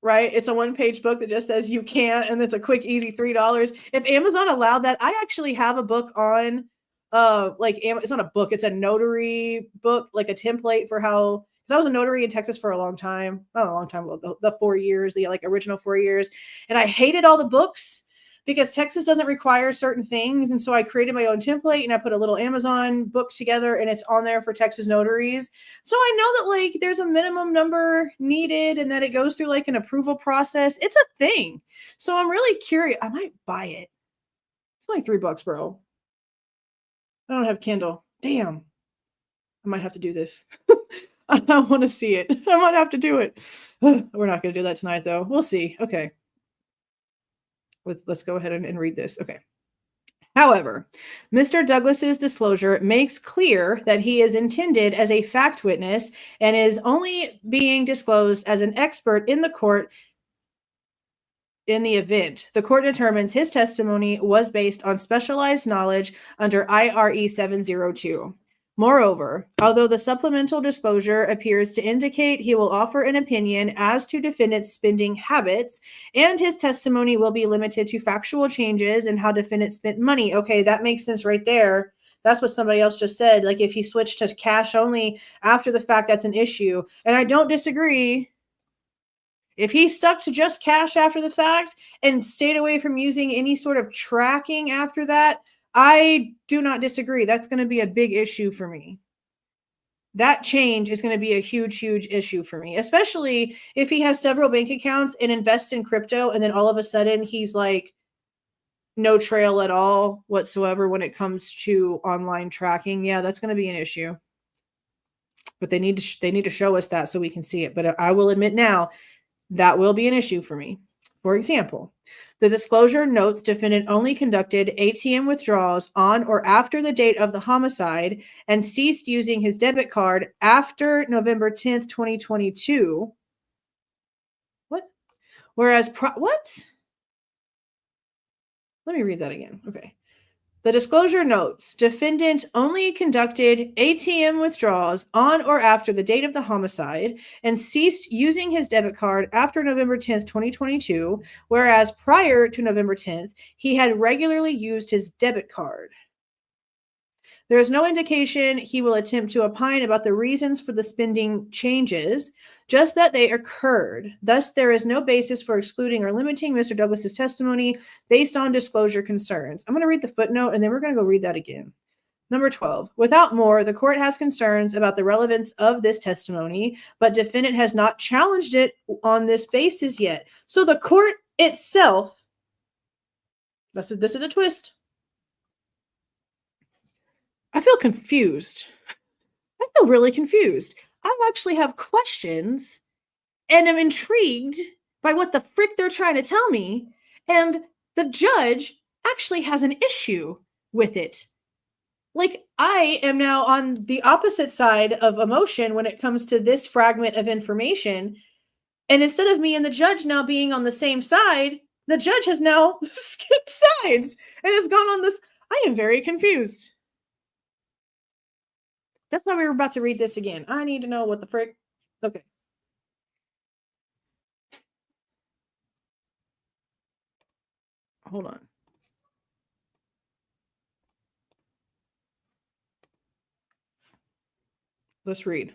Right? It's a one-page book that just says you can't, and it's a quick, easy $3. If Amazon allowed that, I actually have a book on like it's not a book, it's a notary book, like a template for how, because I was a notary in Texas for a long time. Not a long time, well, the 4 years, the like original 4 years. And I hated all the books because Texas doesn't require certain things. And so I created my own template and I put a little Amazon book together and it's on there for Texas notaries. So I know that like there's a minimum number needed and that it goes through like an approval process. It's a thing. So I'm really curious. I might buy it. It's like $3, bro. I don't have Kindle. Damn. I might have to do this. I want to see it. I might have to do it. We're not going to do that tonight, though. We'll see. Okay. Let's go ahead and read this. Okay. However, Mr. Douglas's disclosure makes clear that he is intended as a fact witness and is only being disclosed as an expert in the court in the event the court determines his testimony was based on specialized knowledge under IRE 702. Moreover, although the supplemental disclosure appears to indicate he will offer an opinion as to defendant's spending habits, and his testimony will be limited to factual changes in how defendant spent money. Okay, that makes sense right there. That's what somebody else just said. Like if he switched to cash only after the fact, that's an issue. And I don't disagree. If he stuck to just cash after the fact and stayed away from using any sort of tracking after that, I do not disagree. That's going to be a big issue for me. That change is going to be a huge, huge issue for me, especially if he has several bank accounts and invests in crypto and then all of a sudden he's like no trail at all whatsoever when it comes to online tracking. Yeah, that's going to be an issue. But they need to show us that so we can see it. But I will admit now, that will be an issue for me. For example, the disclosure notes defendant only conducted ATM withdrawals on or after the date of the homicide and ceased using his debit card after November 10th, 2022. What? Whereas, what? Let me read that again. Okay. The disclosure notes defendant only conducted ATM withdrawals on or after the date of the homicide and ceased using his debit card after November 10th, 2022, whereas prior to November 10th, he had regularly used his debit card. There is no indication he will attempt to opine about the reasons for the spending changes, just that they occurred. Thus, there is no basis for excluding or limiting Mr. Douglas's testimony based on disclosure concerns. I'm going to read the footnote, and then we're going to go read that again. Number 12, without more, the court has concerns about the relevance of this testimony, but defendant has not challenged it on this basis yet. So the court itself, this is a twist. I feel confused. I feel really confused. I actually have questions and am intrigued by what the frick they're trying to tell me. And the judge actually has an issue with it. Like, I am now on the opposite side of emotion when it comes to this fragment of information. And instead of me and the judge now being on the same side, the judge has now skipped sides and has gone on this. I am very confused. That's why we were about to read this again. I need to know what the frick. Okay. Hold on. Let's read.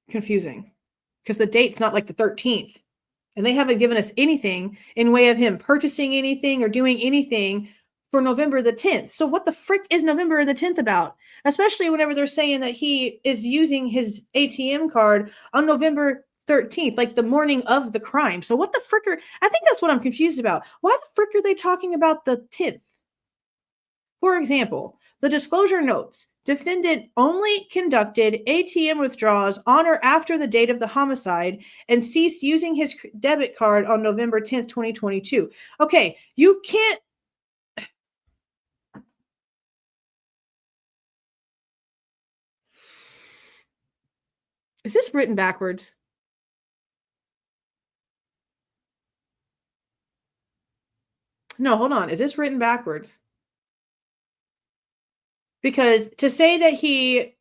Confusing. Because the date's not like the 13th. And they haven't given us anything in way of him purchasing anything or doing anything for November the 10th. So what the frick is November the 10th about? Especially whenever they're saying that he is using his ATM card on November 13th, like the morning of the crime. So what the frick I think that's what I'm confused about. Why the frick are they talking about the 10th? For example, the disclosure notes, defendant only conducted ATM withdrawals on or after the date of the homicide and ceased using his debit card on November 10th, 2022. Okay, you can't. Is this written backwards? No, hold on. Is this written backwards? Because to say that he...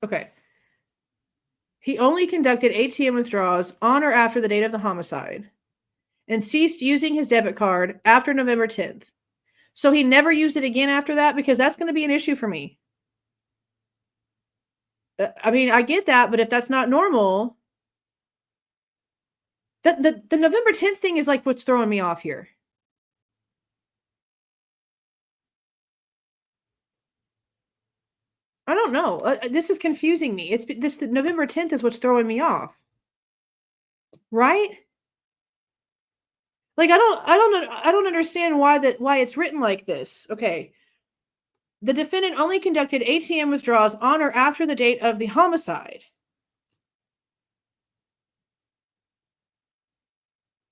Okay. He only conducted ATM withdrawals on or after the date of the homicide and ceased using his debit card after November 10th. So he never used it again after that, because that's going to be an issue for me. I mean, I get that, but if that's not normal, the November 10th thing is like what's throwing me off here. I don't know. This is confusing me. The November 10th is what's throwing me off. Right? Like I don't understand why it's written like this. Okay. The defendant only conducted ATM withdrawals on or after the date of the homicide.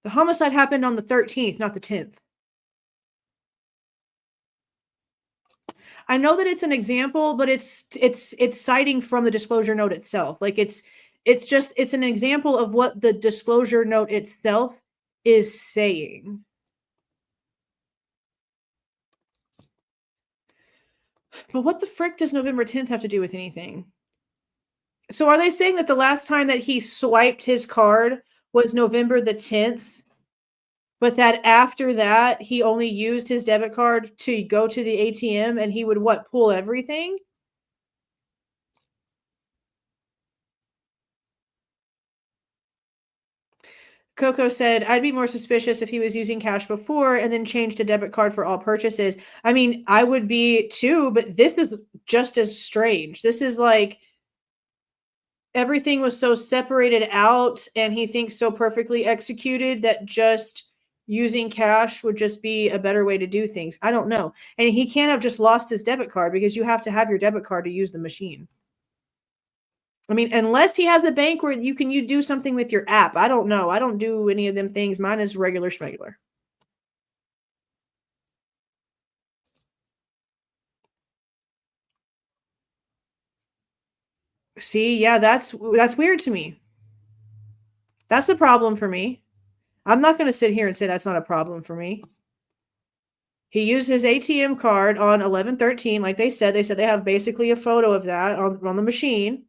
The homicide happened on the 13th, not the 10th. I know that it's an example, but it's citing from the disclosure note itself. Like it's an example of what the disclosure note itself is saying. But what the frick does November 10th have to do with anything? So are they saying that the last time that he swiped his card was November the 10th, but that after that he only used his debit card to go to the ATM and he would pull everything? Coco said, I'd be more suspicious if he was using cash before and then changed a debit card for all purchases. I mean, I would be too, but this is just as strange. This is like everything was so separated out and he thinks so perfectly executed that just using cash would just be a better way to do things. I don't know. And he can't have just lost his debit card, because you have to have your debit card to use the machine. I mean, unless he has a bank where you do something with your app. I don't know. I don't do any of them things. Mine is regular schmegular. See, yeah, that's weird to me. That's a problem for me. I'm not going to sit here and say that's not a problem for me. He used his ATM card on 11/13, like they said. They said they have basically a photo of that on the machine.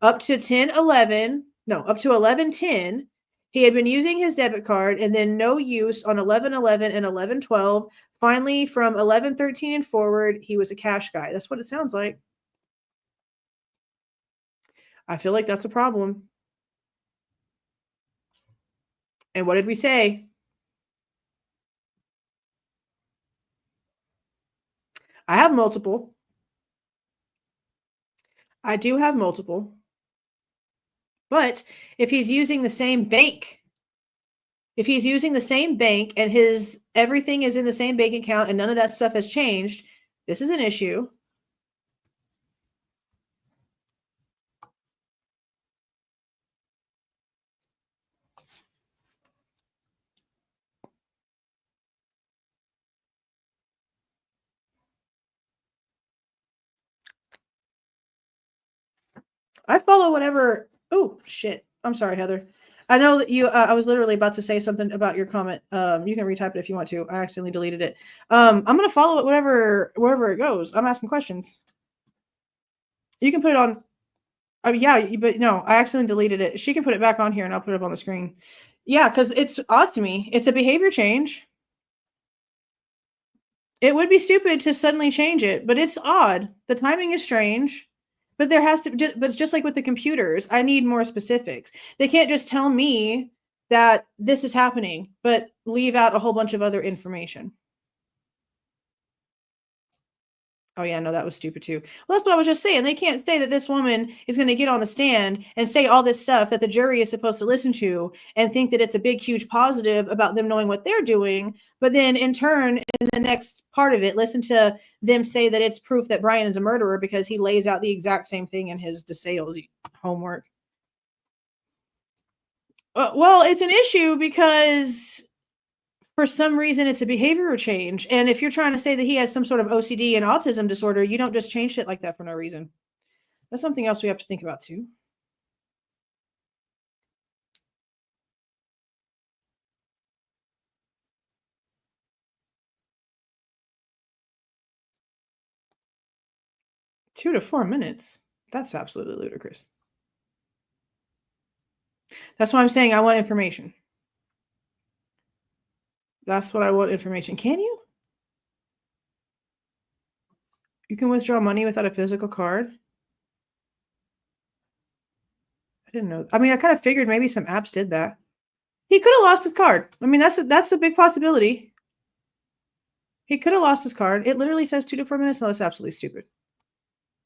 Up to 11/10, he had been using his debit card, and then no use on 11/11 and 11/12. Finally, from 11/13 and forward, he was a cash guy. That's what it sounds like. I feel like that's a problem. And what did we say? I have multiple. I do have multiple. But if he's using the same bank, and his everything is in the same bank account and none of that stuff has changed, this is an issue. I follow whatever. Oh, shit. I'm sorry, Heather. I know that you, I was literally about to say something about your comment. You can retype it if you want to. I accidentally deleted it. I'm going to follow it wherever it goes. I'm asking questions. You can put it on. Yeah, but no, I accidentally deleted it. She can put it back on here and I'll put it up on the screen. Yeah, because it's odd to me. It's a behavior change. It would be stupid to suddenly change it, but it's odd. The timing is strange. But there has to be, but it's just like with the computers. I need more specifics. They can't just tell me that this is happening, but leave out a whole bunch of other information. Oh, yeah, no, that was stupid too. Well, that's what I was just saying. They can't say that this woman is going to get on the stand and say all this stuff that the jury is supposed to listen to and think that it's a big, huge positive about them knowing what they're doing. But then in turn, in the next part of it, listen to them say that it's proof that Bryan is a murderer because he lays out the exact same thing in his DeSales homework. Well, it's an issue because for some reason it's a behavioral change. And if you're trying to say that he has some sort of OCD and autism disorder, you don't just change shit like that for no reason. That's something else we have to think about too. 2 to 4 minutes. That's absolutely ludicrous. That's why I'm saying I want information. That's what I want information. Can you? You can withdraw money without a physical card? I didn't know. I mean, I kind of figured maybe some apps did that. He could have lost his card. I mean, that's a big possibility. He could have lost his card. It literally says 2 to 4 minutes. No, that's absolutely stupid.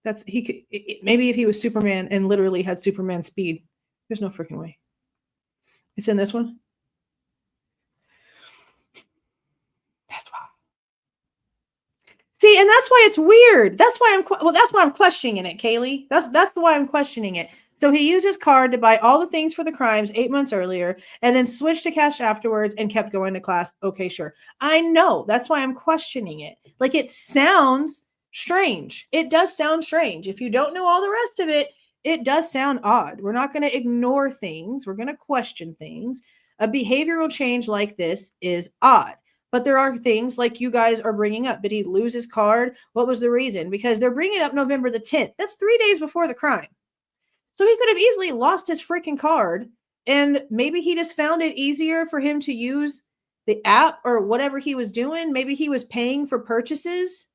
Maybe if he was Superman and literally had Superman speed. There's no freaking way. It's in this one. That's why. See, and that's why it's weird. That's why I'm questioning it, Kaylee. That's why I'm questioning it. So he used his card to buy all the things for the crimes 8 months earlier and then switched to cash afterwards and kept going to class. Okay, sure. I know. That's why I'm questioning it. Like, it sounds strange. It does sound strange. If you don't know all the rest of it, it does sound odd. We're not going to ignore things. We're going to question things. A behavioral change like this is odd. But there are things like you guys are bringing up. Did he lose his card? What was the reason? Because they're bringing up November the 10th. That's 3 days before the crime. So he could have easily lost his freaking card, and maybe he just found it easier for him to use the app or whatever he was doing. Maybe he was paying for purchases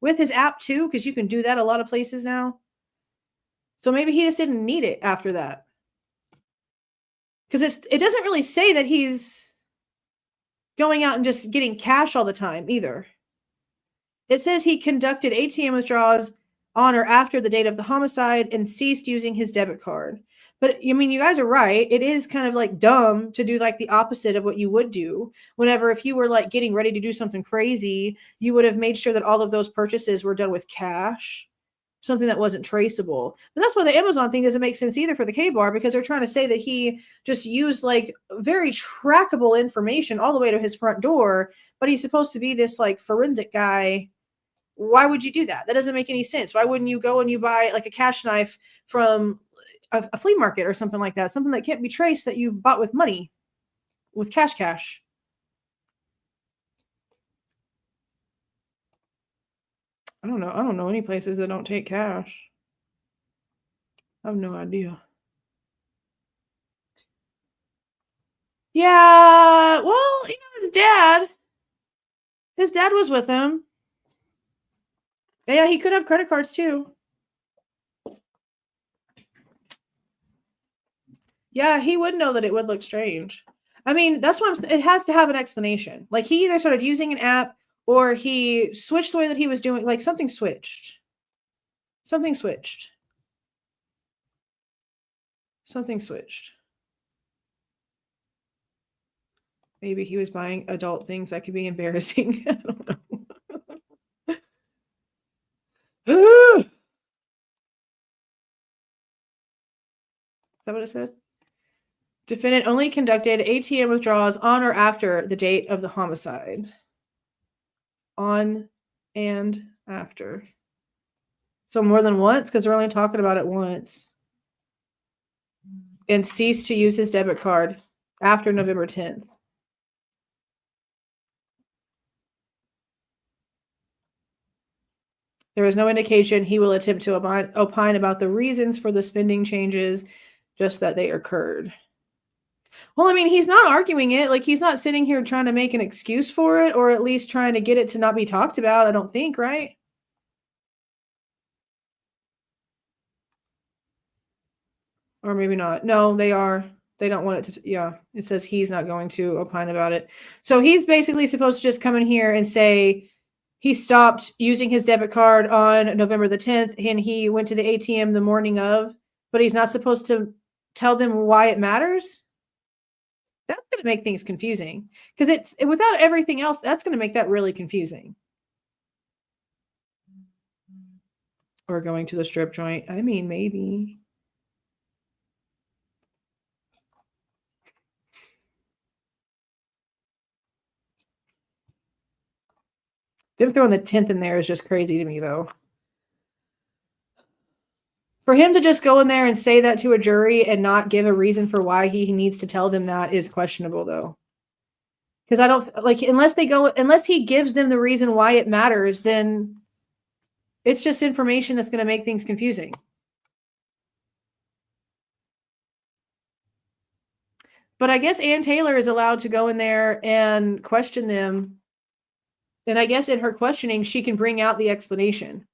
with his app too, because you can do that a lot of places now. So maybe he just didn't need it after that. Because it doesn't really say that he's going out and just getting cash all the time either. It says he conducted ATM withdrawals on or after the date of the homicide and ceased using his debit card. But I mean, you guys are right. It is kind of like dumb to do like the opposite of what you would do. Whenever, if you were like getting ready to do something crazy, you would have made sure that all of those purchases were done with cash, something that wasn't traceable. But that's why the Amazon thing doesn't make sense either for the K-Bar, because they're trying to say that he just used like very trackable information all the way to his front door, but he's supposed to be this like forensic guy. Why would you do that? That doesn't make any sense. Why wouldn't you go and you buy like a cash knife from a flea market or something like that? Something that can't be traced that you bought with money, with cash. I don't know. I don't know any places that don't take cash. I have no idea. Yeah, well, his dad was with him. Yeah, he could have credit cards too. Yeah, he would know that it would look strange. I mean, that's why it has to have an explanation. Like, he either started using an app or he switched the way that he was doing. Like, something switched. Something switched. Maybe he was buying adult things that could be embarrassing. I don't know. Is that what it said? Defendant only conducted ATM withdrawals on or after the date of the homicide. On and after. So more than once, because they're only talking about it once. And ceased to use his debit card after November 10th. There is no indication he will attempt to opine about the reasons for the spending changes, just that they occurred. Well, I mean, he's not arguing it. Like, he's not sitting here trying to make an excuse for it, or at least trying to get it to not be talked about, I don't think, right? Or maybe not. No, they are. They don't want it to. Yeah, it says he's not going to opine about it. So he's basically supposed to just come in here and say he stopped using his debit card on November the 10th and he went to the ATM the morning of, but he's not supposed to tell them why it matters. That's going to make things confusing, because it's without everything else, that's going to make that really confusing. Or going to the strip joint. I mean, maybe. Them throwing the 10th in there is just crazy to me, though. For him to just go in there and say that to a jury and not give a reason for why he needs to tell them that is questionable, though. Because I don't, like, unless he gives them the reason why it matters, then It's just information that's going to make things confusing. But I guess Ann Taylor is allowed to go in there and question them. And I guess in her questioning, she can bring out the explanation.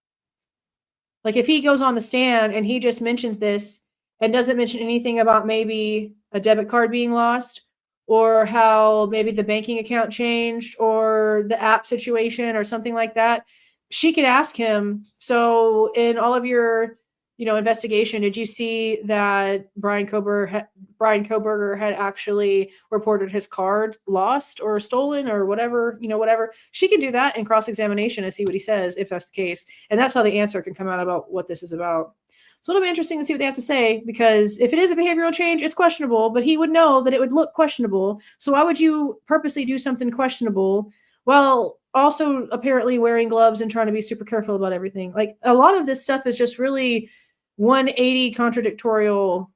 Like if he goes on the stand and he just mentions this and doesn't mention anything about maybe a debit card being lost or how maybe the banking account changed or the app situation or something like that, she could ask him, so in all of your, investigation, did you see that Bryan Kohberger had actually reported his card lost or stolen or whatever, whatever? She can do that in cross-examination and see what he says if that's the case. And that's how the answer can come out about what this is about. So it'll be interesting to see what they have to say, because if it is a behavioral change, it's questionable, but he would know that it would look questionable. So why would you purposely do something questionable? Well, also apparently wearing gloves and trying to be super careful about everything. Like a lot of this stuff is just really 180 contradictorial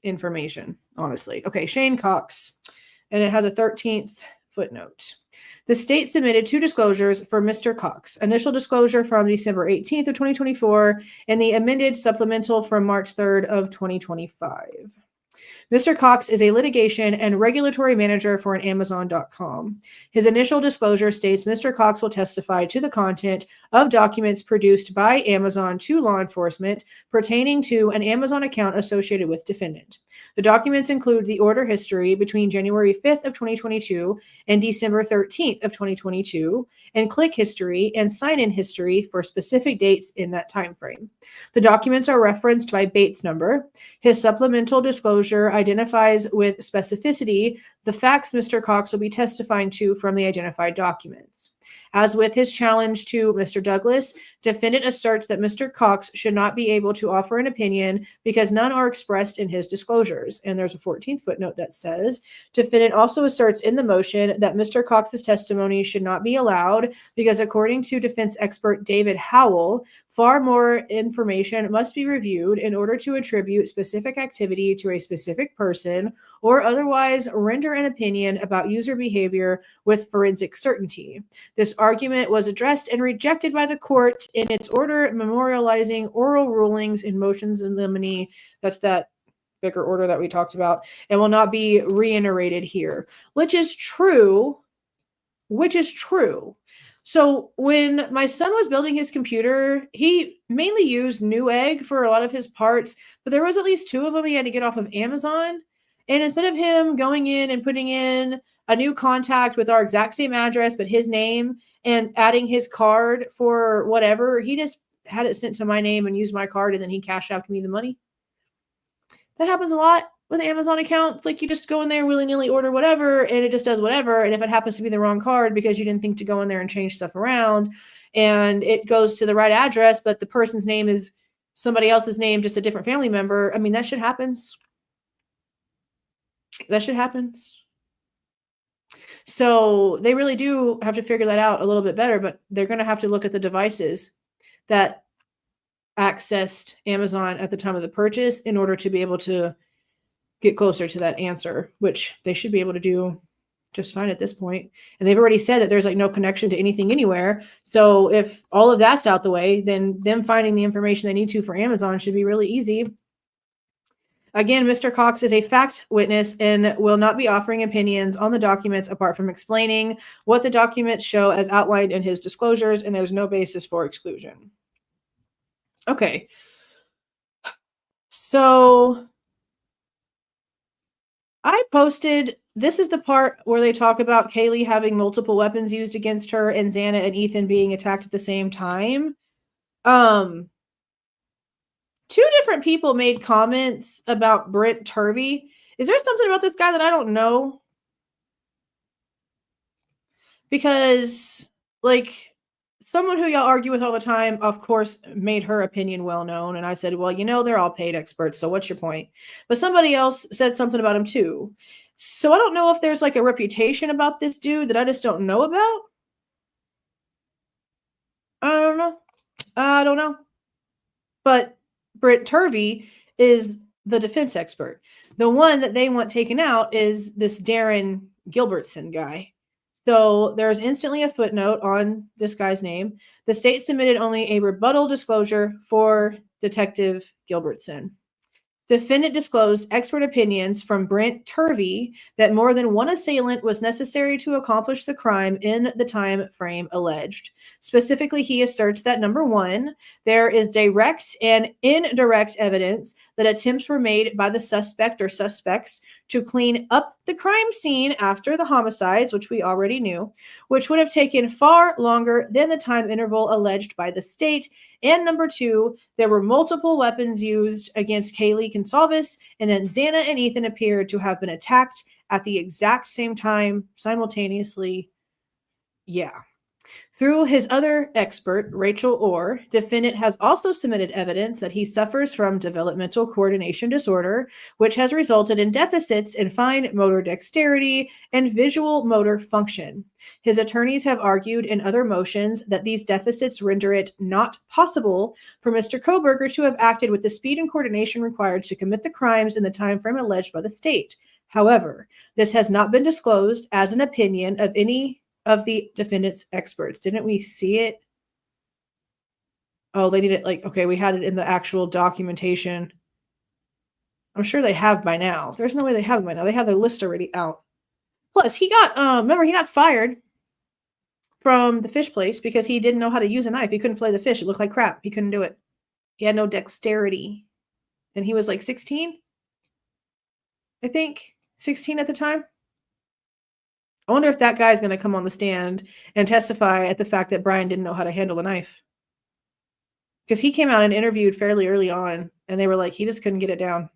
information, honestly. Okay, Shane Cox, and it has a 13th footnote. The state submitted 2 disclosures for Mr. Cox. Initial disclosure from December 18th of 2024 and the amended supplemental from March 3rd of 2025. Mr. Cox is a litigation and regulatory manager for an Amazon.com. His initial disclosure states Mr. Cox will testify to the content of documents produced by Amazon to law enforcement pertaining to an Amazon account associated with defendant. The documents include the order history between January 5th of 2022 and December 13th of 2022, and click history and sign-in history for specific dates in that time frame. The documents are referenced by Bates number. His supplemental disclosure identifies with specificity the facts Mr. Cox will be testifying to from the identified documents. As with his challenge to Mr. Douglas, defendant asserts that Mr. Cox should not be able to offer an opinion because none are expressed in his disclosures. And there's a 14th footnote that says, defendant also asserts in the motion that Mr. Cox's testimony should not be allowed because according to defense expert David Howell, far more information must be reviewed in order to attribute specific activity to a specific person or otherwise render an opinion about user behavior with forensic certainty. This argument was addressed and rejected by the court in its order memorializing oral rulings in motions in limine. That's that bigger order that we talked about, and will not be reiterated here, which is true. So when my son was building his computer, he mainly used Newegg for a lot of his parts, but there was at least 2 of them he had to get off of Amazon. And instead of him going in and putting in a new contact with our exact same address, but his name and adding his card for whatever, he just had it sent to my name and used my card, and then he cashed out me the money. That happens a lot with Amazon accounts. Like you just go in there, willy-nilly order whatever, and it just does whatever. And if it happens to be the wrong card because you didn't think to go in there and change stuff around, and it goes to the right address, but the person's name is somebody else's name, just a different family member. I mean, that shit happens. So they really do have to figure that out a little bit better, but they're going to have to look at the devices that accessed Amazon at the time of the purchase in order to be able to get closer to that answer, which they should be able to do just fine at this point. And they've already said that there's like no connection to anything anywhere. So if all of that's out the way, then them finding the information they need to for Amazon should be really easy. Again, Mr. Cox is a fact witness and will not be offering opinions on the documents apart from explaining what the documents show as outlined in his disclosures, and there's no basis for exclusion. Okay. So I posted, this is the part where they talk about Kaylee having multiple weapons used against her and Xana and Ethan being attacked at the same time. 2 different people made comments about Brent Turvey. Is there something about this guy that I don't know? Because, like, someone who y'all argue with all the time, of course, made her opinion well known. And I said, well, they're all paid experts, so what's your point? But somebody else said something about him too. So I don't know if there's like a reputation about this dude that I just don't know about. I don't know. But Brent Turvey is the defense expert. The one that they want taken out is this Darren Gilbertson guy. So there's instantly a footnote on this guy's name. The state submitted only a rebuttal disclosure for Detective Gilbertson. Defendant disclosed expert opinions from Brent Turvey that more than one assailant was necessary to accomplish the crime in the time frame alleged. Specifically, he asserts that number one, there is direct and indirect evidence that attempts were made by the suspect or suspects to clean up the crime scene after the homicides, which we already knew, which would have taken far longer than the time interval alleged by the state. And number two, there were multiple weapons used against Kaylee Goncalves, and then Xana and Ethan appeared to have been attacked at the exact same time simultaneously. Yeah. Through his other expert, Rachel Orr, defendant has also submitted evidence that he suffers from developmental coordination disorder, which has resulted in deficits in fine motor dexterity and visual motor function. His attorneys have argued in other motions that these deficits render it not possible for Mr. Kohberger to have acted with the speed and coordination required to commit the crimes in the time frame alleged by the state. However, this has not been disclosed as an opinion of any of the defendant's experts. Didn't we see it? Oh, they need it okay, we had it in the actual documentation. I'm sure they have by now. There's no way they have by now. They have the list already out. Plus, he got, remember, he got fired from the fish place because he didn't know how to use a knife. He couldn't flay the fish. It looked like crap. He couldn't do it. He had no dexterity. And he was 16, I think. 16 at the time. I wonder if that guy's going to come on the stand and testify at the fact that Bryan didn't know how to handle a knife. Because he came out and interviewed fairly early on, and they were like, he just couldn't get it down.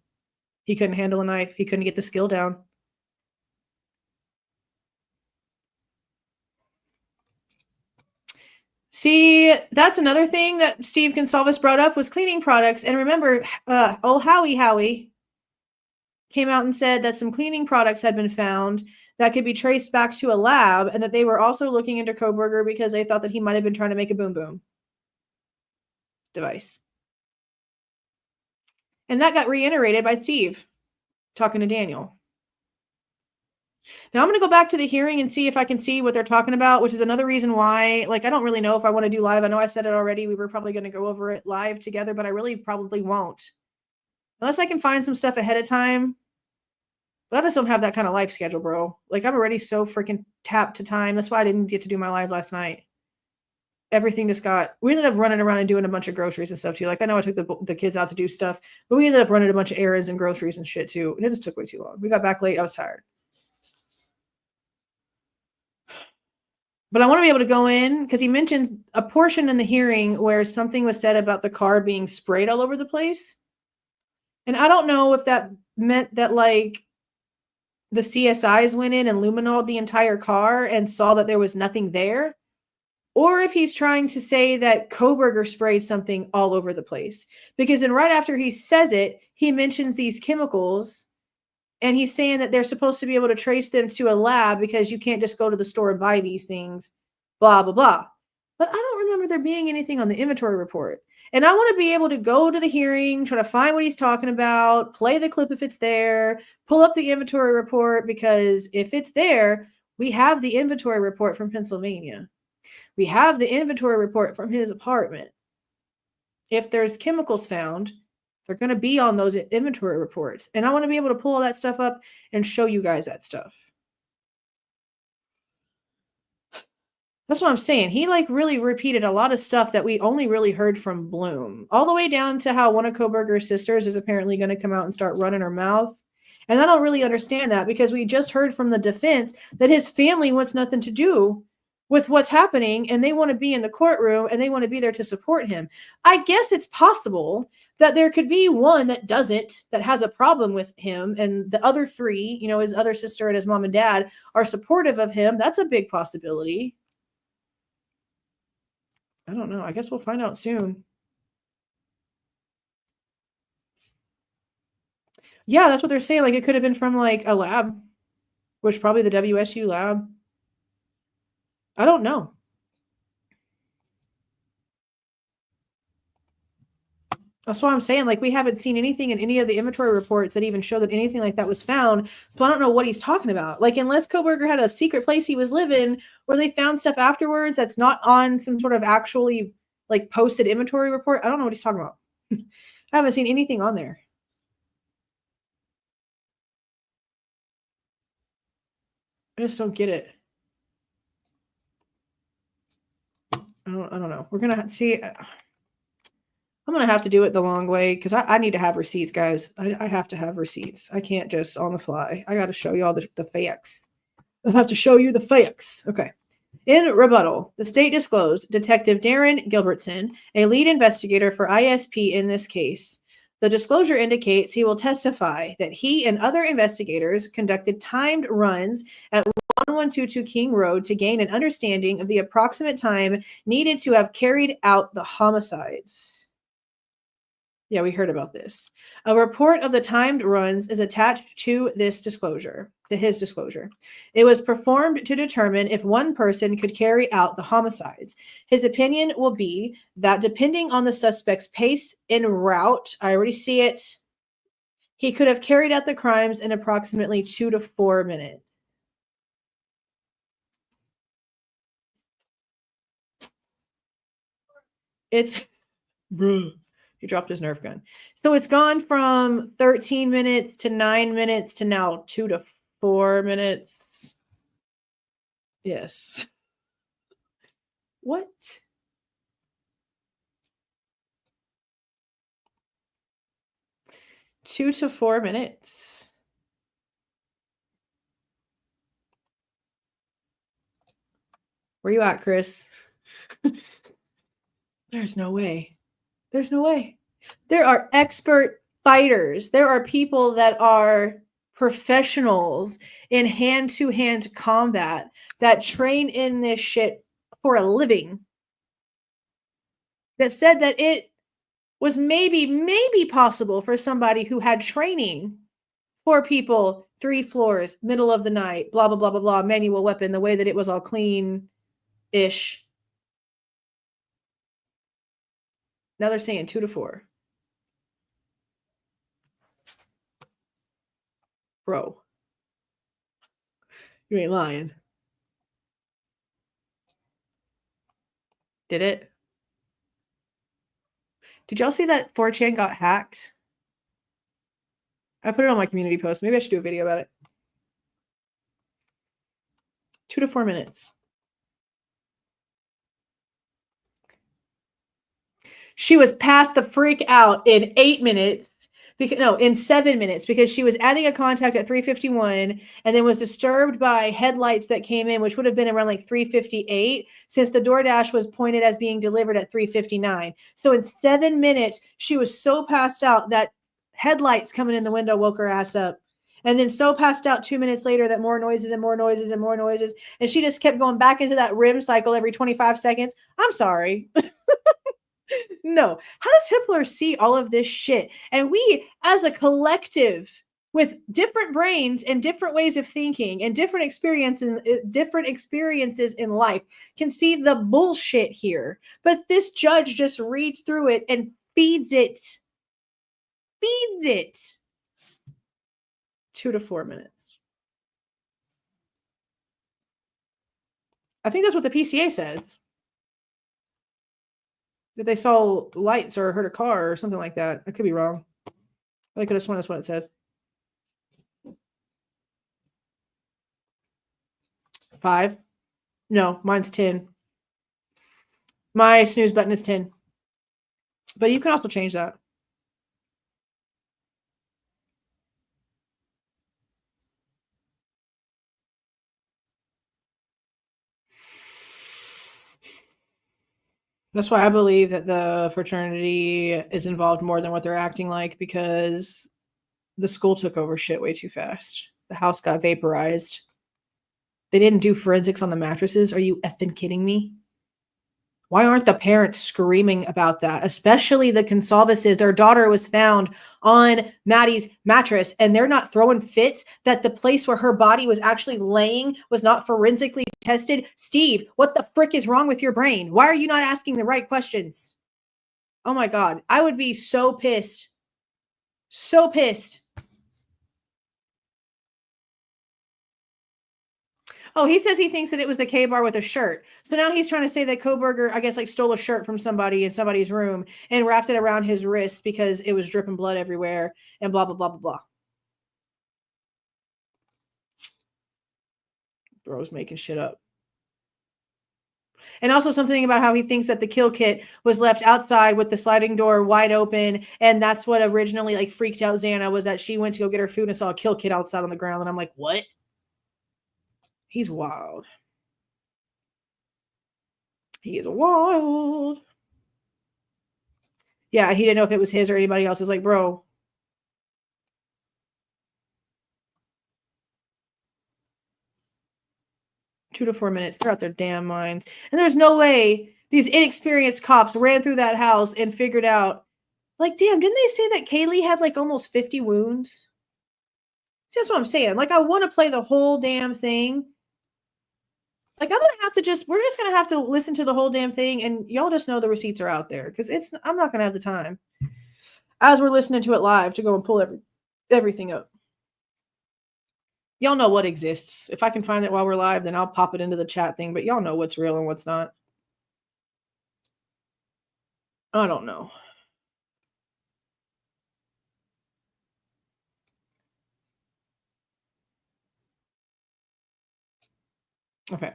He couldn't handle a knife. He couldn't get the skill down. See, that's another thing that Steve Consolves brought up was cleaning products. And remember, old Howie came out and said that some cleaning products had been found that could be traced back to a lab, and that they were also looking into Kohberger because they thought that he might have been trying to make a boom boom device. And that got reiterated by Steve talking to Daniel. Now I'm going to go back to the hearing and see if I can see what they're talking about, which is another reason why, I don't really know if I want to do live. I know I said it already. We were probably going to go over it live together, but I really probably won't. Unless I can find some stuff ahead of time. But I just don't have that kind of life schedule, bro. I'm already so freaking tapped to time. That's why I didn't get to do my live last night. Everything just we ended up running around and doing a bunch of groceries and stuff too. I know I took the kids out to do stuff, but we ended up running a bunch of errands and groceries and shit too. And it just took way too long. We got back late. I was tired. But I want to be able to go in because he mentioned a portion in the hearing where something was said about the car being sprayed all over the place. And I don't know if that meant that the CSIs went in and luminoled the entire car and saw that there was nothing there, or if he's trying to say that Kohberger sprayed something all over the place. Because then right after he says it, he mentions these chemicals, and he's saying that they're supposed to be able to trace them to a lab because you can't just go to the store and buy these things, blah, blah, blah. But I don't remember there being anything on the inventory report. And I want to be able to go to the hearing, try to find what he's talking about, play the clip if it's there, pull up the inventory report, because if it's there, we have the inventory report from Pennsylvania. We have the inventory report from his apartment. If there's chemicals found, they're going to be on those inventory reports. And I want to be able to pull all that stuff up and show you guys that stuff. That's what I'm saying. He really repeated a lot of stuff that we only really heard from Bloom, all the way down to how one of Kohberger's sisters is apparently going to come out and start running her mouth. And I don't really understand that because we just heard from the defense that his family wants nothing to do with what's happening, and they want to be in the courtroom and they want to be there to support him. I guess it's possible that there could be one that has a problem with him, and the other three, his other sister and his mom and dad, are supportive of him. That's a big possibility. I don't know. I guess we'll find out soon. Yeah, that's what they're saying. It could have been from a lab, which probably the WSU lab. I don't know. That's why I'm saying, like, we haven't seen anything in any of the inventory reports that even show that anything like that was found. So I don't know what he's talking about. Like, unless Kohberger had a secret place he was living where they found stuff afterwards that's not on some sort of actually, like, posted inventory report. I don't know what he's talking about. I haven't seen anything on there. I just don't get it. I don't know. We're going to see. I'm going to have to do it the long way because I need to have receipts, guys. I have to have receipts. I can't just on the fly. I got to show you all the facts. I have to show you the facts. Okay. In rebuttal, the state disclosed Detective Darren Gilbertson, a lead investigator for ISP in this case. The disclosure indicates he will testify that he and other investigators conducted timed runs at 1122 King Road to gain an understanding of the approximate time needed to have carried out the homicides. Yeah, we heard about this. A report of the timed runs is attached to his disclosure. It was performed to determine if one person could carry out the homicides. His opinion will be that depending on the suspect's pace and route, I already see it, he could have carried out the crimes in approximately 2 to 4 minutes. It's... Bruh. He dropped his Nerf gun. So it's gone from 13 minutes to 9 minutes to now 2 to 4 minutes. Yes. What? Two to 4 minutes. Where you at, Chris? There's no way. There's no way. There are expert fighters. There are people that are professionals in hand-to-hand combat that train in this shit for a living that said that it was maybe possible for somebody who had training, 4 people, 3 floors, middle of the night, blah, blah, blah, blah, blah, manual weapon, the way that it was all clean-ish. Now they're saying 2 to 4. Bro. You ain't lying. Did it? Did y'all see that 4chan got hacked? I put it on my community post. Maybe I should do a video about it. 2 to 4 minutes. She was passed the freak out in 8 minutes. In 7 minutes, because she was adding a contact at 3:51 and then was disturbed by headlights that came in, which would have been around like 3:58, since the DoorDash was pointed as being delivered at 3:59. So in 7 minutes, she was so passed out that headlights coming in the window woke her ass up. And then so passed out 2 minutes later that more noises and more noises and more noises. And she just kept going back into that REM cycle every 25 seconds. I'm sorry. No. How does Hitler see all of this shit? And we, as a collective, with different brains and different ways of thinking and different experiences in life, can see the bullshit here. But this judge just reads through it and feeds it. 2 to 4 minutes. I think that's what the PCA says. That they saw lights or heard a car or something like that. I could be wrong. I could have sworn that's what it says. 5. No, mine's 10. My snooze button is 10. But you can also change that. That's why I believe that the fraternity is involved more than what they're acting like, because the school took over shit way too fast. The house got vaporized. They didn't do forensics on the mattresses. Are you effing kidding me? Why aren't the parents screaming about that? Especially the Consolves. Their daughter was found on Maddie's mattress, and they're not throwing fits that the place where her body was actually laying was not forensically tested. Steve, what the frick is wrong with your brain? Why are you not asking the right questions? Oh my God. I would be so pissed. So pissed. Oh, he says he thinks that it was the K-bar with a shirt. So now he's trying to say that Kohberger, I guess, like stole a shirt from somebody in somebody's room and wrapped it around his wrist because it was dripping blood everywhere and blah, blah, blah, blah, blah. Bro's making shit up. And also something about how he thinks that the kill kit was left outside with the sliding door wide open. And that's what originally like freaked out Xana, was that she went to go get her food and saw a kill kit outside on the ground. And I'm like, what? He's wild. He is wild. Yeah, he didn't know if it was his or anybody else's. Like, bro. Two to 4 minutes. They're out their damn minds. And there's no way these inexperienced cops ran through that house and figured out, like, damn, didn't they say that Kaylee had like almost 50 wounds? That's what I'm saying. Like, I want to play the whole damn thing. Like, we're just going to have to listen to the whole damn thing, and y'all just know the receipts are out there, because I'm not going to have the time as we're listening to it live to go and pull everything up. Y'all know what exists. If I can find it while we're live, then I'll pop it into the chat thing, but y'all know what's real and what's not. I don't know. Okay.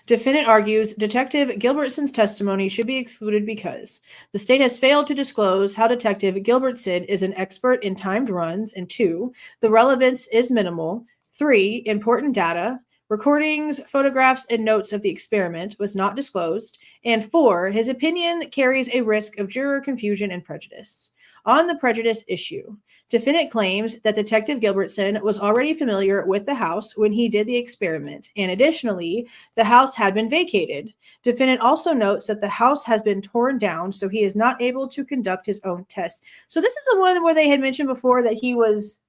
Defendant argues Detective Gilbertson's testimony should be excluded because the state has failed to disclose how Detective Gilbertson is an expert in timed runs, and 2, the relevance is minimal. 3, important data, recordings, photographs, and notes of the experiment was not disclosed. And 4, his opinion carries a risk of juror confusion and prejudice. On the prejudice issue, defendant claims that Detective Gilbertson was already familiar with the house when he did the experiment, and additionally, the house had been vacated. Defendant also notes that the house has been torn down, so he is not able to conduct his own test. So this is the one where they had mentioned before that he was,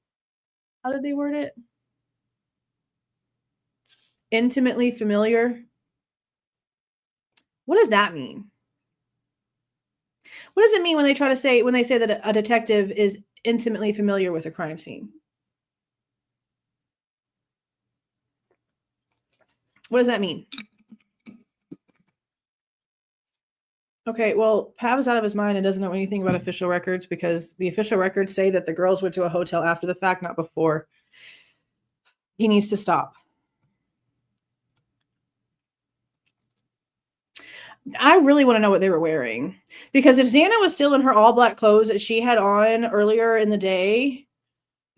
how did they word it? Intimately familiar. What does that mean? What does it mean when they say that a detective is intimately familiar with a crime scene? What does that mean? Okay, well, Pav is out of his mind and doesn't know anything about official records, because the official records say that the girls went to a hotel after the fact, not before. He needs to stop. I really want to know what they were wearing, because if Xana was still in her all black clothes that she had on earlier in the day,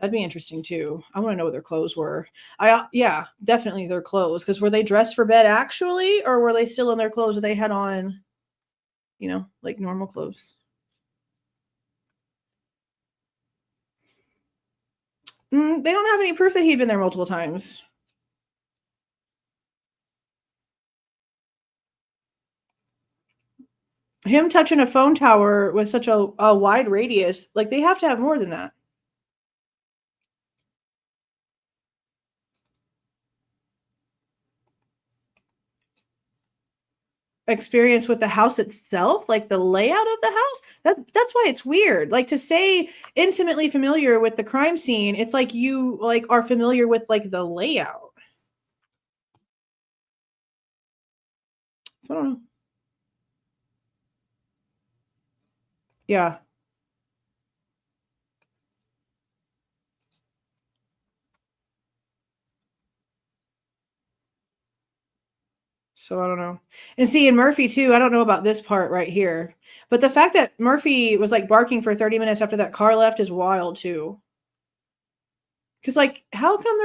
that'd be interesting too. I want to know what their clothes were. Yeah, definitely their clothes, because were they dressed for bed actually, or were they still in their clothes that they had on, like normal clothes? They don't have any proof that he'd been there multiple times. Him touching a phone tower with such a wide radius, like they have to have more than that. Experience with the house itself, like the layout of the house. That's why it's weird. Like, to say intimately familiar with the crime scene, it's like you like are familiar with like the layout. So I don't know. Yeah. So I don't know. And see, in Murphy too, I don't know about this part right here, but the fact that Murphy was like barking for 30 minutes after that car left is wild too. Because like, how come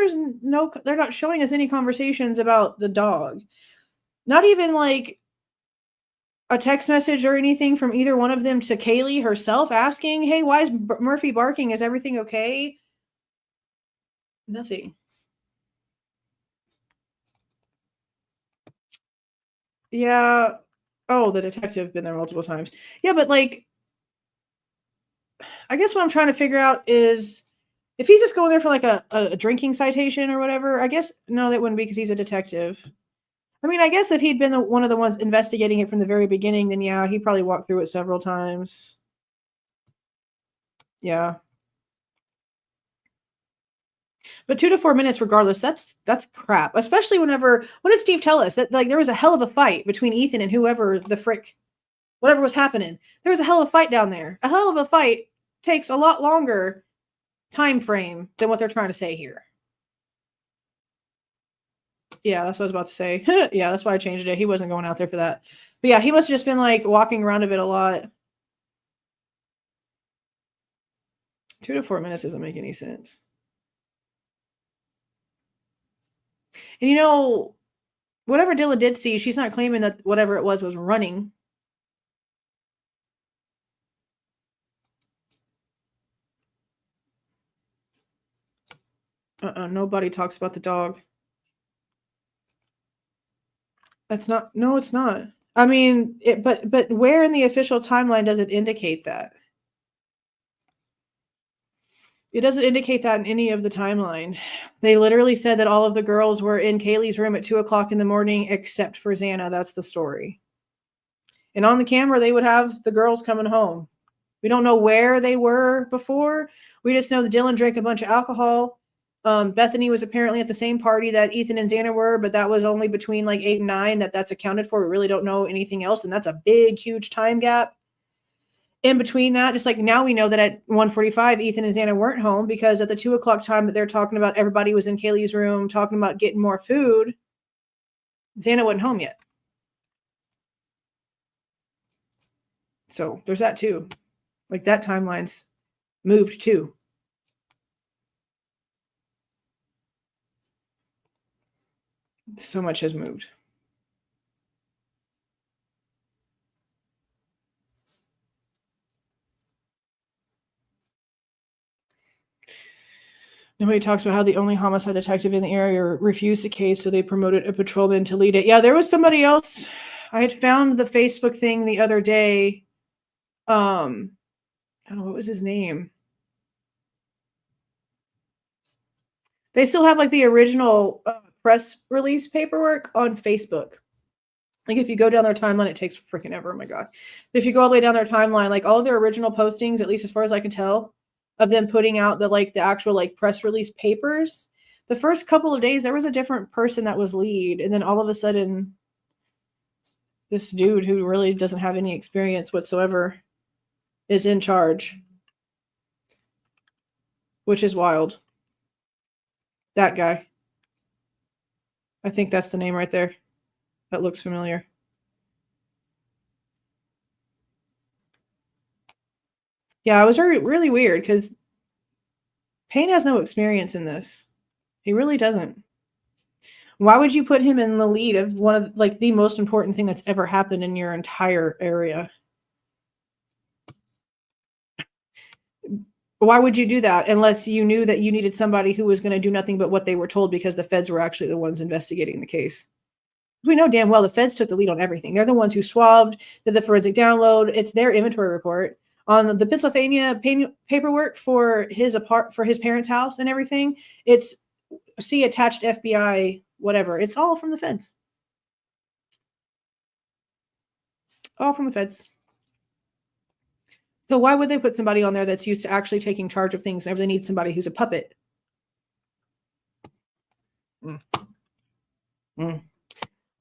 they're not showing us any conversations about the dog? Not even like a text message or anything from either one of them to Kaylee herself asking, hey, why is Murphy barking? Is everything okay? Nothing. Yeah. Oh, the detective been there multiple times. Yeah, but like, I guess what I'm trying to figure out is if he's just going there for like a drinking citation or whatever. I guess no, that wouldn't be, because he's a detective. I mean, I guess if he'd been one of the ones investigating it from the very beginning, then yeah, he probably walked through it several times. Yeah. But 2 to 4 minutes regardless, that's crap. Especially what did Steve tell us? That like there was a hell of a fight between Ethan and whoever the frick, whatever was happening. There was a hell of a fight down there. A hell of a fight takes a lot longer time frame than what they're trying to say here. Yeah, that's what I was about to say. Yeah, that's why I changed it. He wasn't going out there for that. But yeah, he must have just been like walking around a bit a lot. 2 to 4 minutes doesn't make any sense. And you know, whatever Dylan did see, she's not claiming that whatever it was running. Nobody talks about the dog. That's not, no, it's not. I mean, but where in the official timeline does it indicate that? It doesn't indicate that in any of the timeline. They literally said that all of the girls were in Kaylee's room at 2 o'clock in the morning, except for Xana. That's the story. And on the camera, they would have the girls coming home. We don't know where they were before. We just know that Dylan drank a bunch of alcohol. Bethany was apparently at the same party that Ethan and Xana were, but that was only between like 8 and 9 that's accounted for. We really don't know anything else, and that's a big, huge time gap. In between that, just like now we know that at 1:45, Ethan and Xana weren't home because at the 2 o'clock time that they're talking about, everybody was in Kaylee's room talking about getting more food. Xana wasn't home yet. So there's that too. Like that timeline's moved too. So much has moved. Nobody talks about how the only homicide detective in the area refused the case, so they promoted a patrolman to lead it. Yeah, there was somebody else. I had found the Facebook thing the other day. What was his name? They still have like the original press release paperwork on Facebook. Like if you go down their timeline, it takes freaking ever. Oh my God. If you go all the way down their timeline, like all of their original postings, at least as far as I can tell, of them putting out the actual press release papers, the first couple of days, there was a different person that was lead. And then all of a sudden, this dude who really doesn't have any experience whatsoever is in charge, which is wild. That guy. I think that's the name right there. That looks familiar. Yeah, it was really weird because Payne has no experience in this. He really doesn't. Why would you put him in the lead of one of the most important thing that's ever happened in your entire area? Why would you do that unless you knew that you needed somebody who was going to do nothing but what they were told because the feds were actually the ones investigating the case? We know damn well the feds took the lead on everything. They're the ones who swabbed, did the forensic download. It's their inventory report on the Pennsylvania paperwork for his parents' house and everything. It's attached FBI, whatever. It's all from the feds. All from the feds. So why would they put somebody on there that's used to actually taking charge of things whenever they need somebody who's a puppet?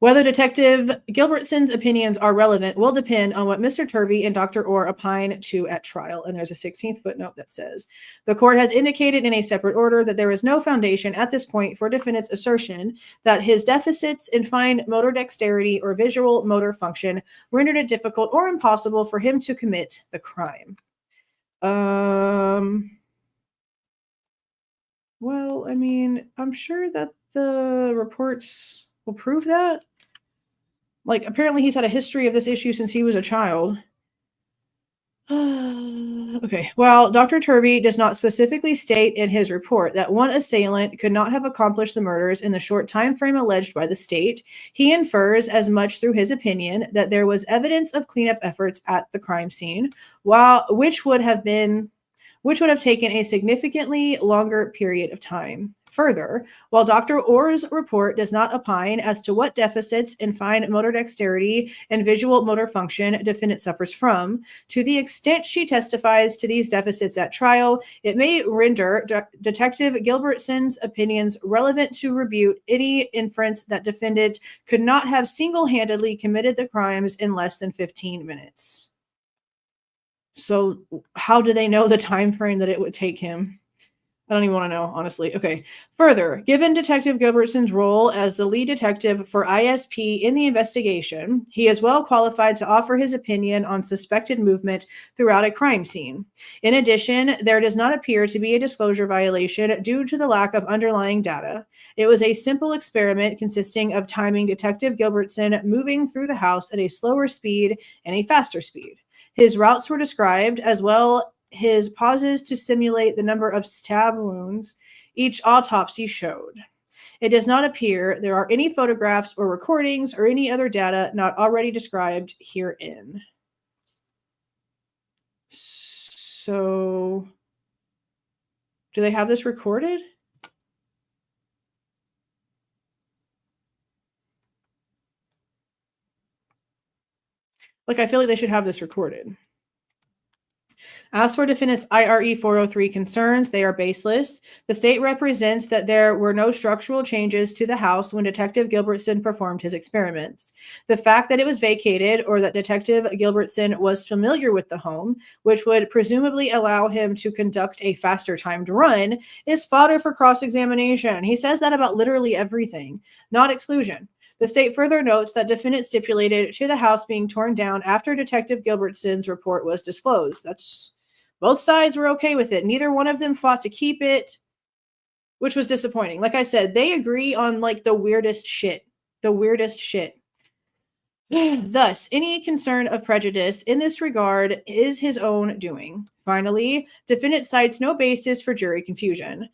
Whether Detective Gilbertson's opinions are relevant will depend on what Mr. Turvey and Dr. Orr opine to at trial. And there's a 16th footnote that says, the court has indicated in a separate order that there is no foundation at this point for defendant's assertion that his deficits in fine motor dexterity or visual motor function rendered it difficult or impossible for him to commit the crime. Well, I mean, I'm sure that the reports will prove that. Apparently he's had a history of this issue since he was a child. Okay. Well, Dr. Turvey does not specifically state in his report that one assailant could not have accomplished the murders in the short time frame alleged by the state. He infers as much through his opinion that there was evidence of cleanup efforts at the crime scene, which would have taken a significantly longer period of time. Further, while Dr. Orr's report does not opine as to what deficits in fine motor dexterity and visual motor function defendant suffers from, to the extent she testifies to these deficits at trial, it may render Detective Gilbertson's opinions relevant to rebut any inference that defendant could not have single-handedly committed the crimes in less than 15 minutes. So how do they know the time frame that it would take him? I don't even want to know, honestly. Okay. Further, given Detective Gilbertson's role as the lead detective for ISP in the investigation, he is well qualified to offer his opinion on suspected movement throughout a crime scene. In addition, there does not appear to be a disclosure violation due to the lack of underlying data. It was a simple experiment consisting of timing Detective Gilbertson moving through the house at a slower speed and a faster speed. His routes were described, as well his pauses to simulate the number of stab wounds each autopsy showed. It does not appear there are any photographs or recordings or any other data not already described herein. So, do they have this recorded? Like, I feel like they should have this recorded. As for defendant's IRE 403 concerns, they are baseless. The state represents that there were no structural changes to the house when Detective Gilbertson performed his experiments. The fact that it was vacated or that Detective Gilbertson was familiar with the home, which would presumably allow him to conduct a faster timed run, is fodder for cross-examination. He says that about literally everything, not exclusion. The state further notes that defendant stipulated to the house being torn down after Detective Gilbertson's report was disclosed. That's both sides were okay with it. Neither one of them fought to keep it, which was disappointing. Like I said, they agree on like the weirdest shit. The weirdest shit. Thus, any concern of prejudice in this regard is his own doing. Finally, defendant cites no basis for jury confusion.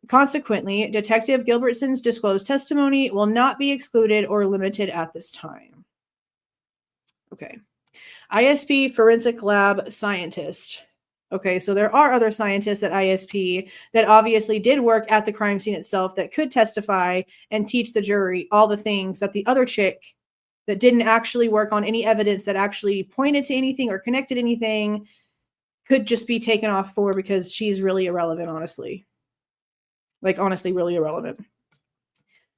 Consequently, Detective Gilbertson's disclosed testimony will not be excluded or limited at this time. Okay. ISP Forensic Lab Scientist. Okay, so there are other scientists at ISP that obviously did work at the crime scene itself that could testify and teach the jury all the things that the other chick that didn't actually work on any evidence that actually pointed to anything or connected anything could just be taken off for, because she's really irrelevant, honestly. Like, honestly, really irrelevant.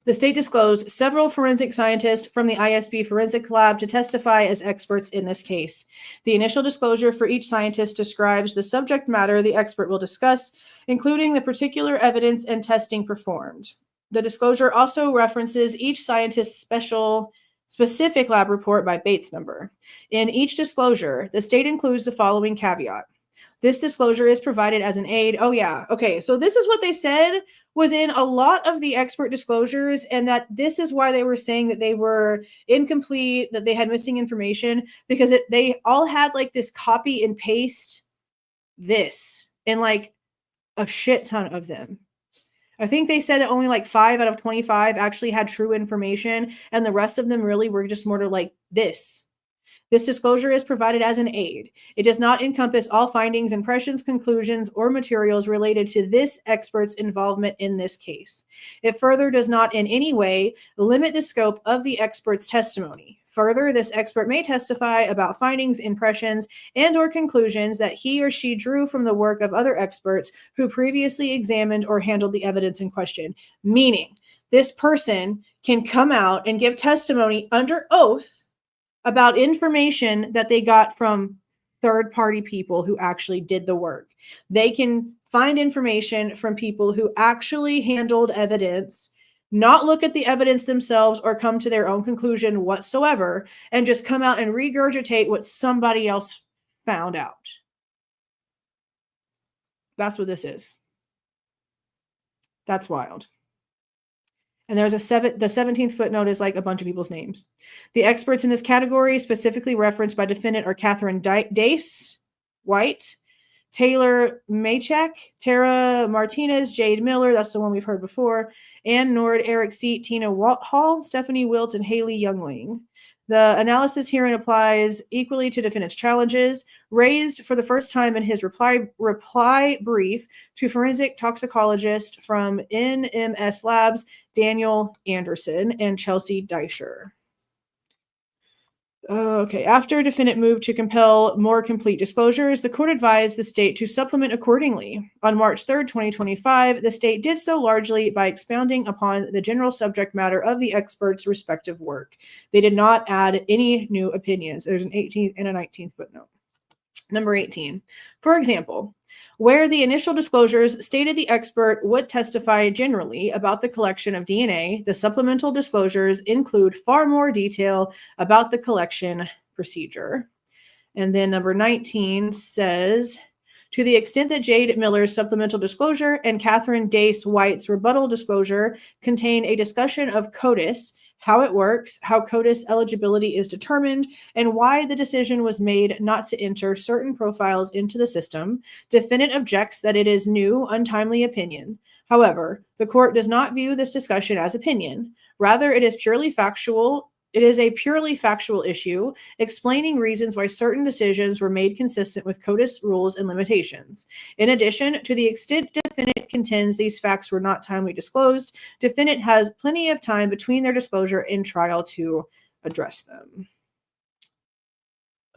The state disclosed several forensic scientists from the ISP Forensic Lab to testify as experts in this case. The initial disclosure for each scientist describes the subject matter the expert will discuss, including the particular evidence and testing performed. The disclosure also references each scientist's specific lab report by Bates number. In each disclosure, the state includes the following caveat. This disclosure is provided as an aid. Oh, yeah. Okay. So this is what they said was in a lot of the expert disclosures, and that this is why they were saying that they were incomplete, that they had missing information, because they all had like this copy and paste this in like a shit ton of them. I think they said that only like 5 out of 25 actually had true information, and the rest of them really were just more to like this. This disclosure is provided as an aid. It does not encompass all findings, impressions, conclusions, or materials related to this expert's involvement in this case. It further does not in any way limit the scope of the expert's testimony. Further, this expert may testify about findings, impressions, and/or conclusions that he or she drew from the work of other experts who previously examined or handled the evidence in question. Meaning, this person can come out and give testimony under oath about information that they got from third-party people who actually did the work. They can find information from people who actually handled evidence, not look at the evidence themselves or come to their own conclusion whatsoever, and just come out and regurgitate what somebody else found out. That's what this is. That's wild. And there's the 17th footnote is like a bunch of people's names. The experts in this category specifically referenced by defendant are Catherine Dace, White, Taylor Maychek, Tara Martinez, Jade Miller, that's the one we've heard before, Ann Nord, Eric Seat, Tina Hall, Stephanie Wilt, and Haley Youngling. The analysis herein applies equally to defendant's challenges raised for the first time in his reply brief to forensic toxicologist from NMS Labs, Daniel Anderson and Chelsea Deisher. Okay, after defendant moved to compel more complete disclosures, the court advised the state to supplement accordingly. On March 3rd, 2025, the state did so largely by expounding upon the general subject matter of the experts' respective work. They did not add any new opinions. There's an 18th and a 19th footnote. Number 18. For example, where the initial disclosures stated the expert would testify generally about the collection of DNA, the supplemental disclosures include far more detail about the collection procedure. And then number 19 says, to the extent that Jade Miller's supplemental disclosure and Catherine Dace White's rebuttal disclosure contain a discussion of CODIS, how it works, how CODIS eligibility is determined, and why the decision was made not to enter certain profiles into the system, defendant objects that it is new, untimely opinion. However, the court does not view this discussion as opinion. Rather, it is purely factual. It is a purely factual issue, explaining reasons why certain decisions were made consistent with CODIS rules and limitations. In addition, to the extent defendant contends these facts were not timely disclosed, defendant has plenty of time between their disclosure and trial to address them.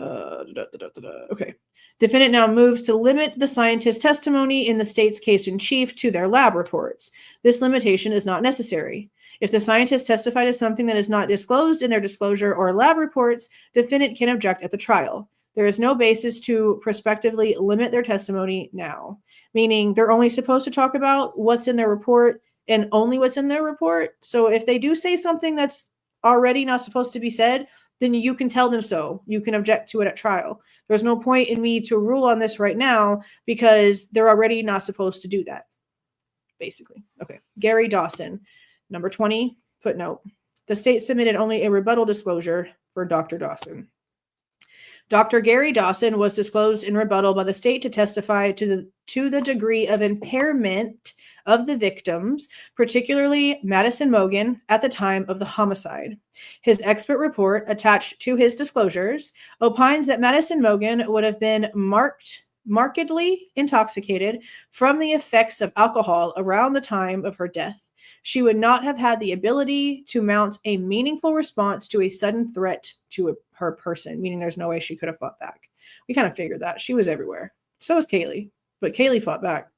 Okay. Defendant now moves to limit the scientist's testimony in the state's case in chief to their lab reports. This limitation is not necessary. If the scientist testified to something that is not disclosed in their disclosure or lab reports, defendant can object at the trial. There is no basis to prospectively limit their testimony now, meaning they're only supposed to talk about what's in their report and only what's in their report. So if they do say something that's already not supposed to be said, then you can tell them so. You can object to it at trial. There's no point in me to rule on this right now because they're already not supposed to do that, basically. Okay, Gary Dawson. Number 20, footnote. The state submitted only a rebuttal disclosure for Dr. Dawson. Dr. Gary Dawson was disclosed in rebuttal by the state to testify to the degree of impairment of the victims, particularly Madison Mogen, at the time of the homicide. His expert report, attached to his disclosures, opines that Madison Mogen would have been markedly intoxicated from the effects of alcohol around the time of her death. She would not have had the ability to mount a meaningful response to a sudden threat to her person, meaning there's no way she could have fought back. We kind of figured that. She was everywhere. So was Kaylee, but Kaylee fought back.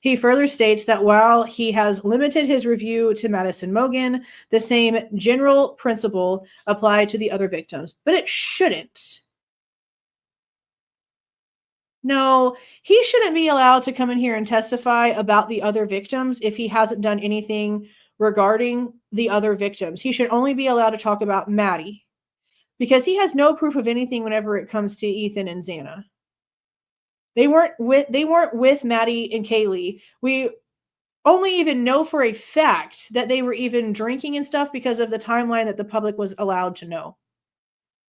He further states that while he has limited his review to Madison Mogen, the same general principle applied to the other victims, but it shouldn't. No, he shouldn't be allowed to come in here and testify about the other victims if he hasn't done anything regarding the other victims. He should only be allowed to talk about Maddie because he has no proof of anything whenever it comes to Ethan and Xana. They weren't with Maddie and Kaylee. We only even know for a fact that they were even drinking and stuff because of the timeline that the public was allowed to know.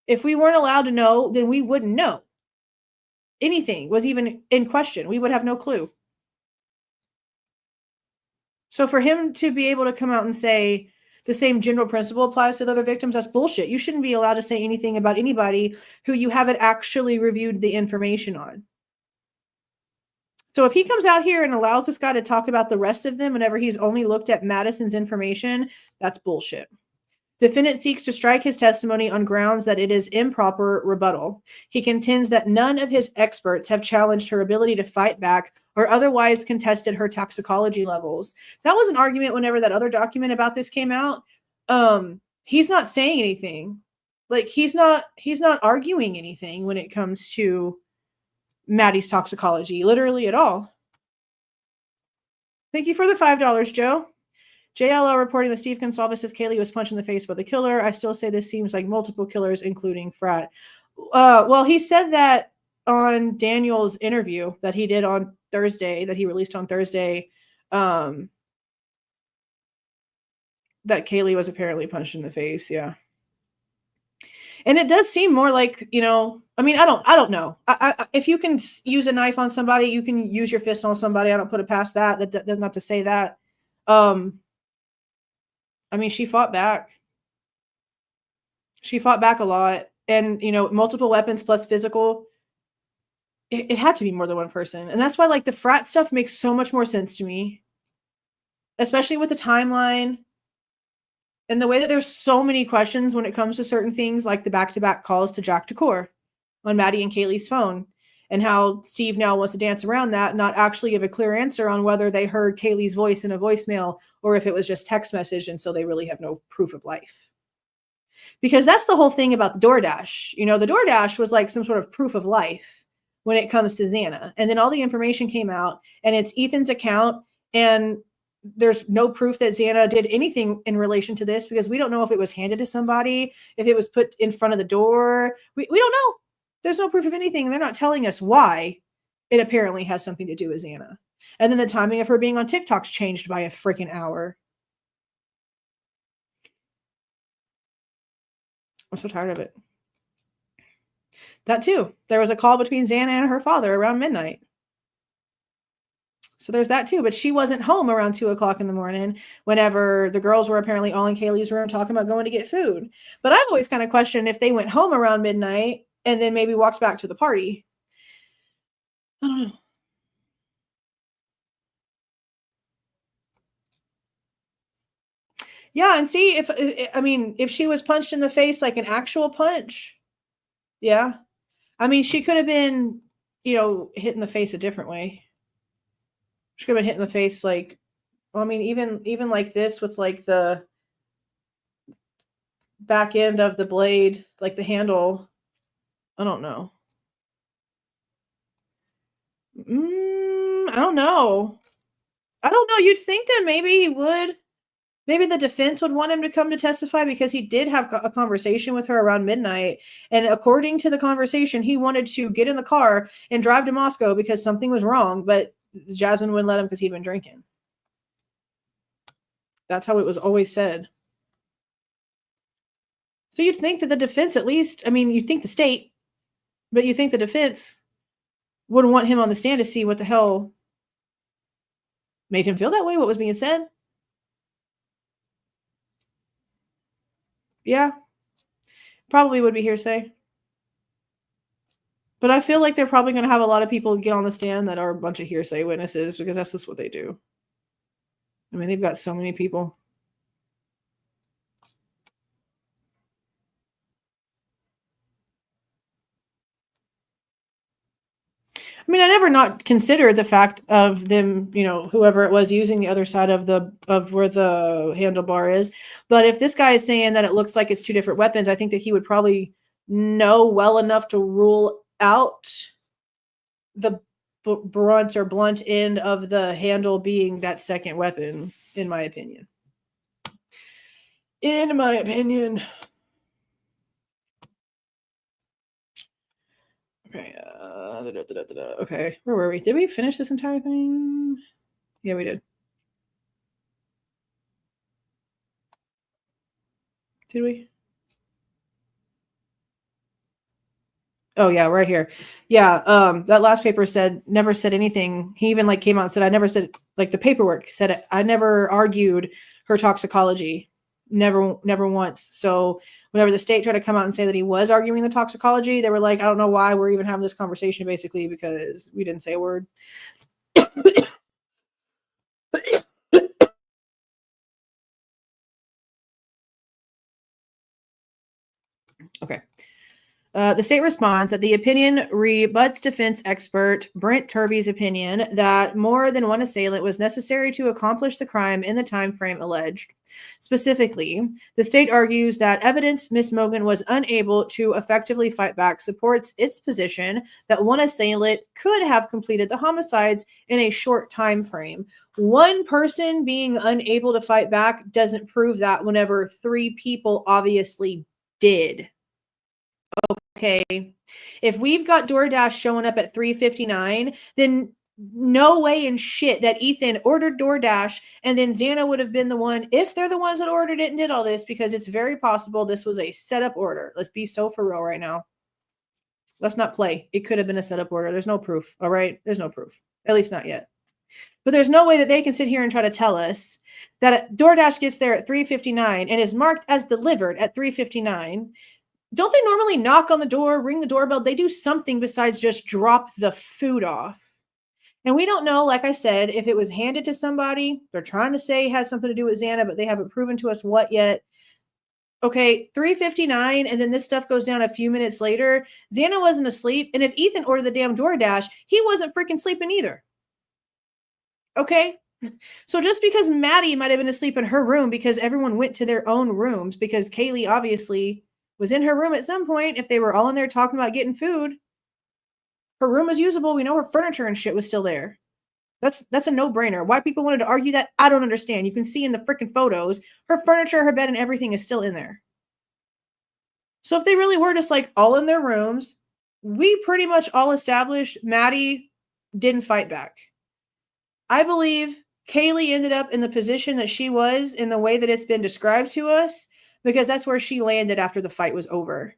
If we weren't allowed to know, then we wouldn't know. Anything was even in question. We would have no clue. So for him to be able to come out and say the same general principle applies to the other victims, that's bullshit. You shouldn't be allowed to say anything about anybody who you haven't actually reviewed the information on. So if he comes out here and allows this guy to talk about the rest of them whenever he's only looked at Madison's information, that's bullshit. Defendant seeks to strike his testimony on grounds that it is improper rebuttal. He contends that none of his experts have challenged her ability to fight back or otherwise contested her toxicology levels. That was an argument whenever that other document about this came out. He's not saying anything. Like he's not arguing anything when it comes to Maddie's toxicology, literally at all. Thank you for the $5, Joe. JLL reporting that Steve Consolves says Kaylee was punched in the face by the killer. I still say this seems like multiple killers, including Frat. Well, he said that on Daniel's interview that he did on Thursday, that he released on Thursday, that Kaylee was apparently punched in the face. Yeah. And it does seem more like, I mean, I don't know. If you can use a knife on somebody, you can use your fist on somebody. I don't put it past that. That's not to say that. I mean, she fought back. She fought back a lot, and multiple weapons plus physical. It had to be more than one person, and that's why like the frat stuff makes so much more sense to me, especially with the timeline and the way that there's so many questions when it comes to certain things, like the back-to-back calls to Jack DeCore on Maddie and Kaylee's phone, and how Steve now wants to dance around that, not actually give a clear answer on whether they heard Kaylee's voice in a voicemail or if it was just text message, and so they really have no proof of life. Because that's the whole thing about the DoorDash. The DoorDash was like some sort of proof of life when it comes to Xana. And then all the information came out, and it's Ethan's account, and there's no proof that Xana did anything in relation to this, because we don't know if it was handed to somebody, if it was put in front of the door. We don't know. There's no proof of anything. And they're not telling us why it apparently has something to do with Xana. And then the timing of her being on TikTok's changed by a freaking hour. I'm so tired of it. That too. There was a call between Xana and her father around midnight. So there's that too. But she wasn't home around 2:00 in the morning whenever the girls were apparently all in Kaylee's room talking about going to get food. But I've always kind of questioned if they went home around midnight and then maybe walked back to the party. I don't know. Yeah, and see, if she was punched in the face like an actual punch, yeah. I mean, she could have been, hit in the face a different way. She could have been hit in the face like, even like this with like the back end of the blade, like the handle. I don't know. I don't know. You'd think that maybe he would. Maybe the defense would want him to come to testify because he did have a conversation with her around midnight. And according to the conversation, he wanted to get in the car and drive to Moscow because something was wrong, but Jasmine wouldn't let him because he'd been drinking. That's how it was always said. So you'd think that the defense, at least, you'd think the state, but you think the defense would want him on the stand to see what the hell made him feel that way, what was being said. Yeah, probably would be hearsay. But I feel like they're probably going to have a lot of people get on the stand that are a bunch of hearsay witnesses, because that's just what they do. They've got so many people. I never not considered the fact of them, whoever it was using the other side of where the handlebar is. But if this guy is saying that it looks like it's two different weapons, I think that he would probably know well enough to rule out the blunt end of the handle being that second weapon, in my opinion. Okay. Okay. Where were we? Did we finish this entire thing? Yeah, we did. Did we? Oh yeah, right here. Yeah, that last paper never said anything. He even came out and said, I never said, the paperwork said it, I never argued her toxicology. Never once. So whenever the state tried to come out and say that he was arguing the toxicology, they were like, I don't know why we're even having this conversation, basically, because we didn't say a word. Okay. The state responds that the opinion rebuts defense expert Brent Turvey's opinion that more than one assailant was necessary to accomplish the crime in the time frame alleged. Specifically, the state argues that evidence Ms. Mogen was unable to effectively fight back supports its position that one assailant could have completed the homicides in a short time frame. One person being unable to fight back doesn't prove that whenever three people obviously did. Okay, if we've got DoorDash showing up at 3:59, then no way in shit that Ethan ordered DoorDash and then Xana would have been the one, if they're the ones that ordered it and did all this, because it's very possible this was a setup order. Let's be so for real right now. Let's not play. It could have been a setup order. There's no proof. All right, there's no proof, at least not yet. But there's no way that they can sit here and try to tell us that DoorDash gets there at 3:59 and is marked as delivered at 3:59, don't they normally knock on the door, ring the doorbell? They do something besides just drop the food off. And we don't know, like I said, if it was handed to somebody. They're trying to say it had something to do with Xana, but they haven't proven to us what yet. Okay, 3:59, and then this stuff goes down a few minutes later. Xana wasn't asleep, and if Ethan ordered the damn DoorDash, he wasn't freaking sleeping either. Okay? So just because Maddie might have been asleep in her room because everyone went to their own rooms, because Kaylee obviously was in her room at some point, if they were all in there talking about getting food, her room was usable. We know her furniture and shit was still there. That's a no-brainer. Why people wanted to argue that, I don't understand. You can see in the freaking photos, her furniture, her bed, and everything is still in there. So if they really were just like all in their rooms, we pretty much all established Maddie didn't fight back. I believe Kaylee ended up in the position that she was in the way that it's been described to us because that's where she landed after the fight was over.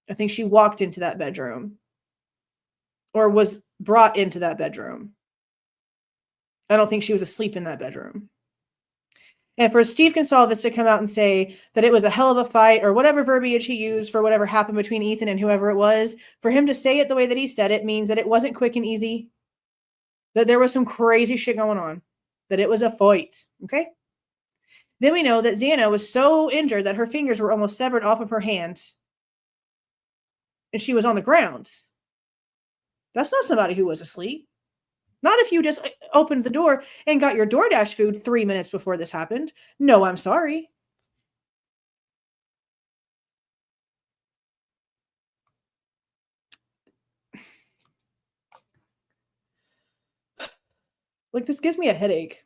I think she walked into that bedroom or was brought into that bedroom. I don't think she was asleep in that bedroom. And for Steve Consolves to come out and say that it was a hell of a fight, or whatever verbiage he used for whatever happened between Ethan and whoever it was, for him to say it the way that he said it means that it wasn't quick and easy, that there was some crazy shit going on, that it was a fight. Okay? Then we know that Xana was so injured that her fingers were almost severed off of her hands, and she was on the ground. That's not somebody who was asleep. Not if you just opened the door and got your DoorDash food 3 minutes before this happened. No, I'm sorry. Like, this gives me a headache.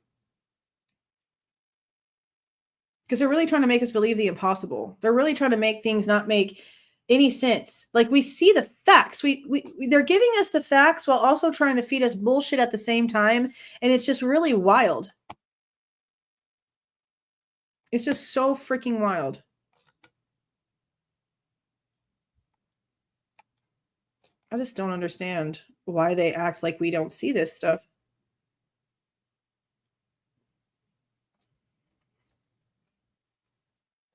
Because they're really trying to make us believe the impossible. They're really trying to make things not make any sense. Like, we see the facts. They're giving us the facts while also trying to feed us bullshit at the same time. And it's just really wild. It's just so freaking wild. I just don't understand why they act like we don't see this stuff.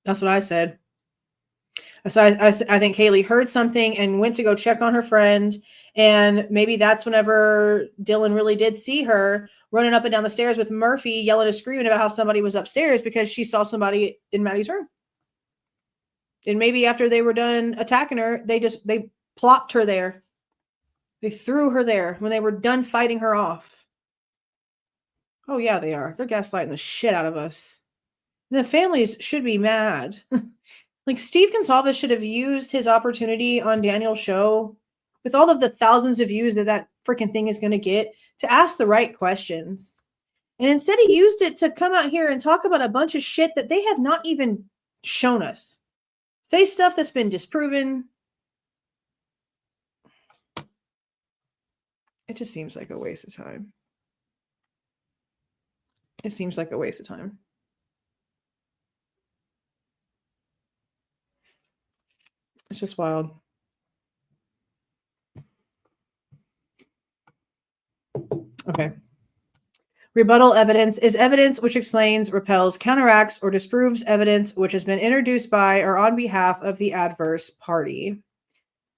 That's what I said. So I think Kaylee heard something and went to go check on her friend. And maybe that's whenever Dylan really did see her running up and down the stairs with Murphy, yelling and screaming about how somebody was upstairs because she saw somebody in Maddie's room. And maybe after they were done attacking her, they plopped her there. They threw her there when they were done fighting her off. Oh yeah, they are. They're gaslighting the shit out of us. The families should be mad. Like, Steve Consolves should have used his opportunity on Daniel's show with all of the thousands of views that freaking thing is going to get to ask the right questions. And instead he used it to come out here and talk about a bunch of shit that they have not even shown us. Say stuff that's been disproven. It just seems like a waste of time. It seems like a waste of time. It's just wild. Okay. Rebuttal evidence is evidence which explains, repels, counteracts, or disproves evidence which has been introduced by or on behalf of the adverse party.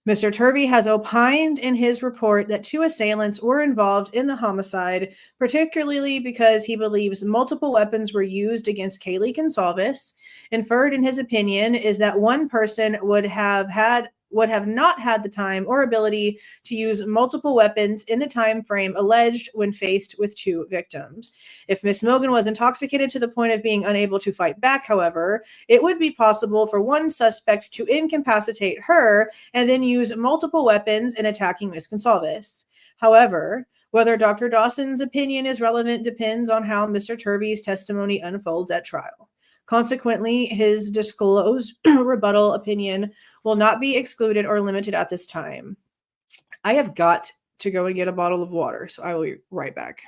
Mr. Turvey has opined in his report that 2 assailants were involved in the homicide, particularly because he believes multiple weapons were used against Kaylee Goncalves. Inferred in his opinion is that one person would have not had the time or ability to use multiple weapons in the time frame alleged when faced with 2 victims. If Miss Mogen was intoxicated to the point of being unable to fight back, however, it would be possible for one suspect to incapacitate her and then use multiple weapons in attacking Miss Consolves. However, whether Dr. Dawson's opinion is relevant depends on how Mr. Turvey's testimony unfolds at trial. Consequently, his disclosed rebuttal opinion will not be excluded or limited at this time. I have got to go and get a bottle of water, so I will be right back.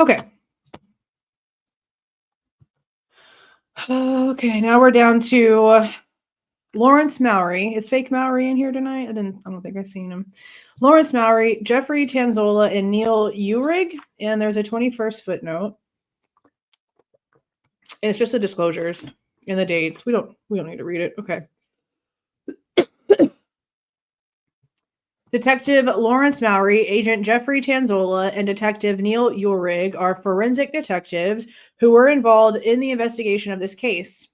Okay. Okay, now we're down to Lawrence Mowry. Is fake Mowry in here tonight? I don't think I've seen him. Lawrence Mowry, Jeffrey Tanzola, and Neil Uhrig. And there's a 21st footnote. And it's just the disclosures and the dates. We don't need to read it. Okay. Detective Lawrence Mowry, Agent Jeffrey Tanzola, and Detective Neil Uhrig are forensic detectives who were involved in the investigation of this case.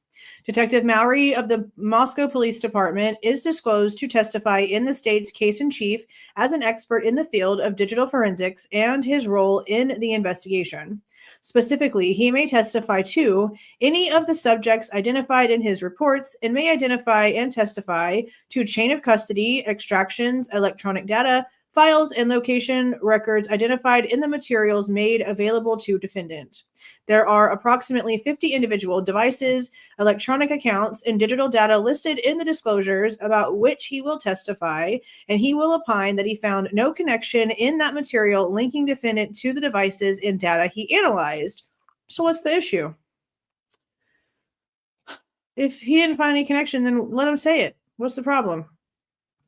Detective Mowry of the Moscow Police Department is disclosed to testify in the state's case in chief as an expert in the field of digital forensics and his role in the investigation. Specifically, he may testify to any of the subjects identified in his reports and may identify and testify to chain of custody, extractions, electronic data, files, and location records identified in the materials made available to defendant. There are approximately 50 individual devices, electronic accounts, and digital data listed in the disclosures about which he will testify, and he will opine that he found no connection in that material linking defendant to the devices and data he analyzed. So what's the issue? If he didn't find any connection, then let him say it. What's the problem?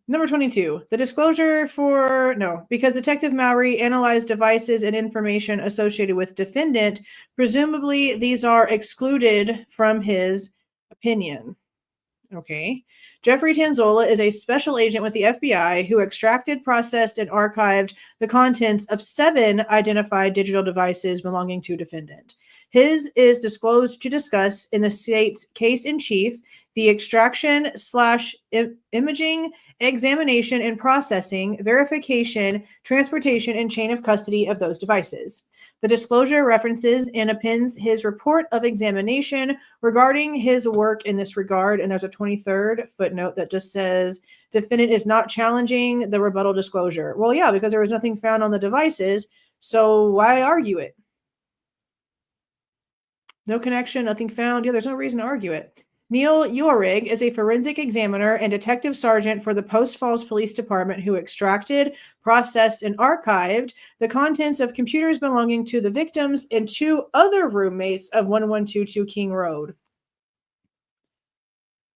Number 22, the disclosure because Detective Mowry analyzed devices and information associated with defendant, presumably these are excluded from his opinion. Okay. Jeffrey Tanzola is a special agent with the FBI who extracted, processed, and archived the contents of 7 identified digital devices belonging to defendant. His is disclosed to discuss in the state's case in chief the extraction / imaging, examination and processing, verification, transportation, and chain of custody of those devices. The disclosure references and appends his report of examination regarding his work in this regard, and there's a 23rd footnote that just says defendant is not challenging the rebuttal disclosure. Well, yeah, because there was nothing found on the devices, so why argue it? No connection, nothing found. Yeah, there's no reason to argue it. Neil Uhrig is a forensic examiner and detective sergeant for the Post Falls Police Department who extracted, processed, and archived the contents of computers belonging to the victims and 2 other roommates of 1122 King Road.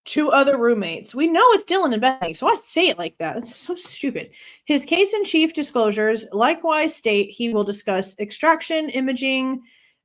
2 other roommates. We know it's Dylan and Bethany, so I say it like that. It's so stupid. His case in chief disclosures likewise state he will discuss extraction, imaging,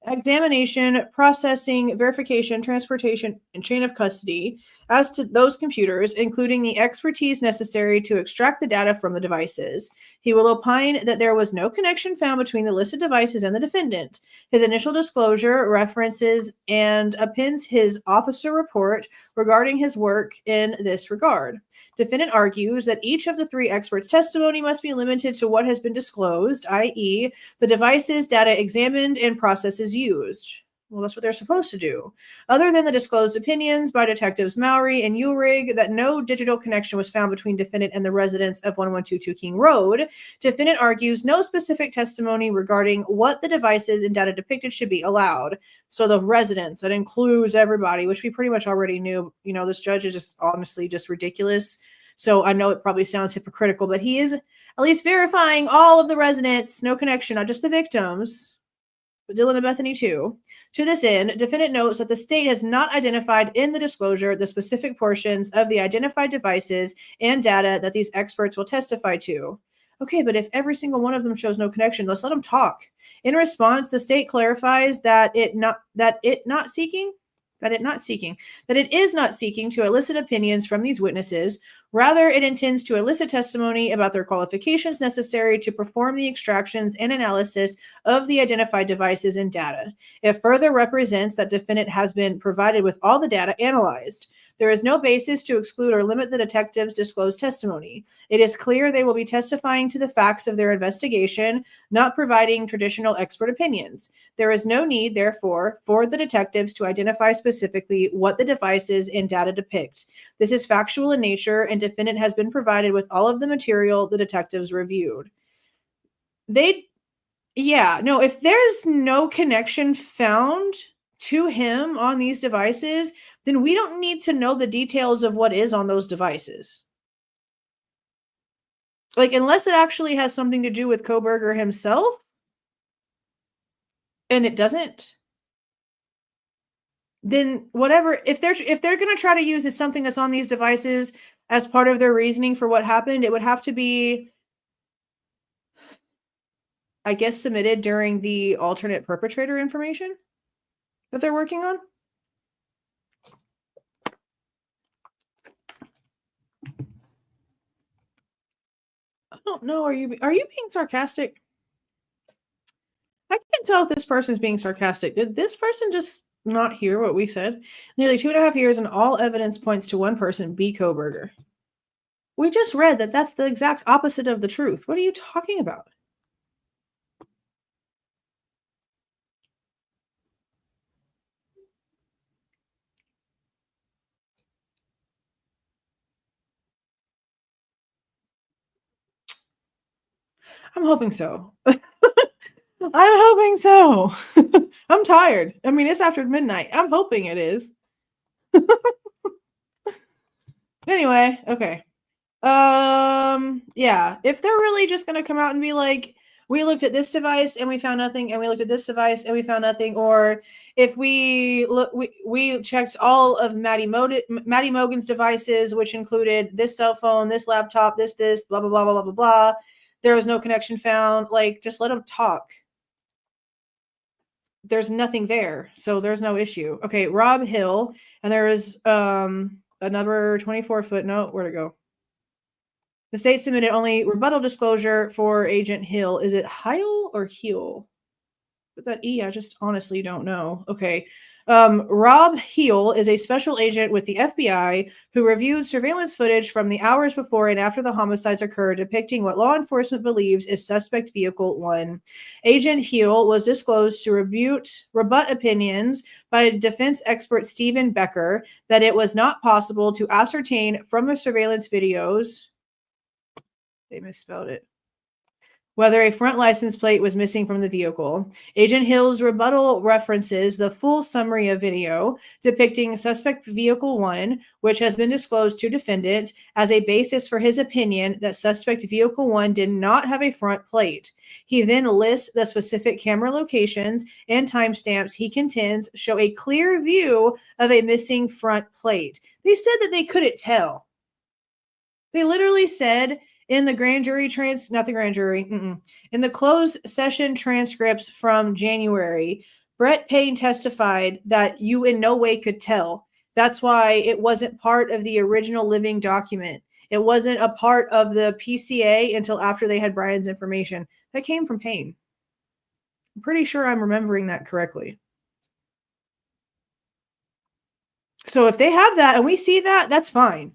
examination, processing, verification, transportation, and chain of custody as to those computers, including the expertise necessary to extract the data from the devices. He will opine that there was no connection found between the listed devices and the defendant. His initial disclosure references and appends his officer report regarding his work in this regard. Defendant argues that each of the 3 experts' testimony must be limited to what has been disclosed, i.e., the devices, data examined, and processes used. Well, that's what they're supposed to do. Other than the disclosed opinions by Detectives Mowry and Uhrig that no digital connection was found between defendant and the residents of 1122 King Road, defendant argues no specific testimony regarding what the devices and data depicted should be allowed. So the residents, that includes everybody, which we pretty much already knew. You know, this judge is just honestly just ridiculous. So I know it probably sounds hypocritical, but he is at least verifying all of the residents, no connection, not just the victims, but Dylan and Bethany too. To this end, defendant notes that the state has not identified in the disclosure the specific portions of the identified devices and data that these experts will testify to. Okay, but if every single one of them shows no connection, let's let them talk. In response, the state clarifies that it is not seeking to elicit opinions from these witnesses. Rather, it intends to elicit testimony about their qualifications necessary to perform the extractions and analysis of the identified devices and data. It further represents that defendant has been provided with all the data analyzed. There is no basis to exclude or limit the detectives' disclosed testimony. It is clear they will be testifying to the facts of their investigation, not providing traditional expert opinions. There is no need, therefore, for the detectives to identify specifically what the devices and data depict. This is factual in nature, and defendant has been provided with all of the material the detectives reviewed. If there's no connection found to him on these devices, then we don't need to know the details of what is on those devices. Like, unless it actually has something to do with Kohberger himself, and it doesn't, then whatever, if they're going to try to use it something that's on these devices as part of their reasoning for what happened, it would have to be, I guess, submitted during the alternate perpetrator information that they're working on. I don't know. Are you being sarcastic? I can't tell if this person is being sarcastic. Did this person just not hear what we said? Nearly 2.5 years, and all evidence points to one person, B. Kohberger. We just read that that's the exact opposite of the truth. What are you talking about? I'm hoping so. I'm hoping so. I'm tired. I mean, it's after midnight. I'm hoping it is. Anyway, okay. Yeah, if they're really just going to come out and be like, we looked at this device and we found nothing, and we looked at this device and we found nothing, or if we checked all of Maddie Mogen's devices, which included this cell phone, this laptop, this, blah, blah, blah, blah, blah, blah, blah. There was no connection found. Like, just let them talk. There's nothing there, so there's no issue. Okay, Rob Hill, and there is another 24-foot note. Where'd it go? The state submitted only rebuttal disclosure for Agent Hill. Is it Heil or Heel? But that E, I just honestly don't know. Okay. Rob Heel is a special agent with the FBI who reviewed surveillance footage from the hours before and after the homicides occurred, depicting what law enforcement believes is suspect vehicle 1. Agent Heel was disclosed to rebut opinions by defense expert Stephen Becker that it was not possible to ascertain from the surveillance videos. They misspelled it. Whether a front license plate was missing from the vehicle. Agent Hill's rebuttal references the full summary of video depicting suspect vehicle 1, which has been disclosed to defendant as a basis for his opinion that suspect vehicle 1 did not have a front plate. He then lists the specific camera locations and timestamps he contends show a clear view of a missing front plate. They said that they couldn't tell. They literally said in the grand jury in the closed session transcripts from January, Brett Payne testified that you in no way could tell. That's why it wasn't part of the original living document. It wasn't a part of the PCA until after they had Bryan's information. That came from Payne. I'm pretty sure I'm remembering that correctly. So if they have that and we see that, that's fine.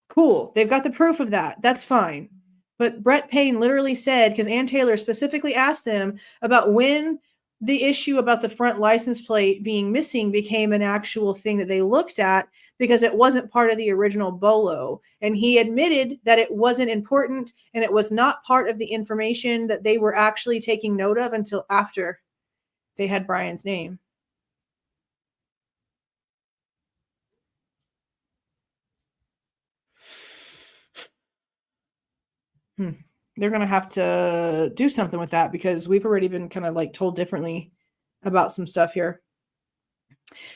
Cool. They've got the proof of that. That's fine. But Brett Payne literally said, because Ann Taylor specifically asked them about when the issue about the front license plate being missing became an actual thing that they looked at, because it wasn't part of the original BOLO. And he admitted that it wasn't important and it was not part of the information that they were actually taking note of until after they had Bryan's name. They're going to have to do something with that, because we've already been kind of like told differently about some stuff here.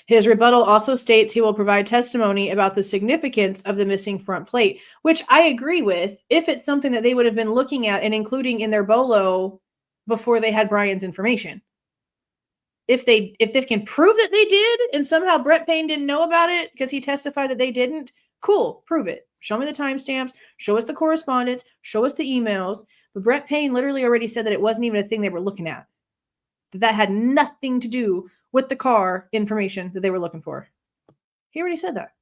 His rebuttal also states he will provide testimony about the significance of the missing front plate, which I agree with if it's something that they would have been looking at and including in their BOLO before they had Bryan's information. If they can prove that they did and somehow Brett Payne didn't know about it because he testified that they didn't, cool, prove it. Show me the timestamps, show us the correspondence, show us the emails. But Brett Payne literally already said that it wasn't even a thing they were looking at. That had nothing to do with the car information that they were looking for. He already said that.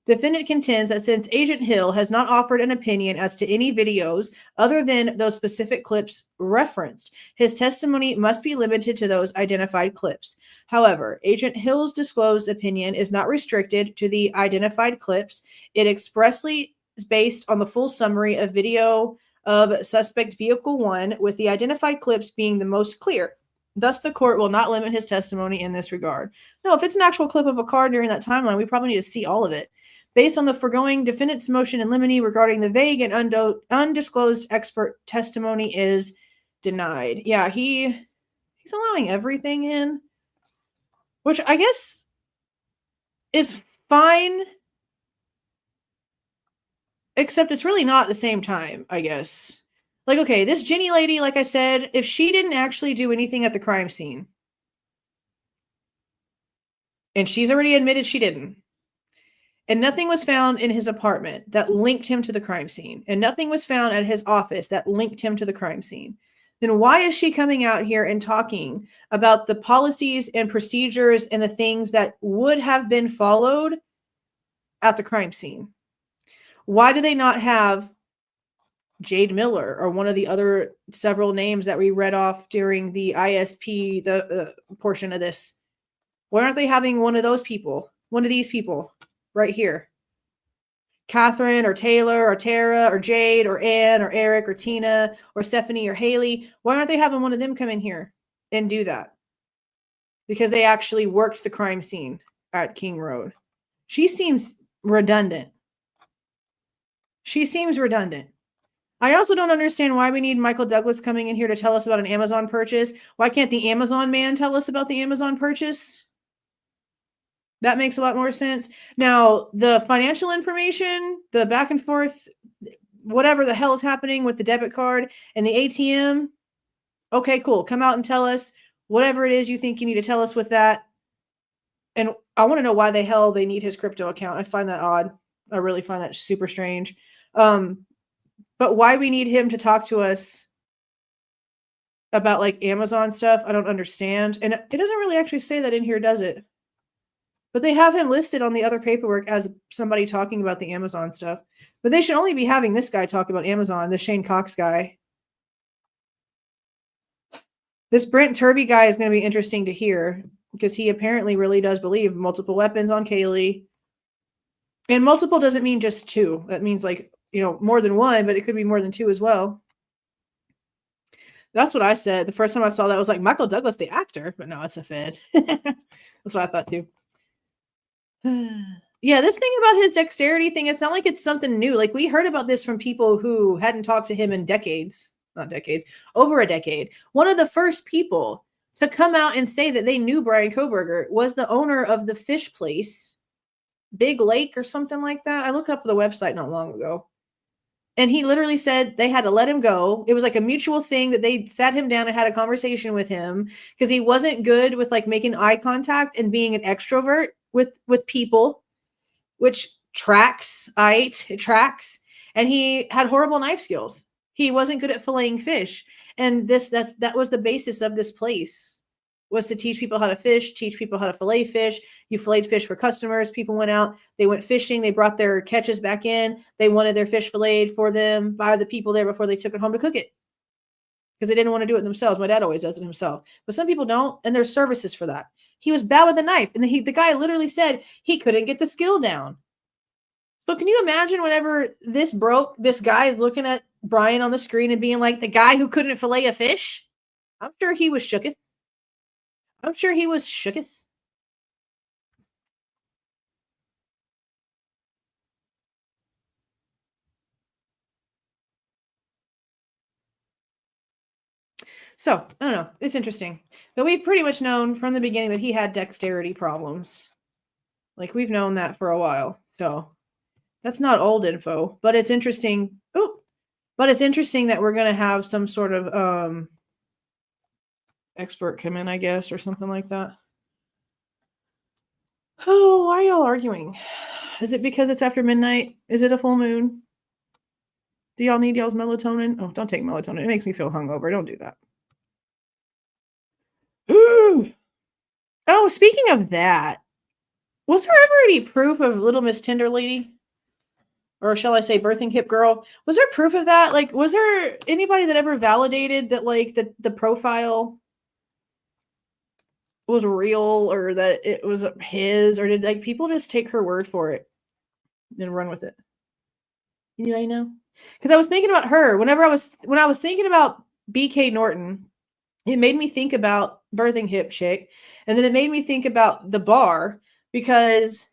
Defendant contends that since Agent Hill has not offered an opinion as to any videos other than those specific clips referenced, his testimony must be limited to those identified clips. However, Agent Hill's disclosed opinion is not restricted to the identified clips. It expressly is based on the full summary of video of suspect vehicle 1, with the identified clips being the most clear. Thus, the court will not limit his testimony in this regard. No, if it's an actual clip of a car during that timeline, we probably need to see all of it. Based on the foregoing, defendant's motion in limine regarding the vague and undisclosed expert testimony is denied. Yeah, he He's allowing everything in, which I guess is fine, except it's really not at the same time, I guess. Like, okay, this Ginny lady, like I said, if she didn't actually do anything at the crime scene, and she's already admitted she didn't, and nothing was found in his apartment that linked him to the crime scene, and nothing was found at his office that linked him to the crime scene, then why is she coming out here and talking about the policies and procedures and the things that would have been followed at the crime scene? Why do they not have Jade Miller or one of the other several names that we read off during the ISP, the portion of this? Why aren't they having one of those people, one of these people right here? Catherine or Taylor or Tara or Jade or Ann or Eric or Tina or Stephanie or Haley. Why aren't they having one of them come in here and do that? Because they actually worked the crime scene at King Road. She seems redundant. She seems redundant. I also don't understand why we need Michael Douglas coming in here to tell us about an Amazon purchase. Why can't the Amazon man tell us about the Amazon purchase? That makes a lot more sense. Now, the financial information, the back and forth, whatever the hell is happening with the debit card and the ATM. Okay, cool. Come out and tell us whatever it is you think you need to tell us with that. And I want to know why the hell they need his crypto account. I find that odd. I really find that super strange. But why we need him to talk to us about like Amazon stuff, I don't understand. And it doesn't really actually say that in here, does it? But they have him listed on the other paperwork as somebody talking about the Amazon stuff. But they should only be having this guy talk about Amazon, the Shane Cox guy. This Brent Turvey guy is going to be interesting to hear because he apparently really does believe multiple weapons on Kaylee. And multiple doesn't mean just two. That means like, more than one, but it could be more than two as well. That's what I said. The first time I saw that, I was like, Michael Douglas, the actor. But no, it's a Fed. That's what I thought too. Yeah, this thing about his dexterity thing, it's not like it's something new. Like we heard about this from people who hadn't talked to him in decades. Not decades. Over a decade. One of the first people to come out and say that they knew Bryan Kohberger was the owner of the fish place, Big Lake or something like that. I looked up the website not long ago. And he literally said they had to let him go. It was like a mutual thing that they sat him down and had a conversation with him because he wasn't good with like making eye contact and being an extrovert with people, which tracks, right? It tracks. And he had horrible knife skills. He wasn't good at filleting fish. And that was the basis of this place, was to teach people how to fish, teach people how to fillet fish. You filleted fish for customers. People went out, they went fishing, they brought their catches back in. They wanted their fish filleted for them by the people there before they took it home to cook it because they didn't want to do it themselves. My dad always does it himself, but some people don't, and there's services for that. He was bad with a knife, and the guy literally said he couldn't get the skill down. So can you imagine whenever this broke, this guy is looking at Bryan on the screen and being like, the guy who couldn't fillet a fish? I'm sure he was shooketh. I'm sure he was shooketh. So, I don't know. It's interesting. But we've pretty much known from the beginning that he had dexterity problems. Like, we've known that for a while. So, that's not old info. But it's interesting. But it's interesting that we're going to have some sort of expert come in, I guess, or something like that. Oh, why are y'all arguing? Is it because it's after midnight? Is it a full moon? Do y'all need y'all's melatonin? Oh, don't take melatonin. It makes me feel hungover. Don't do that. Oh, speaking of that, was there ever any proof of Little Miss Tender Lady? Or shall I say birthing hip girl? Was there proof of that? Like, was there anybody that ever validated that, like, the profile was real or that it was his? Or did, like, people just take her word for it and run with it? Anybody know? Because I was thinking about her. When I was thinking about BK Norton, it made me think about birthing hip chick. And then it made me think about the bar because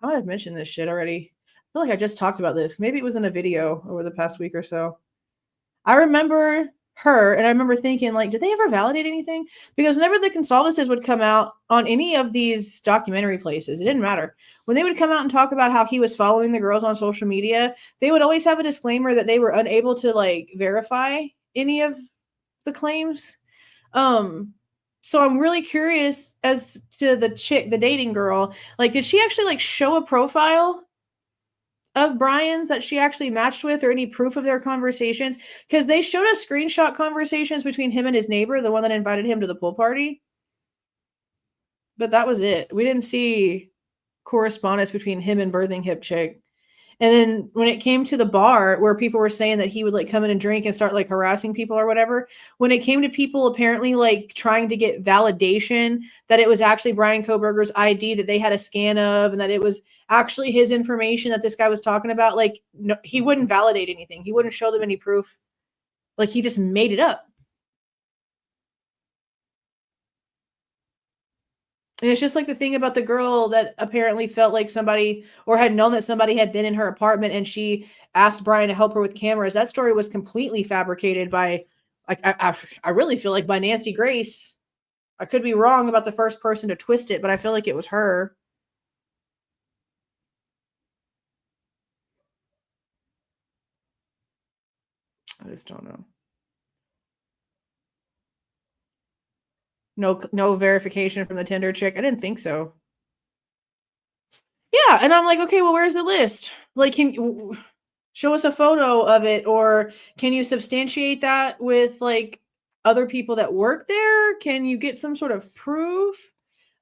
I might have mentioned this shit already. I feel like I just talked about this. Maybe it was in a video over the past week or so. I remember her. And I remember thinking, like, did they ever validate anything? Because whenever the Consolves would come out on any of these documentary places, it didn't matter. When they would come out and talk about how he was following the girls on social media, they would always have a disclaimer that they were unable to like verify any of the claims. So I'm really curious as to the chick, the dating girl. Like, did she actually like show a profile of Bryan's that she actually matched with, or any proof of their conversations? Because they showed us screenshot conversations between him and his neighbor, the one that invited him to the pool party. But that was it. We didn't see correspondence between him and Birthing Hip chick. And then when it came to the bar where people were saying that he would like come in and drink and start like harassing people or whatever, when it came to people apparently like trying to get validation that it was actually Bryan Kohberger's ID that they had a scan of and that it was actually his information that this guy was talking about, like, no, he wouldn't validate anything. He wouldn't show them any proof. Like, he just made it up. And it's just like the thing about the girl that apparently felt like somebody, or had known that somebody had been in her apartment and she asked Bryan to help her with cameras. That story was completely fabricated by, like, I really feel like by Nancy Grace. I could be wrong about the first person to twist it, but I feel like it was her. I just don't know. No verification from the Tinder chick. I didn't think so. Yeah, and I'm like, okay, well, where's the list? Like, can you show us a photo of it, or can you substantiate that with like other people that work there? Can you get some sort of proof?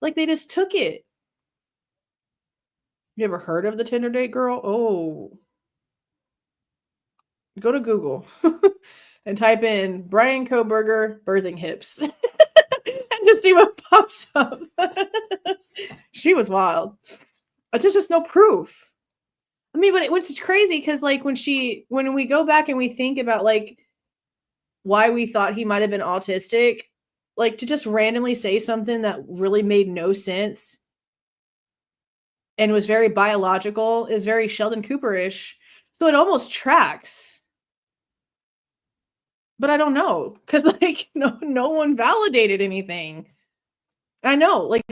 Like, they just took it. You ever heard of the Tinder date girl? Oh, go to Google and type in Bryan Kohberger birthing hips and just see what pops up. She was wild. There's just no proof. I mean, but it's crazy because like when we go back and we think about like why we thought he might have been autistic, like to just randomly say something that really made no sense and was very biological is very Sheldon Cooper-ish. So it almost tracks. But I don't know, because like no one validated anything. I know, like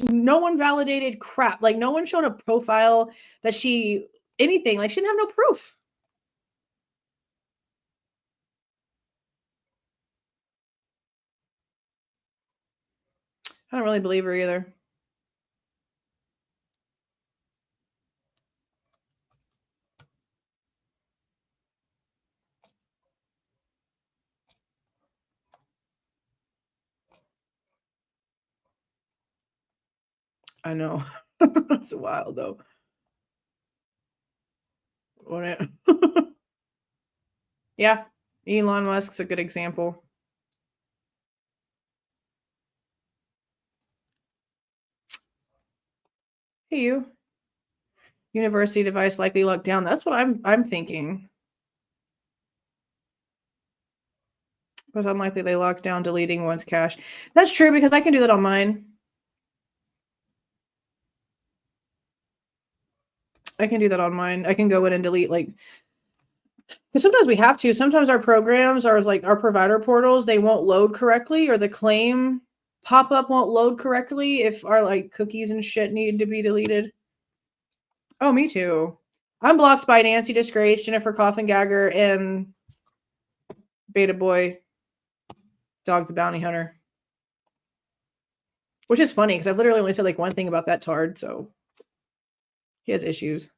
no one validated crap. Like no one showed a profile that anything. Like she didn't have no proof. I don't really believe her either. I know. It's wild though. Yeah, Elon Musk's a good example. Hey, you. University device likely locked down. That's what I'm thinking. But unlikely they locked down deleting one's cache. That's true because I can do that on mine. I can do that on mine. I can go in and delete like, because sometimes we have to. Sometimes our programs are like our provider portals, they won't load correctly, or the claim pop-up won't load correctly if our like cookies and shit need to be deleted. Oh, me too. I'm blocked by Nancy Disgrace, Jennifer Coffingagger, and Beta Boy, Dog the Bounty Hunter. Which is funny because I've literally only said like one thing about that tard, so he has issues.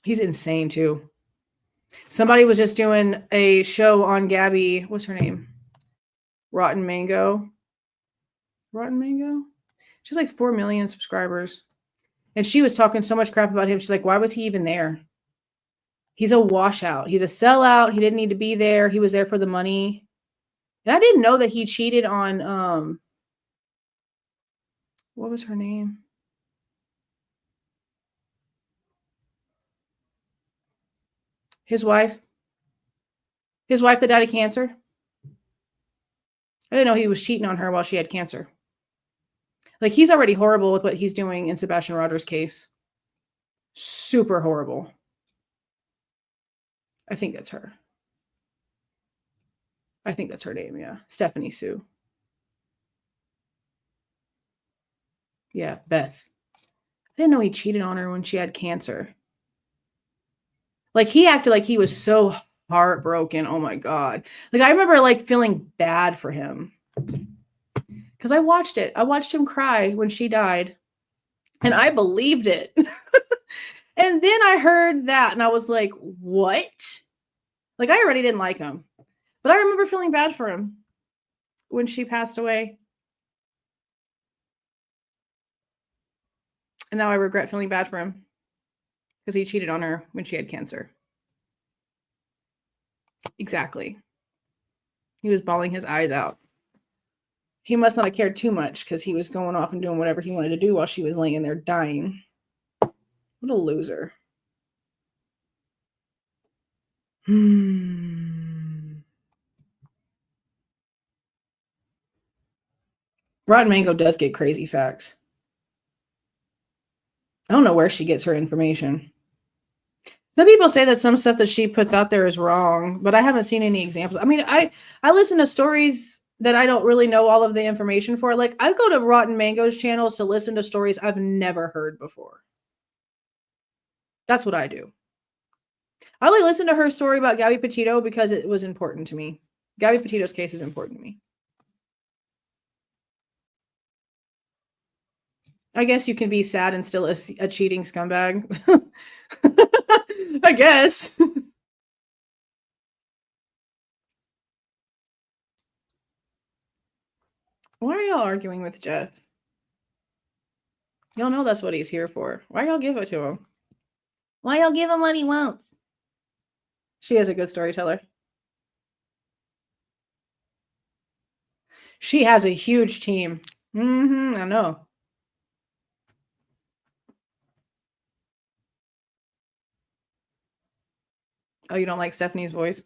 He's insane too. Somebody was just doing a show on Gabby. What's her name? Rotten Mango. Rotten Mango? She's like 4 million subscribers. And she was talking so much crap about him. She's like, why was he even there? He's a washout. He's a sellout. He didn't need to be there. He was there for the money. And I didn't know that he cheated on, what was her name? His wife. His wife that died of cancer. I didn't know he was cheating on her while she had cancer. Like, he's already horrible with what he's doing in Sebastian Rogers' case. Super horrible. I think that's her. I think that's her name, yeah. Stephanie Sue. Yeah, Beth. I didn't know he cheated on her when she had cancer. Like, he acted like he was so heartbroken. Oh my God. Like, I remember like feeling bad for him. Because I watched it. I watched him cry when she died. And I believed it. And then I heard that and I was like, what? Like, I already didn't like him. But I remember feeling bad for him when she passed away. And now I regret feeling bad for him because he cheated on her when she had cancer. Exactly. He was bawling his eyes out. He must not have cared too much because he was going off and doing whatever he wanted to do while she was laying there dying. What a loser. Rotten Mango does get crazy facts. I don't know where she gets her information. Some people say that some stuff that she puts out there is wrong, but I haven't seen any examples. I mean, I listen to stories that I don't really know all of the information for. Like, I go to Rotten Mango's channels to listen to stories I've never heard before. That's what I do. I only listened to her story about Gabby Petito because it was important to me. Gabby Petito's case is important to me. I guess you can be sad and still a cheating scumbag. I guess. Why are y'all arguing with Jeff? Y'all know that's what he's here for. Why y'all give it to him? Why y'all give him what he wants? She is a good storyteller. She has a huge team. I know. Oh, you don't like Stephanie's voice?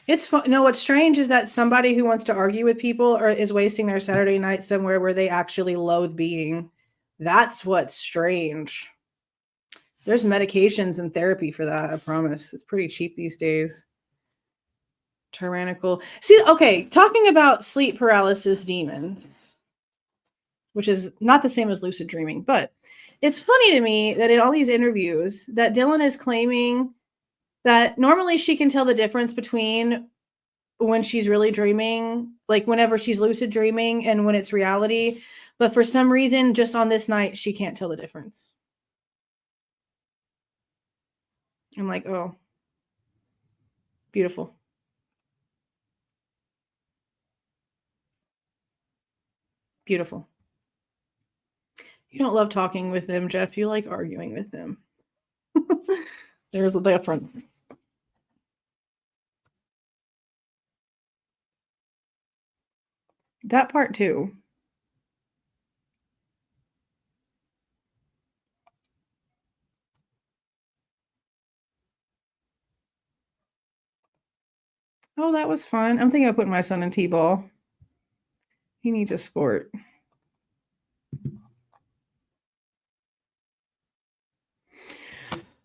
It's fun. No, what's strange is that somebody who wants to argue with people is wasting their Saturday night somewhere where they actually loathe being. That's what's strange. There's medications and therapy for that, I promise. It's pretty cheap these days. Tyrannical. See, okay, talking about sleep paralysis demon, which is not the same as lucid dreaming, but it's funny to me that in all these interviews that Dylan is claiming that normally she can tell the difference between when she's really dreaming, like whenever she's lucid dreaming and when it's reality. But for some reason, just on this night, she can't tell the difference. I'm like, oh, beautiful. Beautiful. You don't love talking with them, Jeff. You like arguing with them. There's a difference. That part too. Oh, that was fun. I'm thinking of putting my son in T-ball. He needs a sport.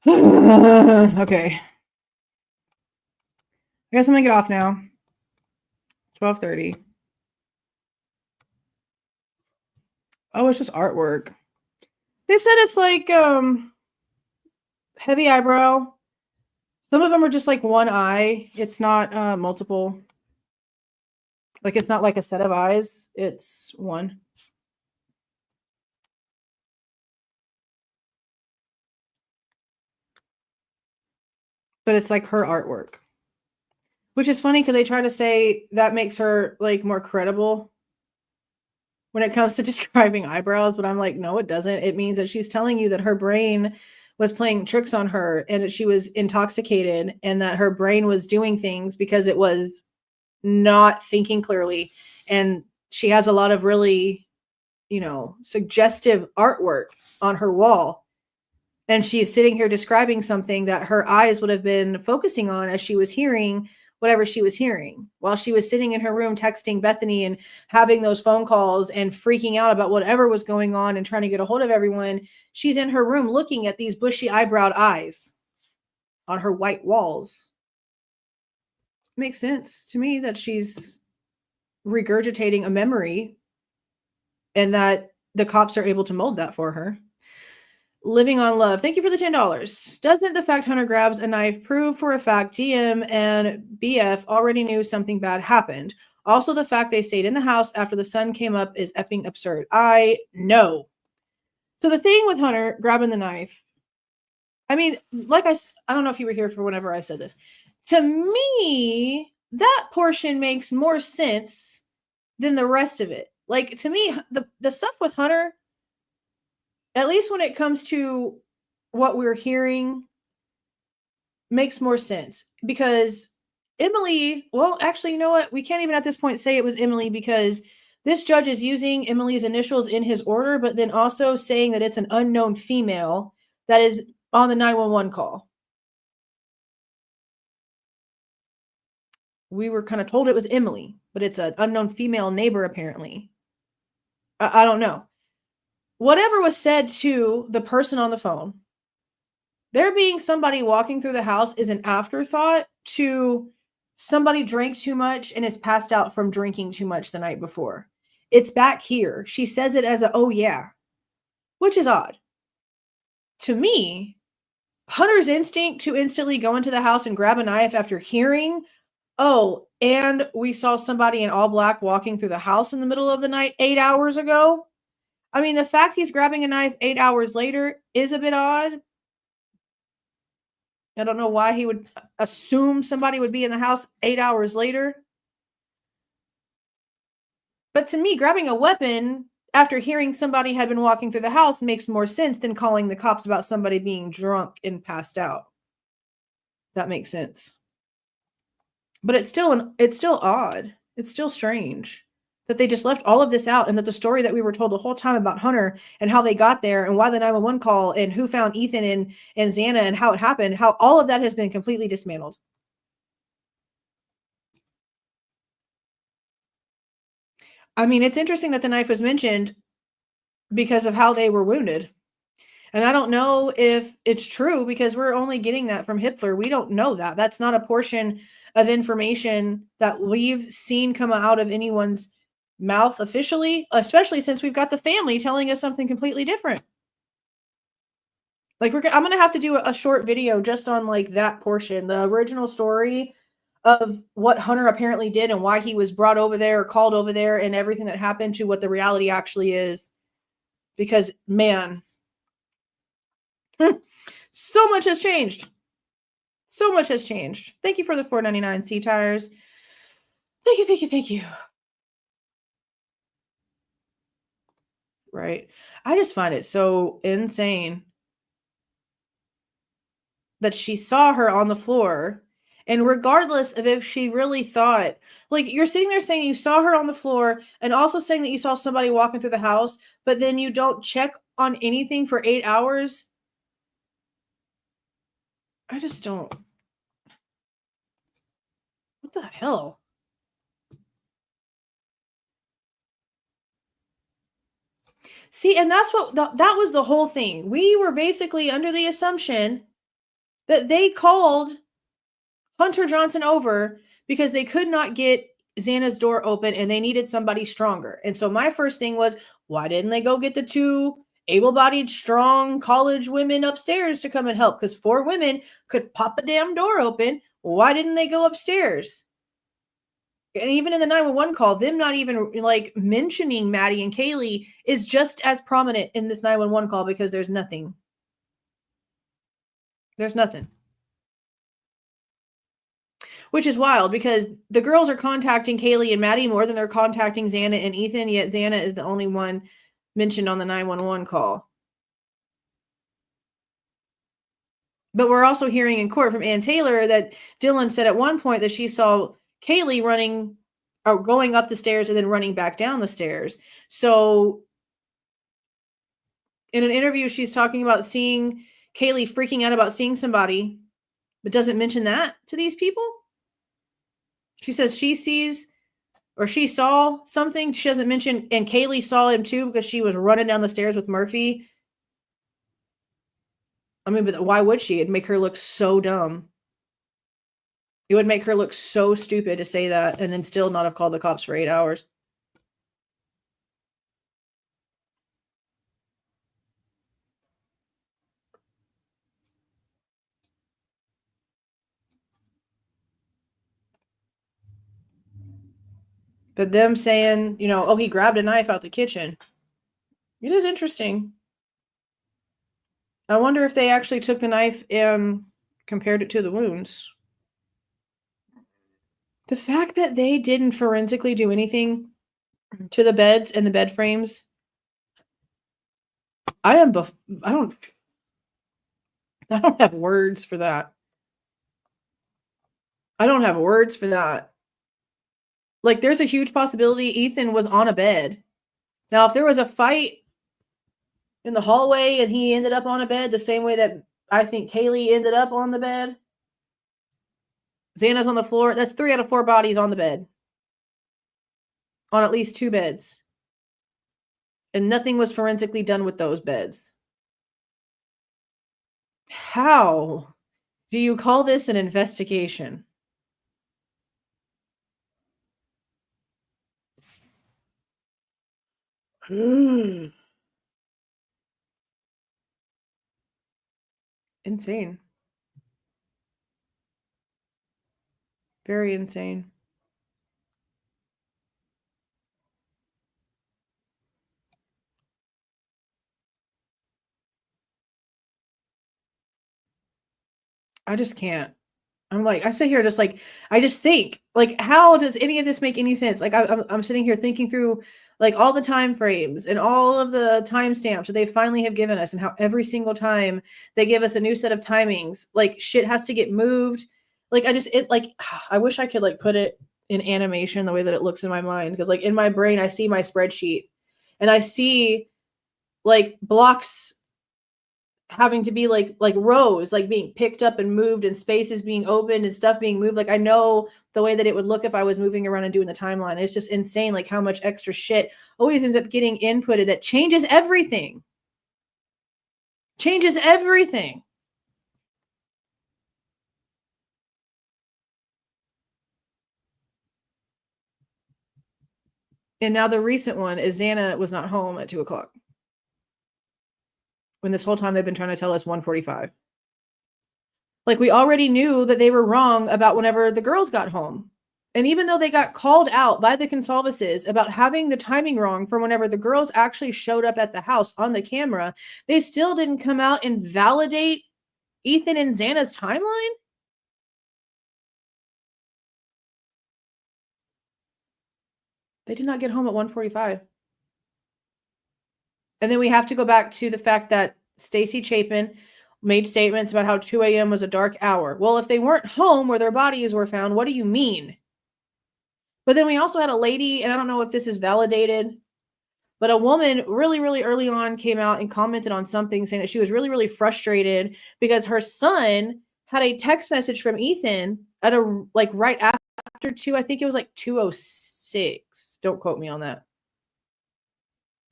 Okay. I guess I'm gonna get off now. 12:30. Oh, it's just artwork. They said it's like heavy eyebrow. Some of them are just like one eye. It's not multiple. Like, it's not like a set of eyes. It's one. But it's like her artwork. Which is funny because they try to say that makes her like more credible when it comes to describing eyebrows. But I'm like, no, it doesn't. It means that she's telling you that her brain was playing tricks on her and that she was intoxicated and that her brain was doing things because it was not thinking clearly. And she has a lot of really, suggestive artwork on her wall. And she is sitting here describing something that her eyes would have been focusing on as she was hearing whatever she was hearing while she was sitting in her room texting Bethany and having those phone calls and freaking out about whatever was going on and trying to get a hold of everyone. She's in her room looking at these bushy eyebrowed eyes on her white walls. Makes sense to me that she's regurgitating a memory and that the cops are able to mold that for her. Living on love. Thank you for the $10. Doesn't the fact Hunter grabs a knife prove for a fact DM and BF already knew something bad happened? Also, the fact they stayed in the house after the sun came up is effing absurd. I know. So the thing with Hunter grabbing the knife, I mean, like I don't know if you were here for whenever I said this. To me, that portion makes more sense than the rest of it. Like, to me, the stuff with Hunter, at least when it comes to what we're hearing, makes more sense. Because Emily, well, actually, you know what? We can't even at this point say it was Emily because this judge is using Emily's initials in his order, but then also saying that it's an unknown female that is on the 911 call. We were kind of told it was Emily, but it's an unknown female neighbor, apparently. I don't know. Whatever was said to the person on the phone, there being somebody walking through the house is an afterthought to somebody drank too much and is passed out from drinking too much the night before. It's back here. She says it as a, oh yeah, which is odd. To me, Hunter's instinct to instantly go into the house and grab a knife after hearing, oh, and we saw somebody in all black walking through the house in the middle of the night 8 hours ago. I mean, the fact he's grabbing a knife 8 hours later is a bit odd. I don't know why he would assume somebody would be in the house 8 hours later. But to me, grabbing a weapon after hearing somebody had been walking through the house makes more sense than calling the cops about somebody being drunk and passed out. That makes sense. But it's still odd. It's still strange that they just left all of this out and that the story that we were told the whole time about Hunter and how they got there and why the 911 call and who found Ethan and Xana and how it happened, how all of that has been completely dismantled. I mean, it's interesting that the knife was mentioned because of how they were wounded. And I don't know if it's true because we're only getting that from Hitler. We don't know that. That's not a portion of information that we've seen come out of anyone's mouth officially, especially since we've got the family telling us something completely different. Like I'm going to have to do a short video just on like that portion, the original story of what Hunter apparently did and why he was brought over there or called over there and everything that happened to what the reality actually is. Because, man, so much has changed. So much has changed. Thank you for the $4.99 C tires. Thank you, thank you, thank you. Right. I just find it so insane that she saw her on the floor. And regardless of if she really thought, like you're sitting there saying you saw her on the floor and also saying that you saw somebody walking through the house, but then you don't check on anything for 8 hours. I just don't. What the hell? See, and that's what that was the whole thing. We were basically under the assumption that they called Hunter Johnson over because they could not get Xana's door open and they needed somebody stronger. And so my first thing was, why didn't they go get the two able-bodied, strong college women upstairs to come and help? Because 4 women could pop a damn door open. Why didn't they go upstairs? And even in the 911 call, them not even like mentioning Maddie and Kaylee is just as prominent in this 911 call because there's nothing. There's nothing. Which is wild because the girls are contacting Kaylee and Maddie more than they're contacting Xana and Ethan, yet Xana is the only one mentioned on the 911 call. But we're also hearing in court from Ann Taylor that Dylan said at one point that she saw Kaylee running or going up the stairs and then running back down the stairs. So in an interview, she's talking about seeing Kaylee freaking out about seeing somebody, but doesn't mention that to these people. She says she sees or she saw something. She doesn't mention, and Kaylee saw him too because she was running down the stairs with Murphy. I mean, but why would she? It'd make her look so dumb. It would make her look so stupid to say that and then still not have called the cops for 8 hours. But them saying, you know, oh, he grabbed a knife out the kitchen. It is interesting. I wonder if they actually took the knife and compared it to the wounds. The fact that they didn't forensically do anything to the beds and the bed frames, I don't have words for that. I don't have words for that. Like, there's a huge possibility Ethan was on a bed. Now, if there was a fight in the hallway and he ended up on a bed the same way that I think Kaylee ended up on the bed, Xana's on the floor. That's 3 out of 4 bodies on the bed. On at least 2 beds. And nothing was forensically done with those beds. How do you call this an investigation? Insane. Very insane. I just can't. I'm like, I sit here just like, I just think, like, how does any of this make any sense? Like, I'm sitting here thinking through, like, all the time frames and all of the timestamps that they finally have given us, and how every single time they give us a new set of timings, like, shit has to get moved. Like, I wish I could, like, put it in animation the way that it looks in my mind, because, like, in my brain, I see my spreadsheet, and I see, like, blocks having to be like rows, like being picked up and moved, and spaces being opened and stuff being moved. Like, I know the way that it would look if I was moving around and doing the timeline. It's just insane, like, how much extra shit always ends up getting inputted that changes everything. Changes everything. And now the recent one is Xana was not home at 2:00. When this whole time they've been trying to tell us 1:45. Like, we already knew that they were wrong about whenever the girls got home. And even though they got called out by the Consolves about having the timing wrong from whenever the girls actually showed up at the house on the camera, they still didn't come out and validate Ethan and Xana's timeline. They did not get home at 1:45. And then we have to go back to the fact that Stacy Chapin made statements about how 2 a.m. was a dark hour. Well, if they weren't home where their bodies were found, what do you mean? But then we also had a lady, and I don't know if this is validated, but a woman really, really early on came out and commented on something, saying that she was really, really frustrated because her son had a text message from Ethan at right after 2, I think it was like 2:06. Don't quote me on that.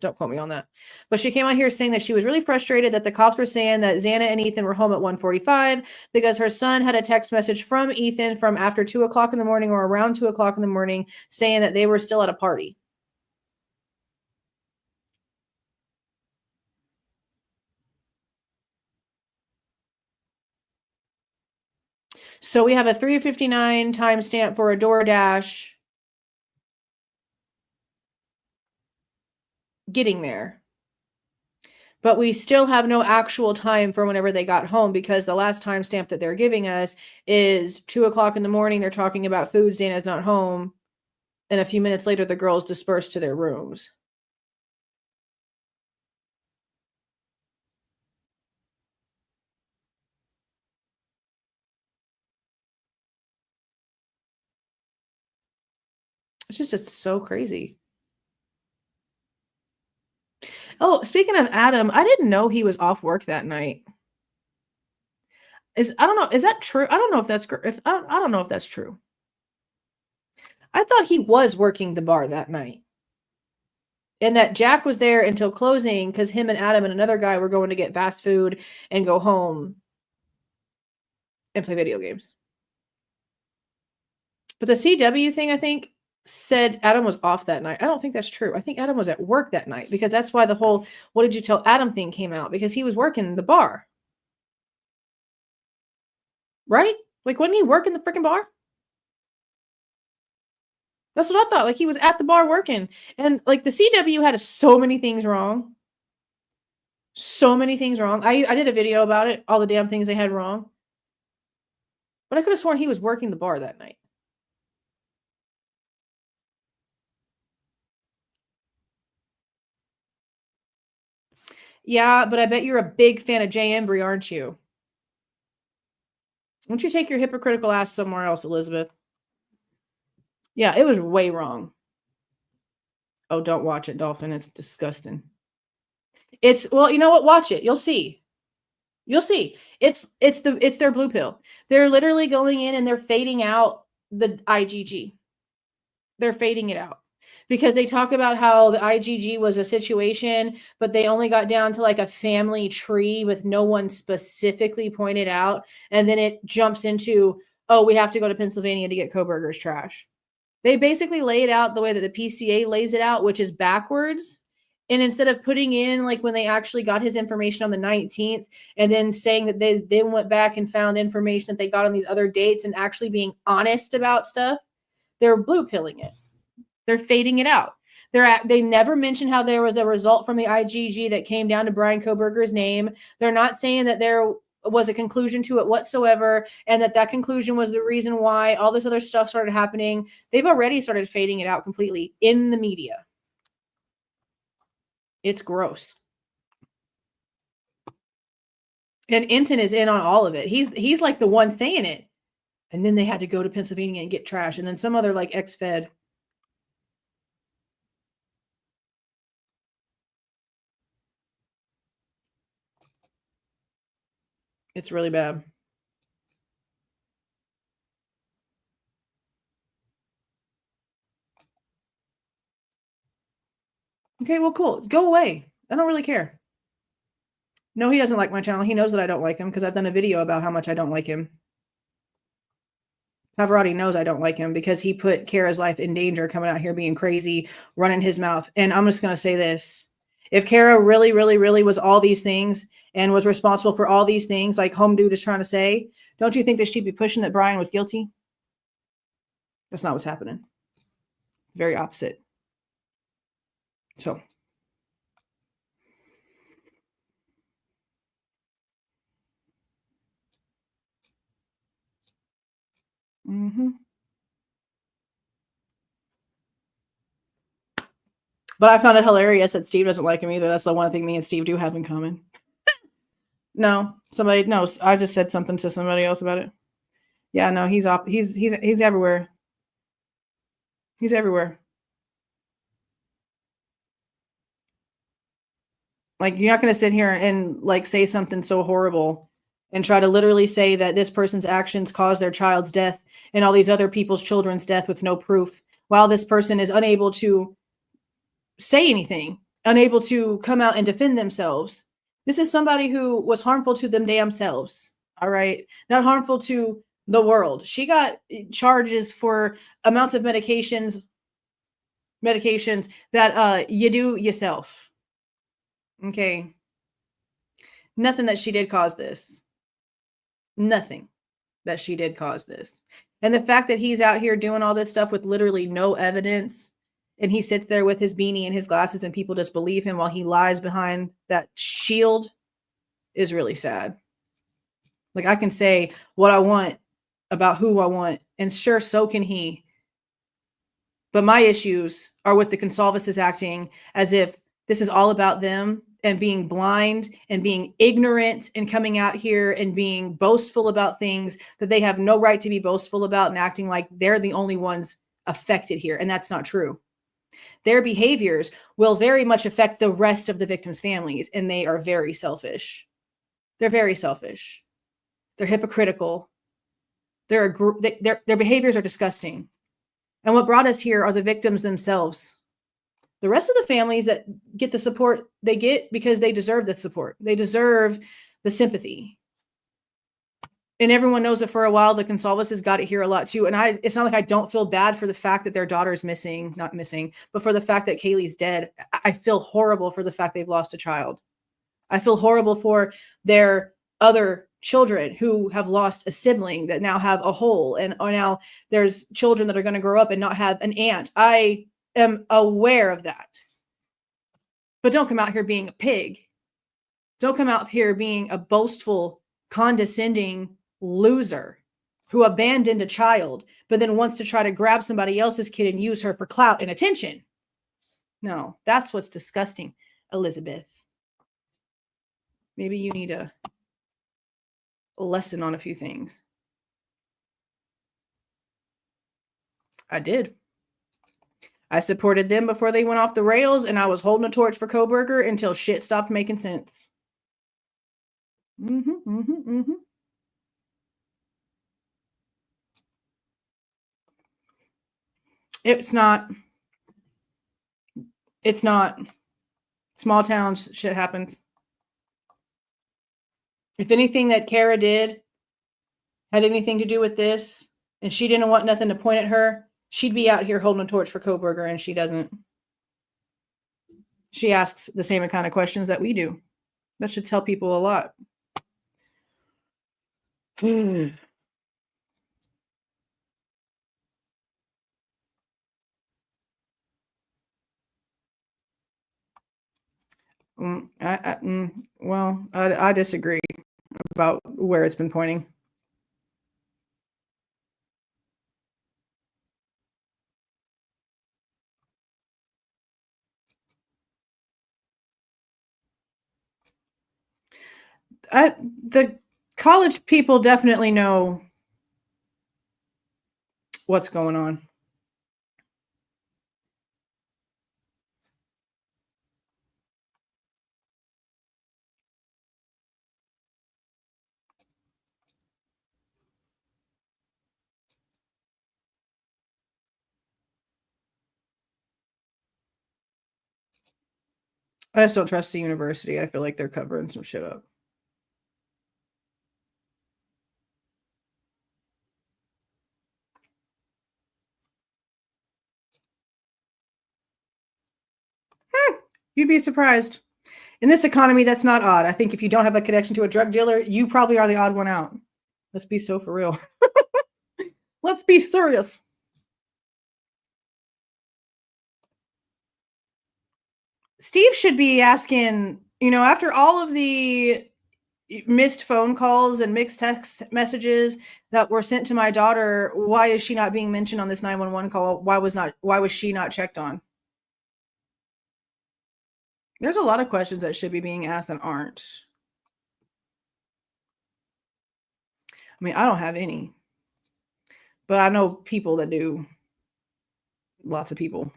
Don't quote me on that. But she came out here saying that she was really frustrated that the cops were saying that Xana and Ethan were home at 1:45 because her son had a text message from Ethan from after 2:00 in the morning, or around 2:00 in the morning, saying that they were still at a party. So we have a 3:59 timestamp for a DoorDash getting there. But we still have no actual time for whenever they got home, because the last timestamp that they're giving us is 2:00 in the morning. They're talking about food. Xana's not home. And a few minutes later, the girls dispersed to their rooms. It's so crazy. Oh, speaking of Adam, I didn't know he was off work that night. I don't know. Is that true? I don't know if that's I don't know if that's true. I thought he was working the bar that night. And that Jack was there until closing because him and Adam and another guy were going to get fast food and go home and play video games. But the CW thing, I think, said Adam was off that night. I don't think that's true. I think Adam was at work that night because that's why the whole "what did you tell Adam" thing came out, because he was working the bar. Right? Like, wasn't he working the freaking bar? That's what I thought. Like, he was at the bar working. And like the CW had so many things wrong. So many things wrong. I did a video about it, all the damn things they had wrong. But I could have sworn he was working the bar that night. Yeah, but I bet you're a big fan of Jay Embry, aren't you? Why don't you take your hypocritical ass somewhere else, Elizabeth? Yeah, it was way wrong. Oh, don't watch it, Dolphin. It's disgusting. Well, you know what? Watch it. You'll see. You'll see. It's their blue pill. They're literally going in and they're fading out the IGG. They're fading it out because they talk about how the IGG was a situation, but they only got down to like a family tree with no one specifically pointed out. And then it jumps into, oh, we have to go to Pennsylvania to get Kohberger's trash. They basically lay it out the way that the PCA lays it out, which is backwards. And instead of putting in like when they actually got his information on the 19th and then saying that they then went back and found information that they got on these other dates and actually being honest about stuff, they're blue pilling it. They're fading it out. They never mention how there was a result from the IGG that came down to Bryan Kohberger's name. They're not saying that there was a conclusion to it whatsoever and that conclusion was the reason why all this other stuff started happening. They've already started fading it out completely in the media. It's gross. And Enton is in on all of it. He's like the one saying it. And then they had to go to Pennsylvania and get trash. And then some other like ex-Fed. It's really bad. Okay, well, cool. Go away. I don't really care. No, he doesn't like my channel. He knows that I don't like him because I've done a video about how much I don't like him. Pavarotti knows I don't like him because he put Kara's life in danger coming out here being crazy, running his mouth. And I'm just going to say this. If Kara really, really, really was all these things and was responsible for all these things, like Home Dude is trying to say, don't you think that she'd be pushing that Bryan was guilty? That's not what's happening. Very opposite. So. But I found it hilarious that Steve doesn't like him either. That's the one thing me and Steve do have in common. No, somebody knows. I just said something to somebody else about it. Yeah, no, he's everywhere. He's everywhere. Like, you're not going to sit here and like say something so horrible and try to literally say that this person's actions caused their child's death and all these other people's children's death with no proof, while this person is unable to say anything, unable to come out and defend themselves. This is somebody who was harmful to them damn selves. All right. Not harmful to the world. She got charges for amounts of medications that you do yourself. Okay. Nothing that she did cause this. Nothing that she did cause this. And the fact that he's out here doing all this stuff with literally no evidence, and he sits there with his beanie and his glasses and people just believe him while he lies behind that shield, is really sad. Like, I can say what I want about who I want, and sure, so can he. But my issues are with the Consolves acting as if this is all about them and being blind and being ignorant and coming out here and being boastful about things that they have no right to be boastful about and acting like they're the only ones affected here. And that's not true. Their behaviors will very much affect the rest of the victims' families, and they are very selfish. They're very selfish. They're hypocritical. They're a group. Their behaviors are disgusting. And what brought us here are the victims themselves. The rest of the families that get the support they get because they deserve the support. They deserve the sympathy. And everyone knows that for a while, the Consolves has got it here a lot too. And it's not like I don't feel bad for the fact that their daughter's missing, not missing, but for the fact that Kaylee's dead. I feel horrible for the fact they've lost a child. I feel horrible for their other children who have lost a sibling that now have a hole. And now there's children that are going to grow up and not have an aunt. I am aware of that. But don't come out here being a pig. Don't come out here being a boastful, condescending loser who abandoned a child, but then wants to try to grab somebody else's kid and use her for clout and attention. No, that's what's disgusting, Elizabeth. Maybe you need a lesson on a few things. I did. I supported them before they went off the rails, and I was holding a torch for Kohberger until shit stopped making sense. It's not. Small towns, shit happens. If anything that Kara did had anything to do with this, and she didn't want nothing to point at her, she'd be out here holding a torch for Kohberger, and she doesn't. She asks the same kind of questions that we do. That should tell people a lot. I disagree about where it's been pointing. The college people definitely know what's going on. I just don't trust the university. I feel like they're covering some shit up. You'd be surprised. In this economy, that's not odd. I think if you don't have a connection to a drug dealer, you probably are the odd one out. Let's be so for real. Let's be serious. Steve should be asking, after all of the missed phone calls and mixed text messages that were sent to my daughter, why is she not being mentioned on this 911 call? Why was she not checked on? There's a lot of questions that should be being asked that aren't. I mean, I don't have any, but I know people that do. Lots of people.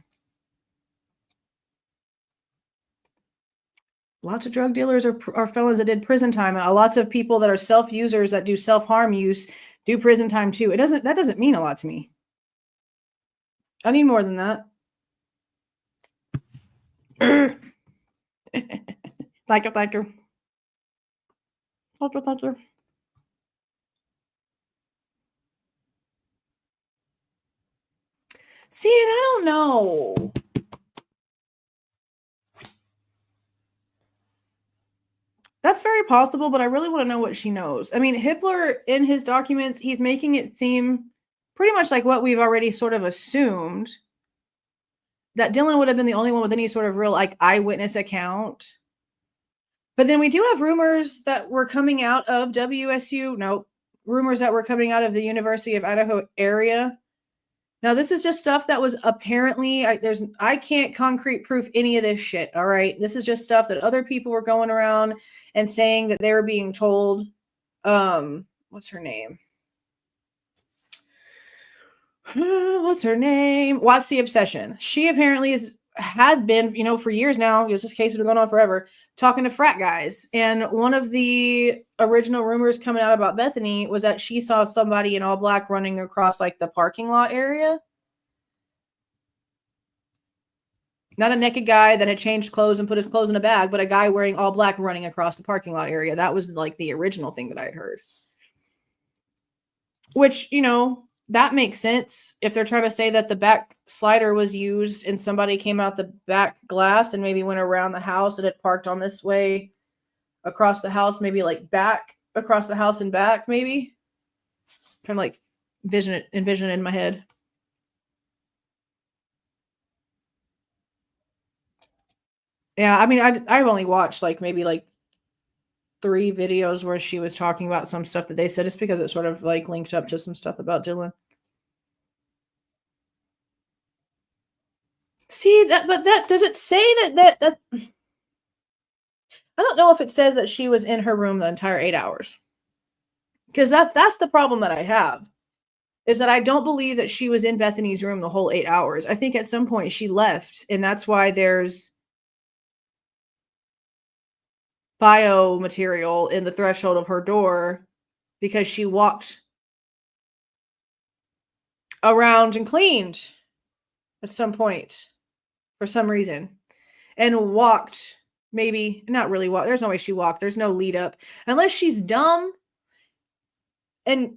Lots of drug dealers are felons that did prison time. And lots of people that are self-users that do self-harm use do prison time too. That doesn't mean a lot to me. I need more than that. Thank you. Thank you. See, and I don't know. That's very possible, but I really want to know what she knows. I mean, Hitler, in his documents, he's making it seem pretty much like what we've already sort of assumed, that Dylan would have been the only one with any sort of real eyewitness account. But then we do have rumors that were coming out of WSU. No, rumors that were coming out of the University of Idaho area. Now, this is just stuff that was apparently, I can't concrete proof any of this shit, all right? This is just stuff that other people were going around and saying that they were being told, what's her name? What's the Obsession? She apparently had been, for years now, this case has been going on forever, talking to frat guys. And one of the original rumors coming out about Bethany was that she saw somebody in all black running across the parking lot area. Not a naked guy that had changed clothes and put his clothes in a bag, but a guy wearing all black running across the parking lot area. That was like the original thing that I had heard. Which, you know, that makes sense if they're trying to say that the back slider was used and somebody came out the back glass and maybe went around the house and had parked on this way across the house, maybe like back across the house and back, maybe. Kind of like envision it in my head. Yeah, I mean, I've only watched like maybe like 3 videos where she was talking about some stuff that they said. It's because it sort of like linked up to some stuff about Dylan. See that, but that does it say that I don't know if it says that she was in her room the entire 8 hours. Because that's the problem that I have. Is that I don't believe that she was in Bethany's room the whole 8 hours. I think at some point she left, and that's why there's biomaterial in the threshold of her door, because she walked around and cleaned at some point for some reason, and walked, maybe not really walk. There's no way she walked. There's no lead up unless she's dumb and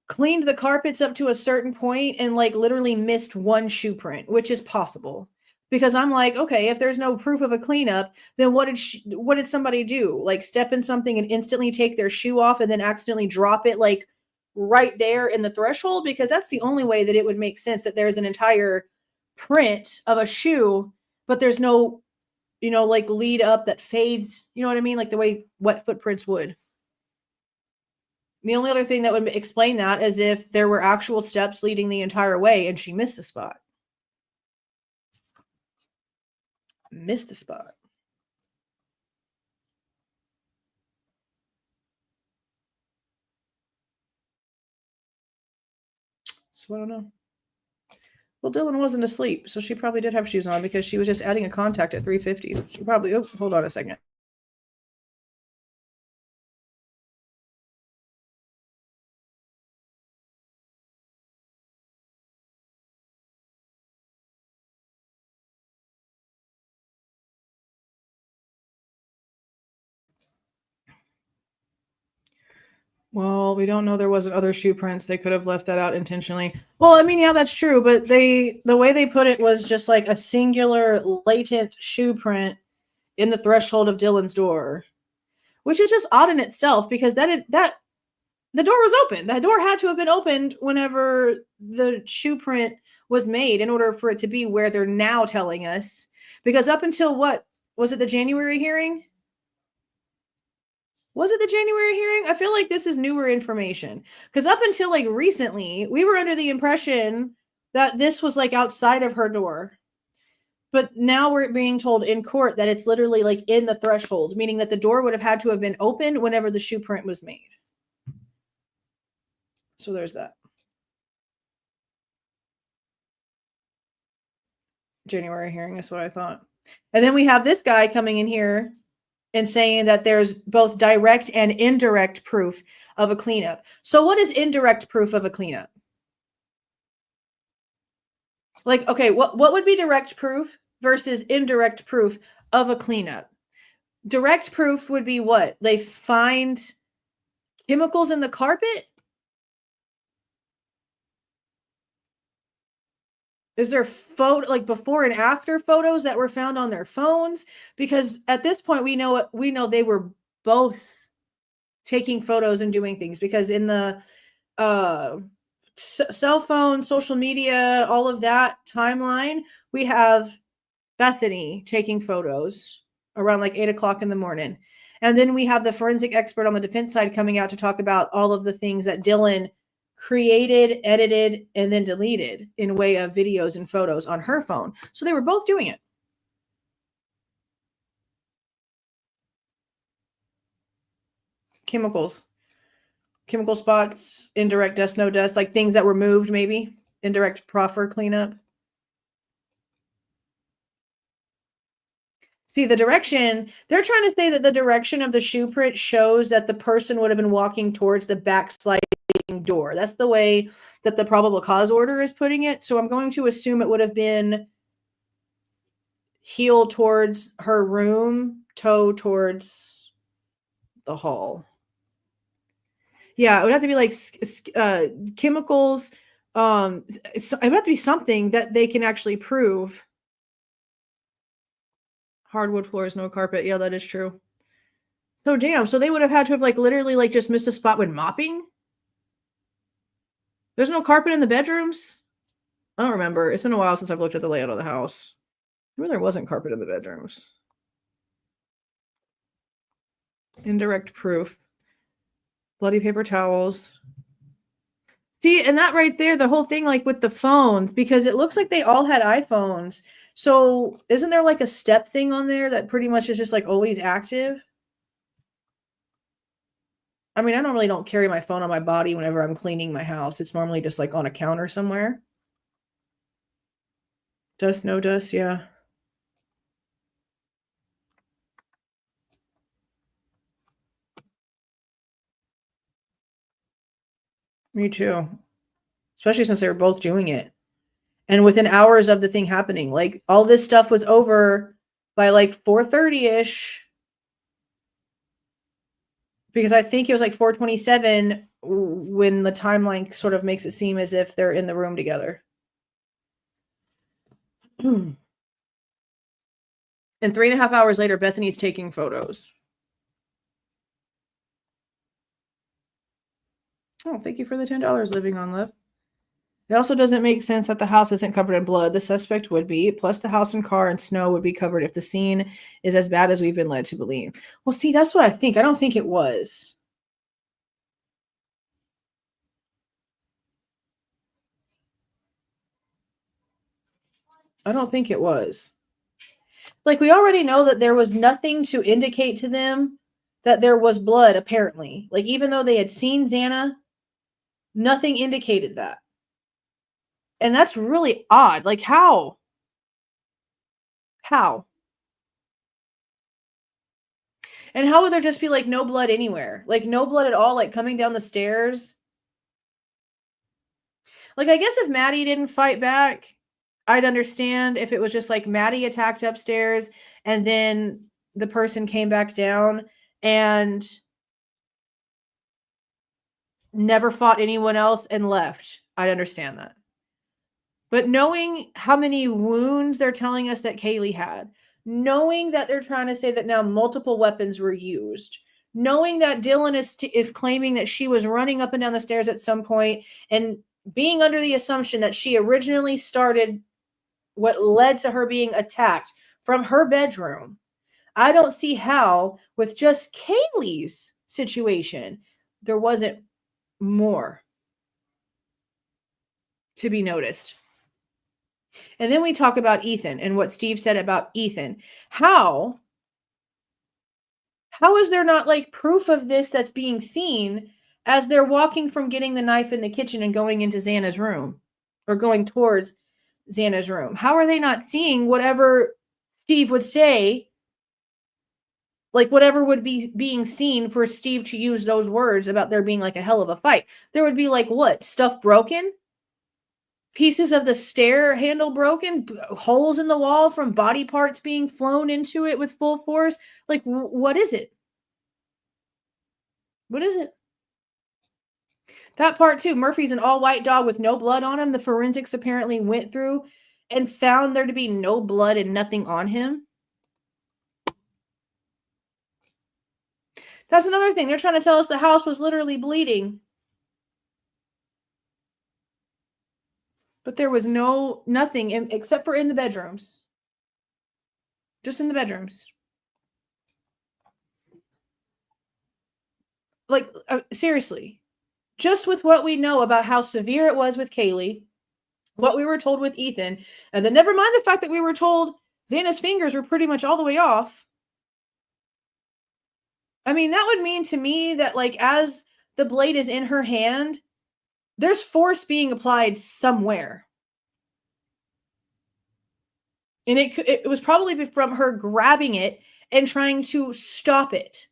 cleaned the carpets up to a certain point and like literally missed one shoe print, which is possible. Because I'm like, okay, if there's no proof of a cleanup, then what did somebody do? Like step in something and instantly take their shoe off and then accidentally drop it like right there in the threshold? Because that's the only way that it would make sense, that there's an entire print of a shoe, but there's no, you know, like lead up that fades, you know what I mean? Like the way wet footprints would. The only other thing that would explain that is if there were actual steps leading the entire way and she missed a spot. Missed a spot. So I don't know. Well, Dylan wasn't asleep, so she probably did have shoes on because she was just adding a contact at 3:50. She probably, oh, hold on a second. Well, we don't know there wasn't other shoe prints. They could have left that out intentionally. Well, I mean, yeah, that's true, but the way they put it was just like a singular latent shoe print in the threshold of Dylan's door, which is just odd in itself because that the door was open. The door had to have been opened whenever the shoe print was made in order for it to be where they're now telling us. Because up until what was it, the January hearing? Was it the January hearing? I feel like this is newer information. Because up until like recently, we were under the impression that this was like outside of her door. But now we're being told in court that it's literally like in the threshold, meaning that the door would have had to have been opened whenever the shoe print was made. So there's that. January hearing is what I thought. And then we have this guy coming in here and saying that there's both direct and indirect proof of a cleanup. So what is indirect proof of a cleanup? Like, okay, what would be direct proof versus indirect proof of a cleanup? Direct proof would be what? They find chemicals in the carpet? Is there photo, like before and after photos that were found on their phones? Because at this point we know they were both taking photos and doing things, because in the cell phone, social media, all of that timeline, we have Bethany taking photos around like 8 o'clock in the morning. And then we have the forensic expert on the defense side coming out to talk about all of the things that Dylan created, edited, and then deleted in way of videos and photos on her phone. So they were both doing it. Chemicals. Chemical spots, indirect dust, no dust, like things that were moved, maybe. Indirect proffer cleanup. See, the direction, they're trying to say that the direction of the shoe print shows that the person would have been walking towards the backsliding door. That's the way that the probable cause order is putting it. So I'm going to assume it would have been heel towards her room, toe towards the hall. Yeah, it would have to be like chemicals. It would have to be something that they can actually prove. Hardwood floors, no carpet. Yeah, that is true. So damn. So they would have had to have like literally like just missed a spot when mopping. There's no carpet in the bedrooms. I don't remember. It's been a while since I've looked at the layout of the house. Maybe there wasn't carpet in the bedrooms. Indirect proof. Bloody paper towels. See, and that right there, the whole thing like with the phones, because it looks like they all had iPhones. So isn't there like a step thing on there that pretty much is just like always active? I mean, I normally don't carry my phone on my body whenever I'm cleaning my house. It's normally just like on a counter somewhere. Dust, no dust, yeah. Me too. Especially since they were both doing it. And within hours of the thing happening, like all this stuff was over by like 4:30-ish. Because I think it was like 4:27 when the timeline sort of makes it seem as if they're in the room together. And 3.5 hours later, Bethany's taking photos. Oh, thank you for the $10, Living on Love. It also doesn't make sense that the house isn't covered in blood. The suspect would be. Plus, the house and car and snow would be covered if the scene is as bad as we've been led to believe. Well, see, that's what I think. I don't think it was. I don't think it was. Like, we already know that there was nothing to indicate to them that there was blood, apparently. Like, even though they had seen Xana, nothing indicated that. And that's really odd. Like, how? How? And how would there just be, like, no blood anywhere? Like, no blood at all, like, coming down the stairs? Like, I guess if Maddie didn't fight back, I'd understand if it was just, like, Maddie attacked upstairs, and then the person came back down and never fought anyone else and left. I'd understand that. But knowing how many wounds they're telling us that Kaylee had, knowing that they're trying to say that now multiple weapons were used, knowing that Dylan is claiming that she was running up and down the stairs at some point, and being under the assumption that she originally started what led to her being attacked from her bedroom, I don't see how, with just Kaylee's situation, there wasn't more to be noticed. And then we talk about Ethan and what Steve said about Ethan. How is there not like proof of this that's being seen as they're walking from getting the knife in the kitchen and going into Xana's room or going towards Xana's room? How are they not seeing whatever Steve would say? Like whatever would be being seen for Steve to use those words about there being like a hell of a fight. There would be like what? Stuff broken? Pieces of the stair handle broken, holes in the wall from body parts being flown into it with full force. Like, what is it? What is it? That part too. Murphy's an all-white dog with no blood on him. The forensics apparently went through and found there to be no blood and nothing on him. That's another thing. They're trying to tell us the house was literally bleeding. But there was nothing except for in the bedrooms. Just in the bedrooms. Like, seriously. Just with what we know about how severe it was with Kaylee, what we were told with Ethan, and then never mind the fact that we were told Xana's fingers were pretty much all the way off. I mean, that would mean to me that, like, as the blade is in her hand, there's force being applied somewhere. And it was probably from her grabbing it and trying to stop it.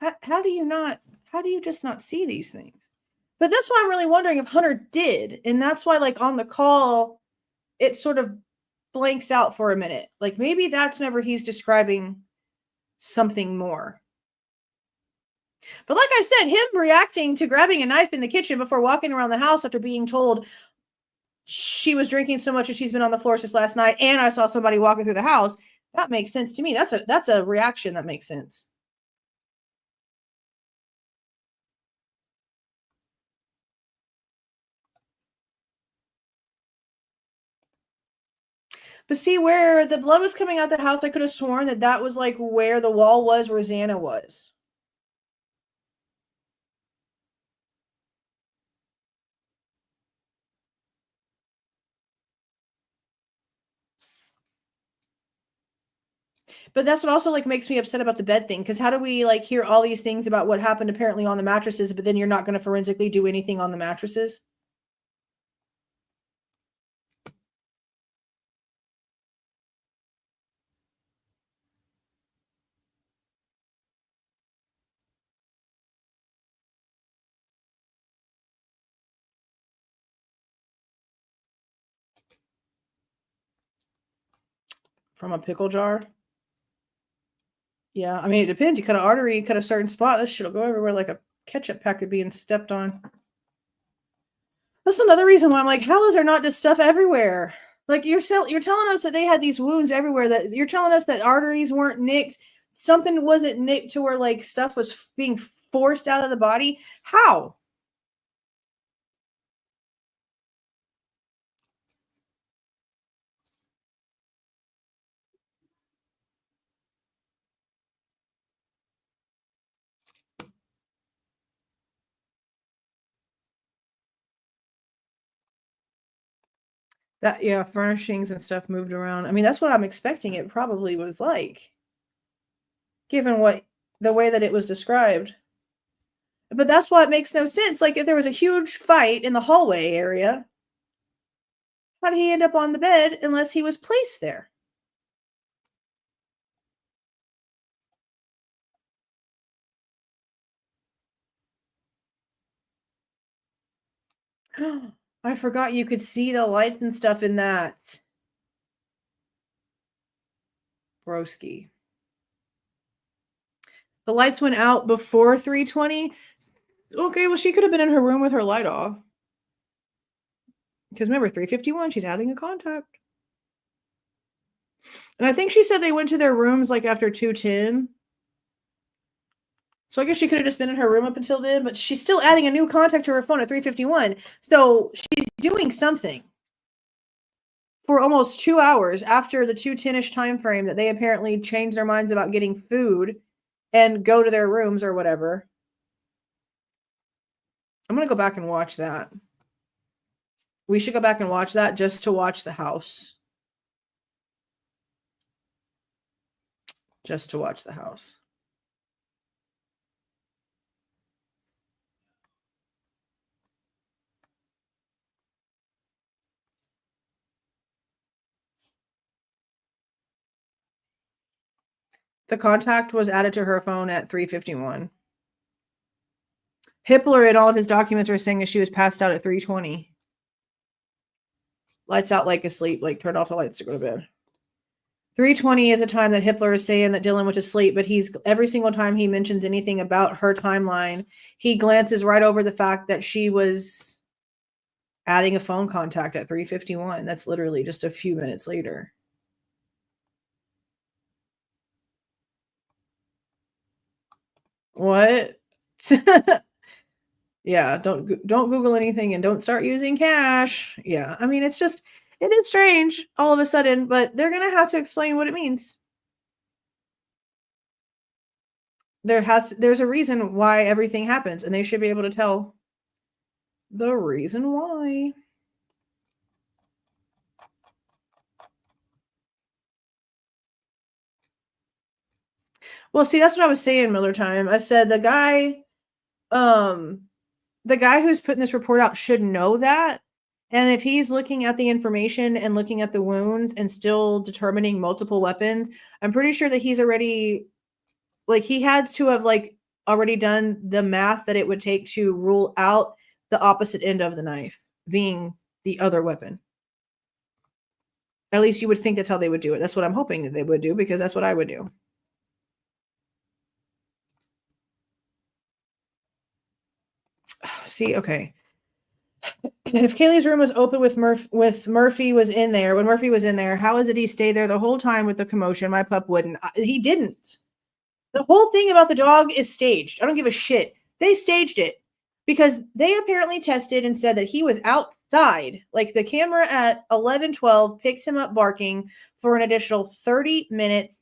How do you just not see these things? But that's why I'm really wondering if Hunter did. And that's why, like, on the call, it sort of blanks out for a minute. Like, maybe that's whenever he's describing something more. But like I said, him reacting to grabbing a knife in the kitchen before walking around the house after being told she was drinking so much and she's been on the floor since last night, and I saw somebody walking through the house, that makes sense to me. That's a reaction that makes sense. But see, where the blood was coming out the house, I could have sworn that was like where the wall was where Xana was. But that's what also like makes me upset about the bed thing, because how do we like hear all these things about what happened apparently on the mattresses, but then you're not going to forensically do anything on the mattresses? From a pickle jar? Yeah, I mean, it depends. You cut an artery, you cut a certain spot, this shit'll go everywhere like a ketchup packet being stepped on. That's another reason why I'm like, how is there not just stuff everywhere? Like, you're telling us that they had these wounds everywhere, that you're telling us that arteries weren't nicked, something wasn't nicked to where like stuff was being forced out of the body. How? That, yeah, furnishings and stuff moved around. I mean, that's what I'm expecting it probably was like, given the way that it was described. But that's why it makes no sense. Like, if there was a huge fight in the hallway area, how did he end up on the bed unless he was placed there? I forgot you could see the lights and stuff in that. Broski. The lights went out before 3:20. Okay, well, she could have been in her room with her light off. Because remember, 3:51, she's adding a contact. And I think she said they went to their rooms like after 2:10. So I guess she could have just been in her room up until then, but she's still adding a new contact to her phone at 3:51. So she's doing something for almost 2 hours after the 2:10-ish time frame that they apparently changed their minds about getting food and go to their rooms or whatever. I'm going to go back and watch that. We should go back and watch that just to watch the house. Just to watch the house. The contact was added to her phone at 3:51. Hippler in all of his documents are saying that she was passed out at 3:20. Lights out like asleep, like turned off the lights to go to bed. 3:20 is a time that Hippler is saying that Dylan went to sleep, but he's every single time he mentions anything about her timeline, he glances right over the fact that she was adding a phone contact at 3:51. That's literally just a few minutes later. What? Yeah, don't Google anything and don't start using cash. Yeah, I mean, it is strange all of a sudden, but they're going to have to explain what it means. There's a reason why everything happens, and they should be able to tell the reason why. Well, see, that's what I was saying, Miller Time. I said the guy who's putting this report out should know that. And if he's looking at the information and looking at the wounds and still determining multiple weapons, I'm pretty sure that he's already, like, he had to have, like, already done the math that it would take to rule out the opposite end of the knife being the other weapon. At least you would think that's how they would do it. That's what I'm hoping that they would do, because that's what I would do. See, okay. If Kaylee's room was open with Murphy was in there, when Murphy was in there, how is it he stayed there the whole time with the commotion? My pup wouldn't. He didn't. The whole thing about the dog is staged. I don't give a shit. They staged it because they apparently tested and said that he was outside. Like the camera at 11:12 picked him up barking for an additional 30 minutes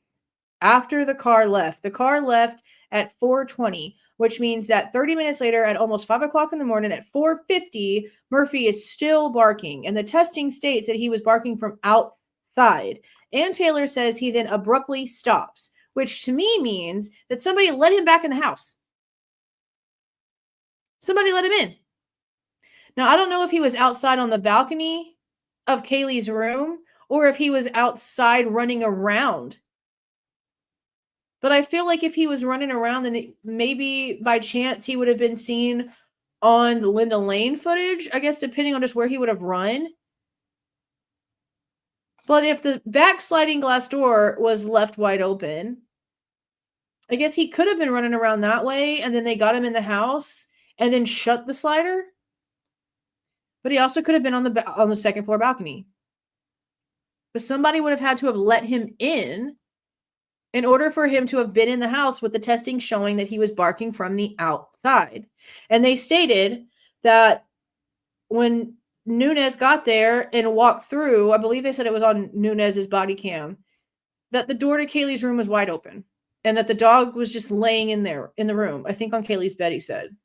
after the car left. The car left at 4:20, which means that 30 minutes later at almost 5 o'clock in the morning at 4:50, Murphy is still barking. And the testing states that he was barking from outside. And Taylor says he then abruptly stops, which to me means that somebody let him back in the house. Somebody let him in. Now, I don't know if he was outside on the balcony of Kaylee's room or if he was outside running around. But I feel like if he was running around, then maybe by chance he would have been seen on the Linda Lane footage, I guess, depending on just where he would have run. But if the back sliding glass door was left wide open, I guess he could have been running around that way, and then they got him in the house and then shut the slider. But he also could have been on the second floor balcony. But somebody would have had to have let him in order for him to have been in the house, with the testing showing that he was barking from the outside. And they stated that when Nunez got there and walked through, I believe they said it was on Nunez's body cam, that the door to Kaylee's room was wide open and that the dog was just laying in there in the room. I think on Kaylee's bed, he said.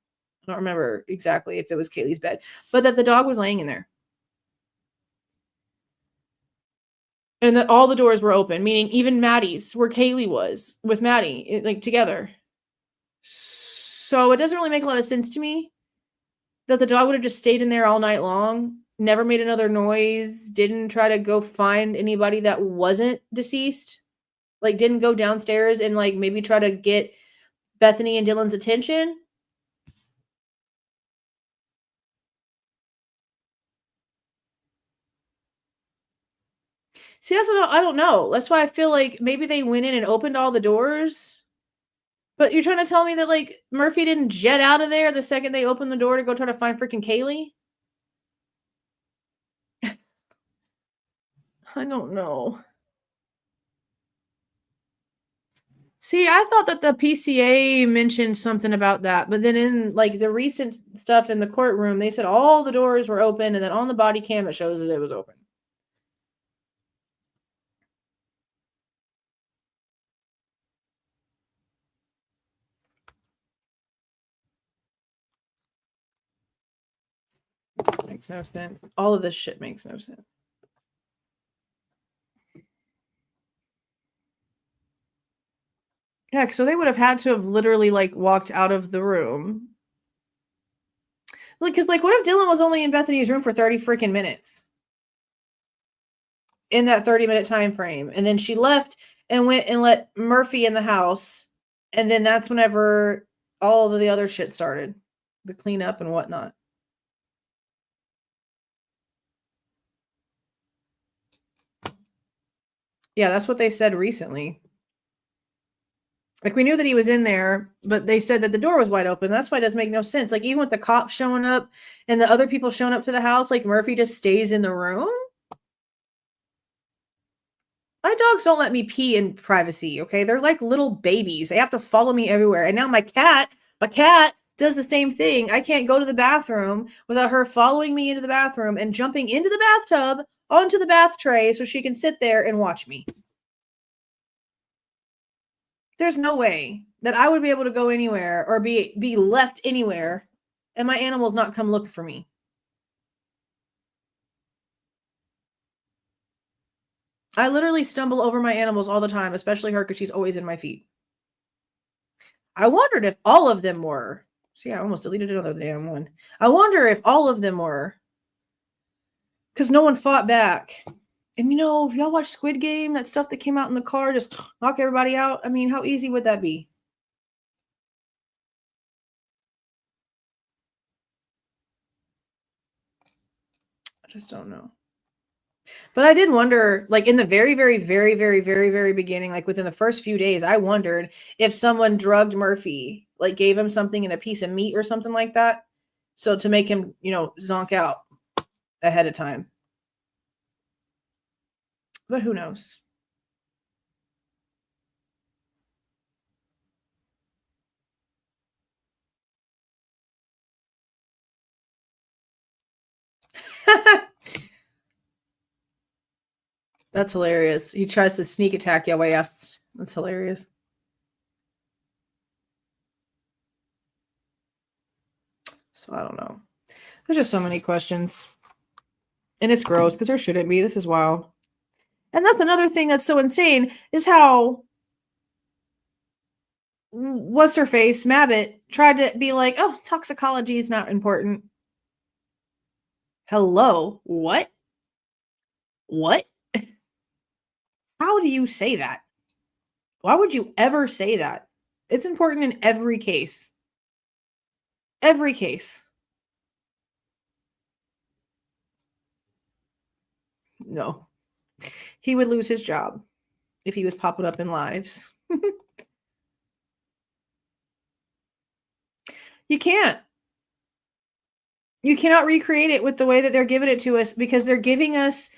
I don't remember exactly if it was Kaylee's bed, but that the dog was laying in there. And that all the doors were open, meaning even Maddie's, where Kaylee was with Maddie, like together. So it doesn't really make a lot of sense to me that the dog would have just stayed in there all night long, never made another noise, didn't try to go find anybody that wasn't deceased, like didn't go downstairs and like maybe try to get Bethany and Dylan's attention. See, that's what I don't know. That's why I feel like maybe they went in and opened all the doors. But you're trying to tell me that, like, Murphy didn't jet out of there the second they opened the door to go try to find freaking Kaylee? I don't know. See, I thought that the PCA mentioned something about that, but then in, like, the recent stuff in the courtroom, they said all the doors were open, and then on the body cam, it shows that it was open. Makes no sense. All of this shit makes no sense. Yeah, so they would have had to have literally, like, walked out of the room. Like, because, like, what if Dylan was only in Bethany's room for 30 freaking minutes? In that 30-minute time frame. And then she left and went and let Murphy in the house. And then that's whenever all of the other shit started. The cleanup and whatnot. Yeah, that's what they said recently. Like, we knew that he was in there, but they said that the door was wide open. That's why it doesn't make no sense. Like, even with the cops showing up and the other people showing up to the house, like, Murphy just stays in the room? My dogs don't let me pee in privacy, okay? They're like little babies. They have to follow me everywhere. And now my cat does the same thing. I can't go to the bathroom without her following me into the bathroom and jumping into the bathtub onto the bath tray so she can sit there and watch me. There's no way that I would be able to go anywhere or be left anywhere and my animals not come look for me. I literally stumble over my animals all the time, especially her, because she's always in my feet. I wondered if all of them were. See, I almost deleted another damn one. I wonder if all of them were. Because no one fought back. And you know, if y'all watch Squid Game, that stuff that came out in the car, just knock everybody out. I mean, how easy would that be? Just don't know. But I did wonder, like in the very, very, very, very, very, very beginning, like within the first few days, I wondered if someone drugged Murphy, like gave him something in a piece of meat or something like that. So to make him, zonk out ahead of time. But who knows? That's hilarious. He tries to sneak attack your ass. That's hilarious. So I don't know. There's just so many questions. And it's gross because there shouldn't be. This is wild. And that's another thing that's so insane is how what's her face, Mabbit, tried to be like, oh, toxicology is not important. Hello? What? What? How do you say that? Why would you ever say that? It's important in every case. Every case. No. He would lose his job if he was popping up in lives. You can't. You cannot recreate it with the way that they're giving it to us because they're giving us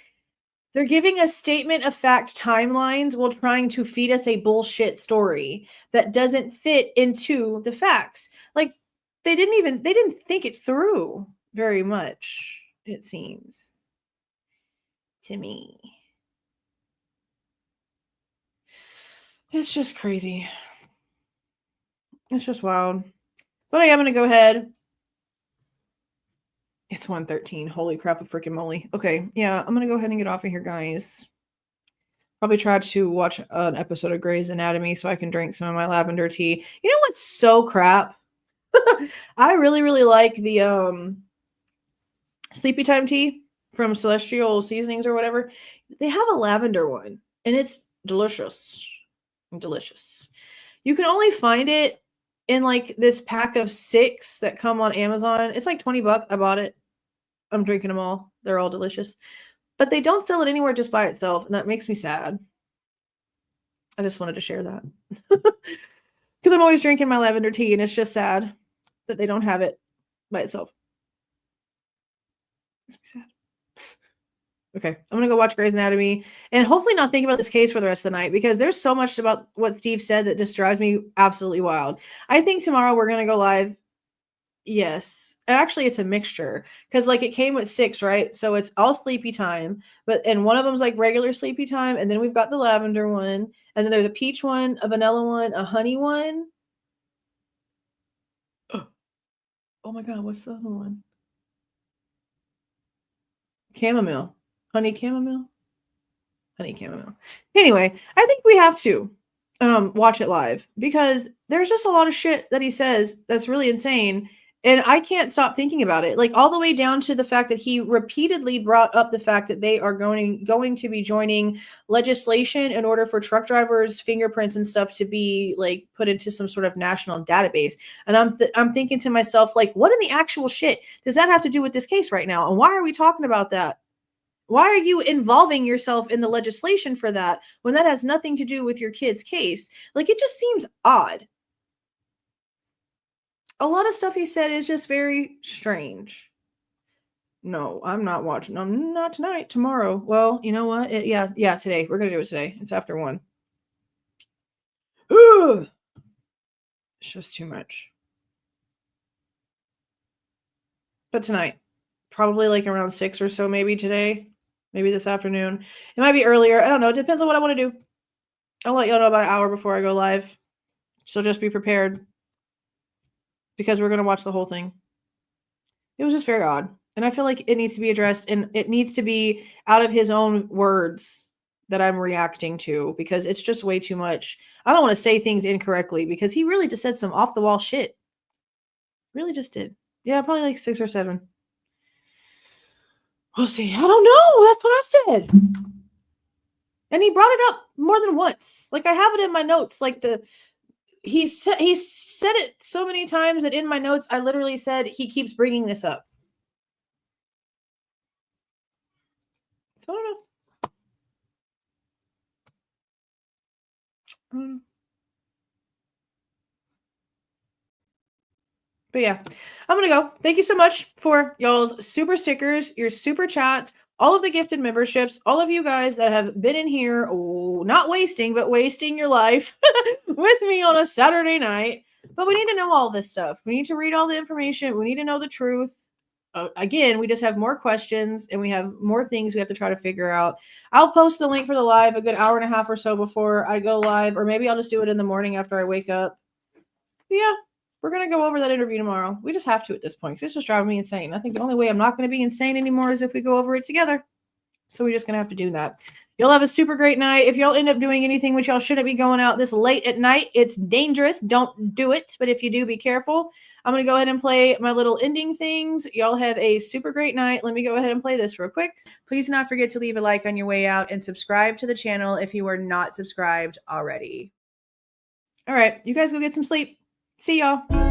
statement of fact timelines while trying to feed us a bullshit story that doesn't fit into the facts. Like they didn't think it through very much, it seems to me. It's just crazy. It's just wild. But I am going to go ahead. It's 1:13. Holy crap, a freaking moly. Okay, yeah, I'm going to go ahead and get off of here, guys. Probably try to watch an episode of Grey's Anatomy so I can drink some of my lavender tea. You know what's so crap? I really, really like the Sleepy Time tea from Celestial Seasonings or whatever. They have a lavender one, and it's delicious. Delicious. You can only find it in like this pack of 6 that come on Amazon. It's like $20. I bought it. I'm drinking them all. They're all delicious. But they don't sell it anywhere just by itself, and that makes me sad. I just wanted to share that. Because I'm always drinking my lavender tea, and it's just sad that they don't have it by itself. Makes me sad. Okay, I'm gonna go watch Grey's Anatomy and hopefully not think about this case for the rest of the night because there's so much about what Steve said that just drives me absolutely wild. I think tomorrow we're gonna go live. Yes, and actually it's a mixture because like it came with 6, right? So it's all sleepy time, and one of them's like regular sleepy time, and then we've got the lavender one, and then there's a peach one, a vanilla one, a honey one. Oh my god, what's the other one? Chamomile. Honey chamomile? Honey chamomile. Anyway, I think we have to watch it live because there's just a lot of shit that he says that's really insane. And I can't stop thinking about it. Like all the way down to the fact that he repeatedly brought up the fact that they are going to be joining legislation in order for truck drivers' fingerprints and stuff to be like put into some sort of national database. And I'm thinking to myself, like, what in the actual shit does that have to do with this case right now? And why are we talking about that? Why are you involving yourself in the legislation for that when that has nothing to do with your kid's case? Like, it just seems odd. A lot of stuff he said is just very strange. No, I'm not watching. No, not tonight. Tomorrow. Well, you know what? Yeah, today. We're going to do it today. It's after 1. Ugh. It's just too much. But tonight. Probably like around 6 or so maybe today. Maybe this afternoon. It might be earlier. I don't know. It depends on what I want to do. I'll let y'all know about an hour before I go live. So just be prepared. Because we're going to watch the whole thing. It was just very odd. And I feel like it needs to be addressed. And it needs to be out of his own words that I'm reacting to. Because it's just way too much. I don't want to say things incorrectly. Because he really just said some off-the-wall shit. Really just did. Yeah, probably like 6 or 7. We'll see. I don't know. That's what I said. And he brought it up more than once. Like I have it in my notes. Like he said it so many times that in my notes I literally said he keeps bringing this up. So I don't know. But yeah, I'm going to go. Thank you so much for y'all's super stickers, your super chats, all of the gifted memberships, all of you guys that have been in here, not wasting, but wasting your life with me on a Saturday night. But we need to know all this stuff. We need to read all the information. We need to know the truth. Again, we just have more questions and we have more things we have to try to figure out. I'll post the link for the live a good hour and a half or so before I go live, or maybe I'll just do it in the morning after I wake up. But yeah, we're going to go over that interview tomorrow. We just have to at this point because this was driving me insane. I think the only way I'm not going to be insane anymore is if we go over it together. So we're just going to have to do that. Y'all have a super great night. If y'all end up doing anything which y'all shouldn't be going out this late at night, it's dangerous. Don't do it. But if you do, be careful. I'm going to go ahead and play my little ending things. Y'all have a super great night. Let me go ahead and play this real quick. Please do not forget to leave a like on your way out and subscribe to the channel if you are not subscribed already. All right, you guys go get some sleep. See y'all.